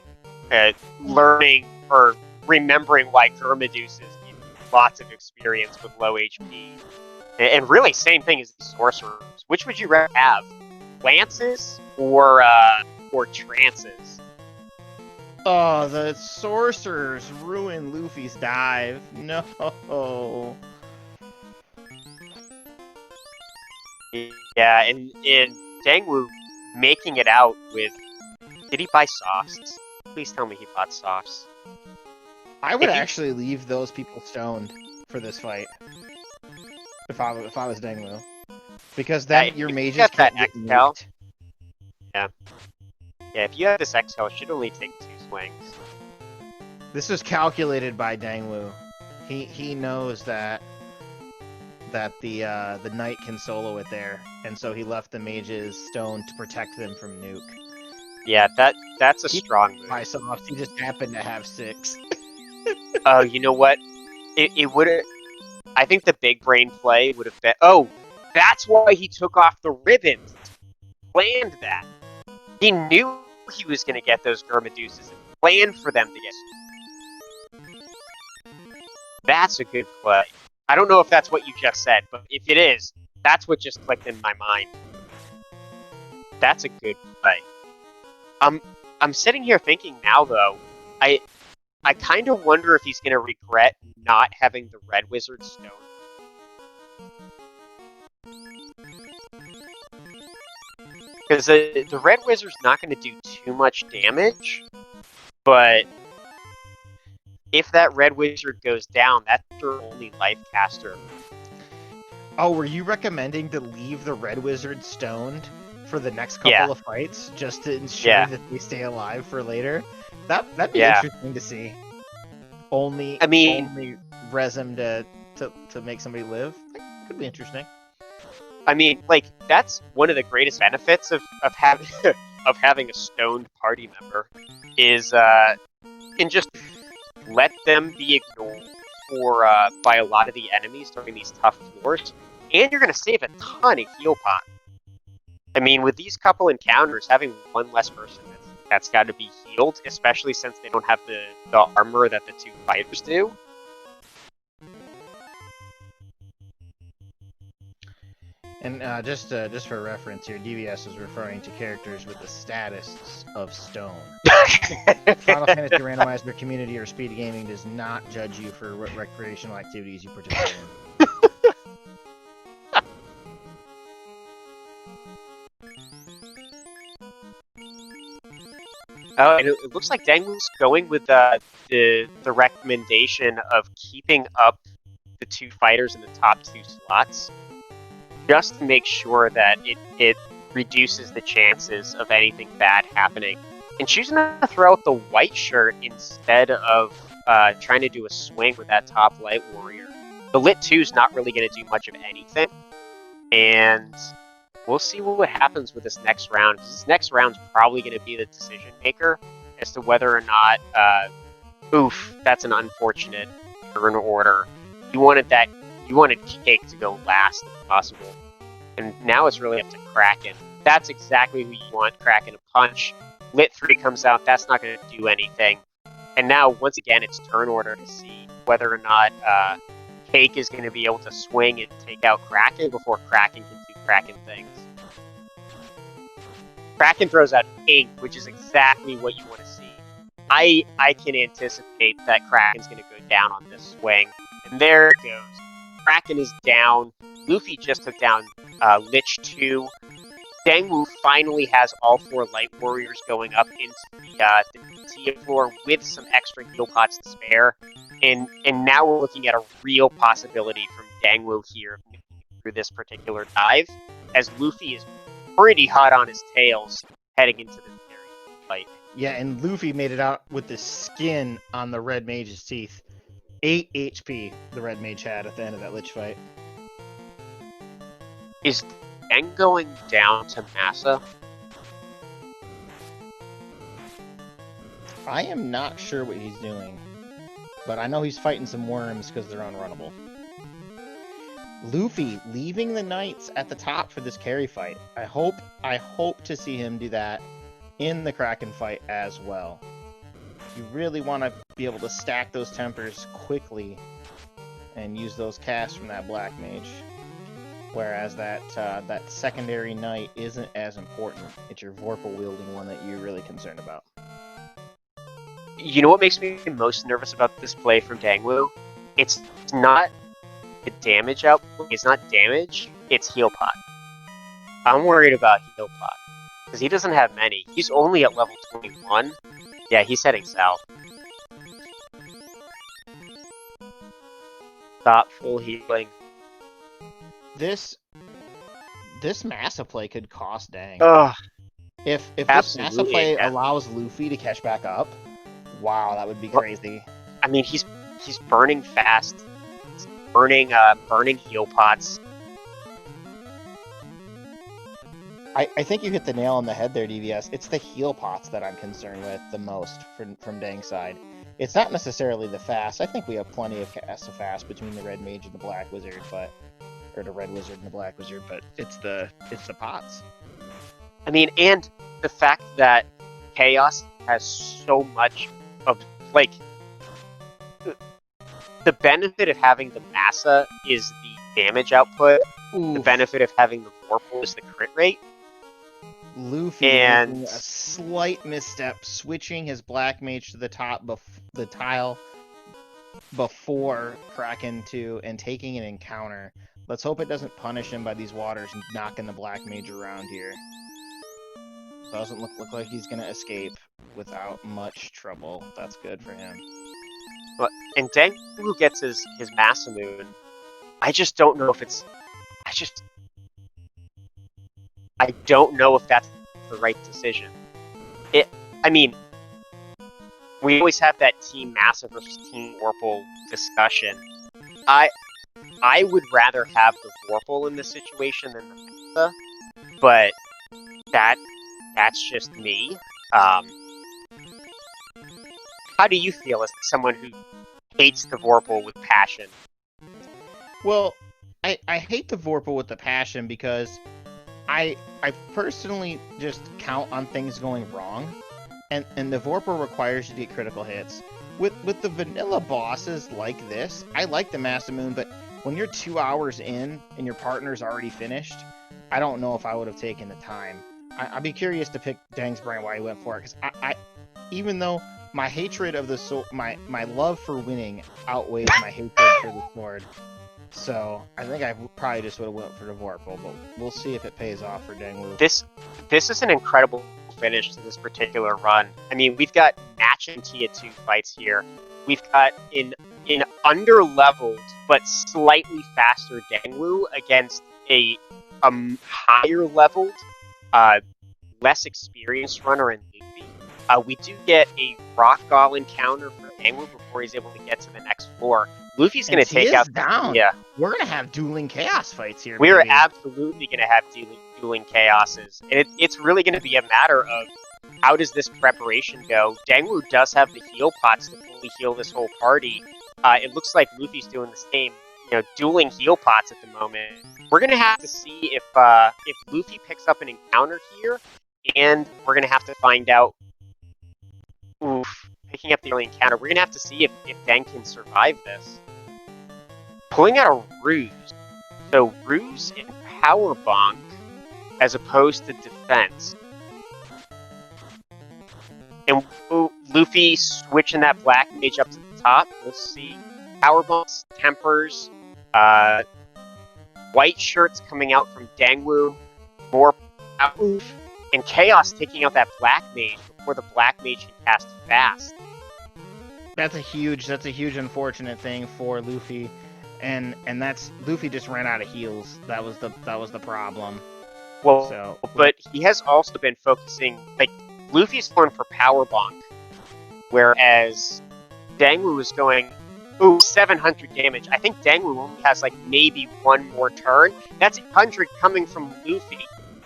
learning or remembering why Gurmaduces need lots of experience with low HP. And really, same thing as the sorcerers. Which would you rather have? Lances or trances? Oh, the sorcerers ruin Luffy's dive. No. Yeah, and Dangwoo making it out with... Did he buy softs? Please tell me he bought softs. I would actually leave those people stoned for this fight. If I was Dangwoo. Because then your mages can't get nuked. Yeah. Yeah, if you have this XL, it should only take 2 swings. This was calculated by Dangwoo. He knows that the knight can solo it there, and so he left the mages stoned to protect them from nuke. Yeah, that's a strong move. He just happened to have 6. Oh, you know what? It would have... I think the big brain play would have been... Oh, that's why he took off the ribbons. Planned that. He knew he was going to get those Gurmaduces and planned for them to get... That's a good play. I don't know if that's what you just said, but if it is, that's what just clicked in my mind. That's a good play. I'm sitting here thinking now, though, I kind of wonder if he's going to regret not having the Red Wizard Stone. Because the Red Wizard's not going to do too much damage, but if that Red Wizard goes down, that's your only life caster. Oh, were you recommending to leave the Red Wizard stoned for the next couple of fights, just to ensure that they stay alive for later? That'd be interesting to see. I mean, only resin to make somebody live. That could be interesting. I mean, like that's one of the greatest benefits of having of having a stoned party member is can just let them be ignored for by a lot of the enemies during these tough floors, and you're gonna save a ton of heal pot. I mean, with these couple encounters, having one less person that's got to be healed, especially since they don't have the armor that the 2 fighters do. And just for reference here, DVS is referring to characters with the status of stone. Final Fantasy Randomizer community or SpeedGaming does not judge you for what recreational activities you participate in. Oh, and it looks like Dangwoo's going with the recommendation of keeping up the 2 fighters in the top 2 slots, just to make sure that it reduces the chances of anything bad happening. And choosing to throw out the white shirt instead of trying to do a swing with that top light warrior. The lit 2's not really going to do much of anything, and we'll see what happens with this next round. This next round's probably going to be the decision maker as to whether or not. Oof, that's an unfortunate turn order. You wanted Cake to go last if possible, and now it's really up to Kraken. That's exactly who you want. Kraken to punch. Lit 3 comes out. That's not going to do anything. And now once again, it's turn order to see whether or not Cake is going to be able to swing and take out Kraken before Kraken can do Kraken things. Kraken throws out Ink, which is exactly what you want to see. I can anticipate that Kraken's going to go down on this swing. And there it goes. Kraken is down. Luffy just took down Lich 2. Dangwoo finally has all 4 Light Warriors going up into the Tia floor with some extra heal pots to spare. And now we're looking at a real possibility from Dangwoo here through this particular dive, as Luffy is pretty hot on his tails heading into this very fight. Yeah, and Luffy made it out with the skin on the Red Mage's teeth. 8 HP the Red Mage had at the end of that Lich fight. Is Deng going down to Massa? I am not sure what he's doing, but I know he's fighting some worms because they're unrunnable. Luffy leaving the Knights at the top for this carry fight. I hope to see him do that in the Kraken fight as well. You really want to be able to stack those tempers quickly and use those casts from that Black Mage. Whereas that secondary Knight isn't as important. It's your Vorpal wielding one that you're really concerned about. You know what makes me most nervous about this play from Dangwoo? It's not the damage output. It's not damage. It's heal pot. I'm worried about heal pot because he doesn't have many. He's only at level 21. Yeah, he's heading south. Stop full healing. This Massa play could cost Dang. Ugh. If this Massa play allows Luffy to catch back up, wow, that would be crazy. I mean, he's burning fast. He's burning heal pots. I think you hit the nail on the head there, DVS. It's the heal pots that I'm concerned with the most from Dang's side. It's not necessarily the fast. I think we have plenty of casts of fast between the Red Mage and the Black Wizard, or the Red Wizard and the Black Wizard, but it's the pots. I mean, and the fact that Chaos has so much of, like, the benefit of having the Massa is the damage output. Oof. The benefit of having the Vorpal is the crit rate. Luffy making a slight misstep, switching his Black Mage to the top the tile before Kraken 2 and taking an encounter. Let's hope it doesn't punish him by these waters and knocking the Black Mage around here. Doesn't look like he's gonna escape without much trouble. That's good for him. But and Dangwoo gets his Massa Moon. I just don't know if it's. I don't know if that's the right decision. I mean, we always have that Team Massa versus Team Vorpal discussion. I would rather have the Vorpal in this situation than the Massa, but that's just me. How do you feel as someone who hates the Vorpal with passion? Well, I hate the Vorpal with the passion because I personally just count on things going wrong, and the Vorpal requires you to get critical hits. With the vanilla bosses like this, I like the Masamune, but when you're 2 hours in and your partner's already finished, I don't know if I would have taken the time. I'd be curious to pick Dang's brain why he went for it, because I even though my hatred of the my love for winning outweighs my hatred for the sword. So I think I probably just would have went for the Vorpal, but we'll see if it pays off for Dangwu. This is an incredible finish to this particular run. I mean, we've got matching TITHU fights here. We've got an under-leveled but slightly faster Dangwu against a higher leveled, less experienced runner in Luffy. We do get a rock gall encounter for Dangwu before he's able to get to the next floor. Luffy's going to take out down. Yeah, we're going to have dueling chaos fights here. We're absolutely going to have dueling chaoses, and it's really going to be a matter of how does this preparation go. Dangwu does have the heal pots to fully heal this whole party. It looks like Luffy's doing the same, dueling heal pots at the moment. We're going to have to see if Luffy picks up an encounter here, and we're going to have to find out. Picking up the early encounter, we're going to have to see if Dang can survive this. Pulling out a Ruse. So Ruse and Power Bonk as opposed to defense. And Luffy switching that Black Mage up to the top. We'll see. Power Bonk's Tempers. White shirts coming out from Dangwu. More Oof. And Chaos taking out that Black Mage before the Black Mage can cast fast. That's a huge unfortunate thing for Luffy, and that's Luffy just ran out of heals. That was the problem. Well, but he has also been focusing, like, Luffy's going for Power Bonk, whereas Dangwu is going 700 damage. I think Dangwu only has like maybe one more turn. That's 100 coming from Luffy.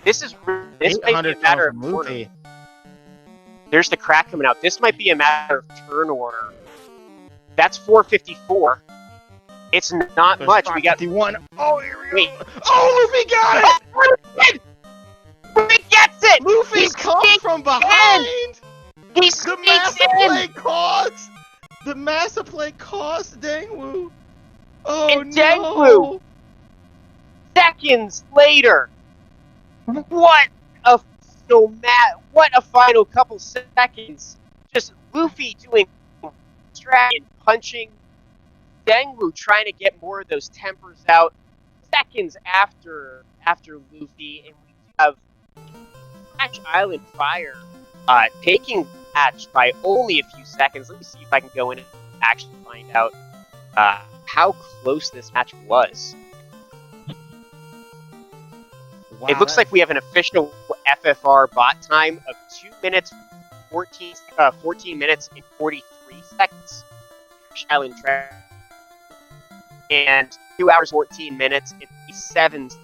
This might be a matter of Luffy. There's the crack coming out. This might be a matter of turn order. That's 454. It's not much. We got 51. Oh, here we go. Oh, Luffy got it! Luffy gets it! Luffy comes from behind! He sneaks in! The Massa play cost Dangwu! Oh, and Dangwu, seconds later, what a final couple seconds. Just Luffy doing and punching Dangwu, trying to get more of those tempers out. Seconds after Luffy, and we have Patch Island Fire taking match by only a few seconds. Let me see if I can go in and actually find out how close this match was. Wow, it looks like we have an official FFR bot time of 2 minutes, 14 minutes and 43 seconds. Island Track. And 2 hours, 14 minutes, and 7 for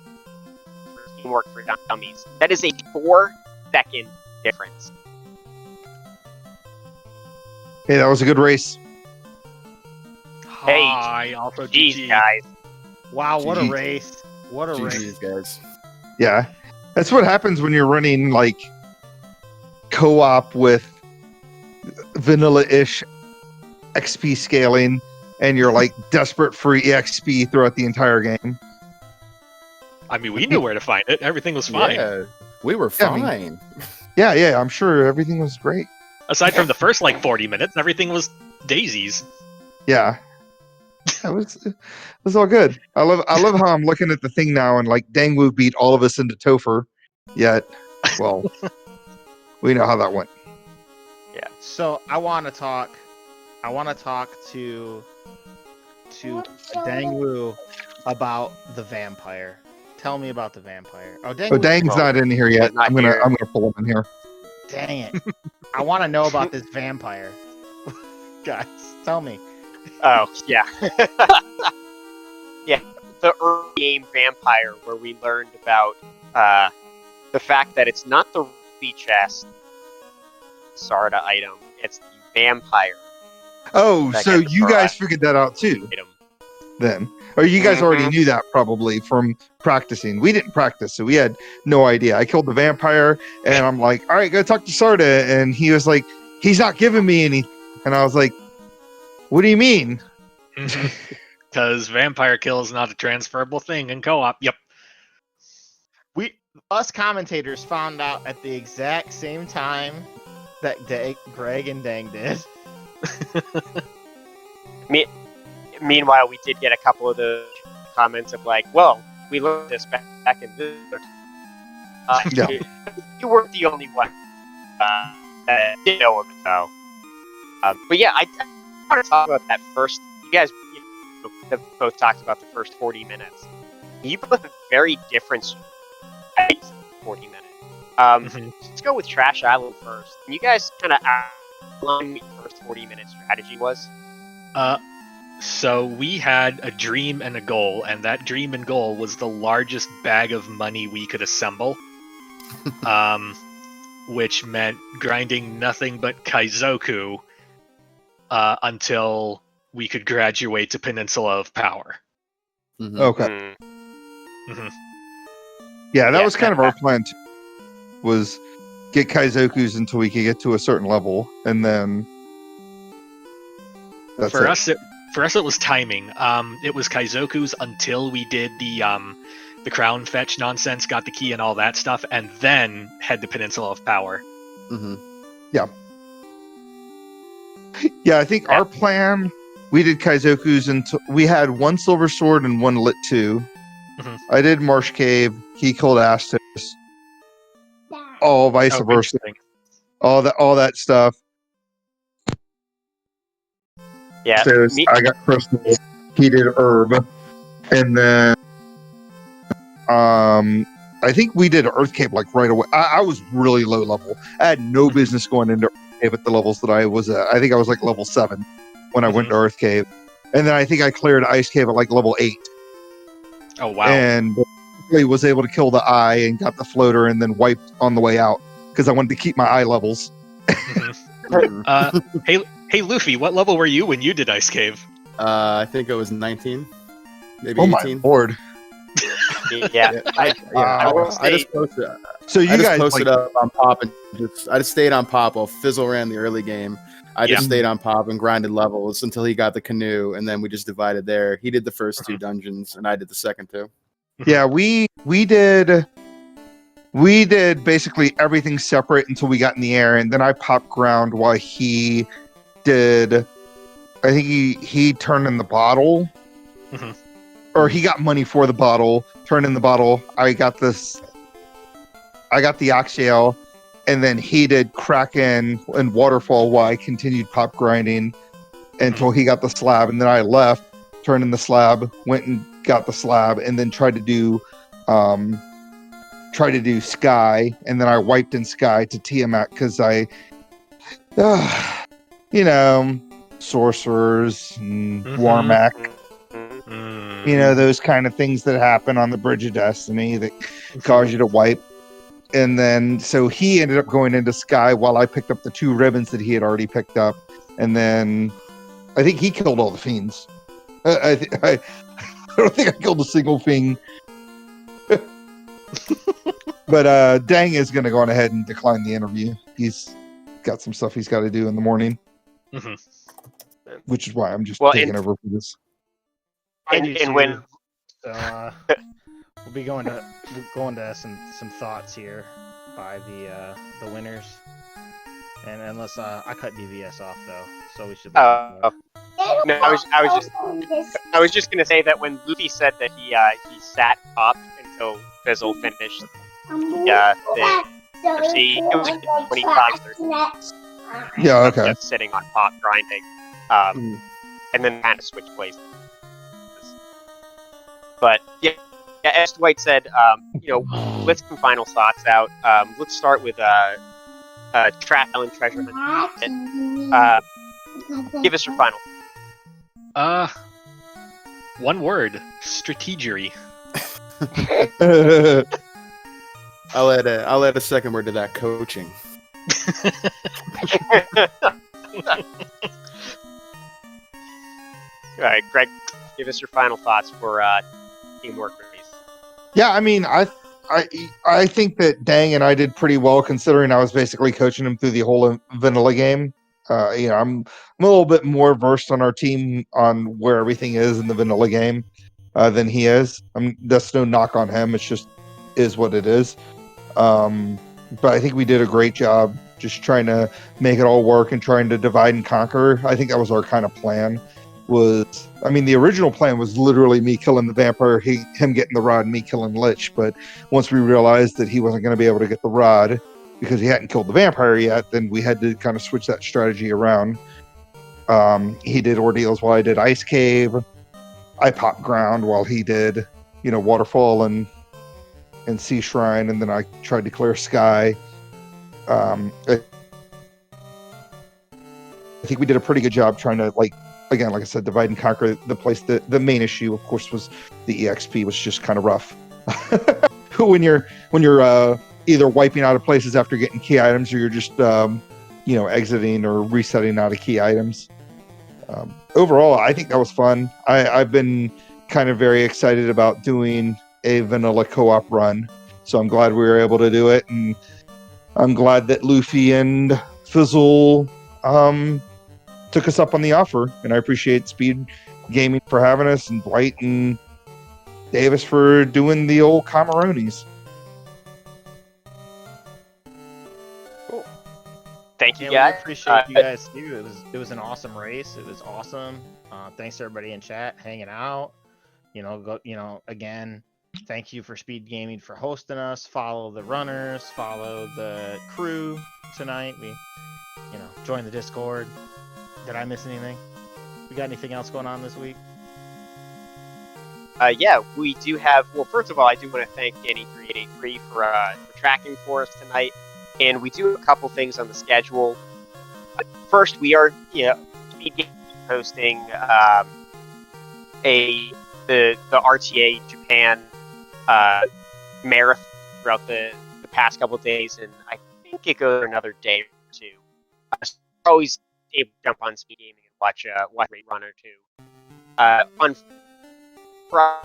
teamwork for Dummies. That is a 4-second difference. Hey, that was a good race. Hey, also GG, guys. Wow, what GG. A race. What a race. guys. Yeah. That's what happens when you're running, like, co-op with vanilla-ish XP scaling, and you're, like, desperate for EXP throughout the entire game. I mean, we knew where to find it. Everything was fine. Yeah, we were Yeah, I mean- fine. Yeah, I'm sure everything was great. Aside from the first, 40 minutes, everything was daisies. Yeah. It was all good. I love how I'm looking at the thing now and like Dangwu beat all of us into Topher. Yet, well, we know how that went. Yeah. So I want to talk to Dangwu about the vampire. Tell me about the vampire. Oh, Dang's not in here yet. I'm gonna pull him in here. Dang it! I want to know about this vampire. Guys, tell me. Oh, yeah. Yeah, the early game Vampire, where we learned about the fact that it's not the ruby chest Sarda item, it's the vampire Oh, that so gets the you guys Sarda figured that out too, item. then? Or you guys already Mhm. knew that probably from practicing. We didn't practice, so we had no idea. I killed the vampire, and I'm like, all right, go talk to Sarda. And he was like, he's not giving me anything. And I was like, what do you mean? Because vampire kill is not a transferable thing in co-op. Yep. Us commentators found out at the exact same time that Greg and Dang did. Meanwhile, we did get a couple of the comments of like, well, we learned this back in this. Yeah. You weren't the only one that didn't know of it, though. But yeah, I want to talk about that first. You guys both talked about the first 40 minutes. You both have very different strategies in 40 minutes. Let's go with Trash Island first. Can you guys kind of outline what your first 40-minute strategy was? So we had a dream and a goal, and that dream and goal was the largest bag of money we could assemble. Which meant grinding nothing but Kaizoku until we could graduate to Peninsula of Power. Okay. Hmm. Yeah, that Yeah, was kind of our plan too, was get Kaizokus until we could get to a certain level, and then that's For it. us, it was timing. It was Kaizoku's until we did the crown fetch nonsense, got the key and all that stuff, and then head to Peninsula of Power. Yeah, I think our plan, we did Kaizokus until we had one silver sword and one lit 2. Mhm. I did Marsh Cave. He killed Astos. All vice Oh, versa. interesting. All that stuff. Yeah, Astos, I got crystal. He did herb, and then I think we did Earth Cave like right away. I was really low level. I had no business going into Earth Cave at the levels that I was at. I think I was like level 7 when I went to Earth Cave, and then I think I cleared Ice Cave at like level 8. Oh wow! And basically was able to kill the eye and got the floater and then wiped on the way out because I wanted to keep my eye levels. Hey Luffy, what level were you when you did Ice Cave? I think it was 19, maybe Oh 18. my lord! yeah. I will I say, just posted. So you I just guys posted like, up on Pop and I just stayed on Pop while Fizzle ran the early game. I just Yeah. stayed on Pop and grinded levels until he got the canoe, and then we just divided there. He did the first 2 dungeons, and I did the second 2. yeah, we did basically everything separate until we got in the air, and then I popped ground while he did. I think he turned in the bottle, Mhm. or he got money for the bottle. Turned in the bottle. I got the Oxyale, and then he did Kraken and Waterfall while I continued pop grinding until he got the slab, and then I left, turned in the slab, went and got the slab, and then tried to do Sky, and then I wiped in Sky to Tiamat because sorcerers and Warmac, those kind of things that happen on the Bridge of Destiny that cause you to wipe. And then so he ended up going into Sky while I picked up the 2 ribbons that he had already picked up, and then I think he killed all the fiends. I don't think I killed a single fiend. But Dang is going to go on ahead and decline the interview. He's got some stuff he's got to do in the morning, which is why I'm just taking over for this. and when So we'll be going to some thoughts here by the winners, and unless I cut DVS off though, so we should. No, I was just gonna say that when Luffy said that he sat up until Fizzle finished the FC, it was like 25, 30 minutes. Yeah, okay. Just sitting on pop grinding, and then kind of switch places. But yeah, as Dwight said, let's some final thoughts out. Let's start with Trap Island Treasure Hunt. Give us your final. One word: strategery. I'll add a second word to that: coaching. All right, Greg, give us your final thoughts for teamwork release. Yeah, I mean, I think that Dang and I did pretty well considering I was basically coaching him through the whole vanilla game. I'm a little bit more versed on our team on where everything is in the vanilla game than he is. That's no knock on him. It's just is what it is. But I think we did a great job just trying to make it all work and trying to divide and conquer. I think that was our kind of plan. The original plan was literally me killing the vampire, him getting the rod, and me killing Lich. But once we realized that he wasn't going to be able to get the rod because he hadn't killed the vampire yet, then we had to kind of switch that strategy around. He did ordeals while I did Ice Cave. I popped ground while he did, Waterfall and Sea Shrine, and then I tried to clear Sky. I think we did a pretty good job trying to, again, like I said, divide and conquer the place. The main issue, of course, was the EXP was just kind of rough. when you're either wiping out of places after getting key items, or you're just exiting or resetting out of key items. Overall, I think that was fun. I've been kind of very excited about doing a vanilla co-op run, so I'm glad we were able to do it, and I'm glad that Luffy and Fizzle took us up on the offer, and I appreciate Speed Gaming for having us, and Dwight and Davis for doing the old Camaronis. Cool. Thank you, Yeah, guys. we appreciate you guys too. It was an awesome race. It was awesome. Thanks to everybody in chat hanging out. Again, thank you for Speed Gaming for hosting us. Follow the runners, follow the crew tonight. We, join the Discord. Did I miss anything? We got anything else going on this week? Yeah, we do have. Well, first of all, I do want to thank Danny3883 for tracking for us tonight, and we do have a couple things on the schedule. First, we are Speed Gaming hosting the RTA Japan marathon throughout the past couple of days, and I think it goes another day or two. So we're always able to jump on Speed Gaming and watch a great run or two. On Friday,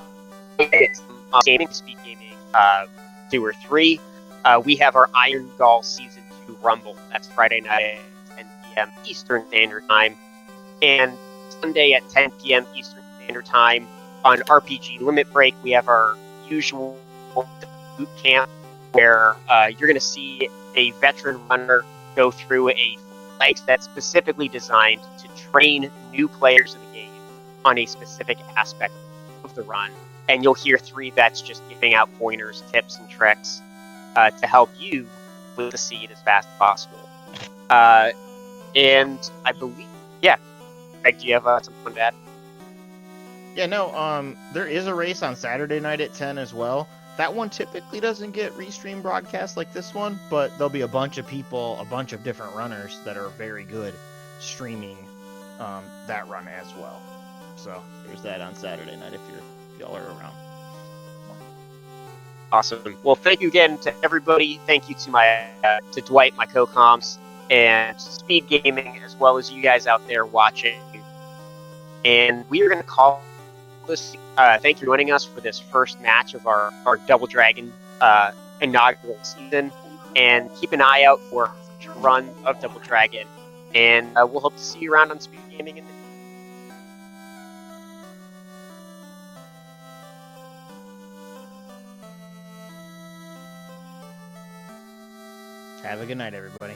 it's gaming Speed Gaming 2 or 3. We have our Irongol Season 2 Rumble. That's Friday night at 10 p.m. Eastern Standard Time, and Sunday at 10 p.m. Eastern Standard Time. On RPG Limit Break, we have our usual boot camp where you're going to see a veteran runner go through a flank that's specifically designed to train new players in the game on a specific aspect of the run. And you'll hear 3 vets just giving out pointers, tips, and tricks to help you with the seed as fast as possible. And I believe, Greg, do you have something to add? Yeah, no, there is a race on Saturday night at 10 as well. That one typically doesn't get restream broadcast like this one, but there'll be a bunch of people, a bunch of different runners that are very good streaming that run as well. So there's that on Saturday night if y'all are around. Awesome. Well, thank you again to everybody. Thank you to to Dwight, my co-comms, and Speed Gaming, as well as you guys out there watching. And we are going to call this. Thank you for joining us for this first match of our Double Dragon inaugural season. And keep an eye out for a run of Double Dragon. And we'll hope to see you around on Speed Gaming in the Have a good night, everybody.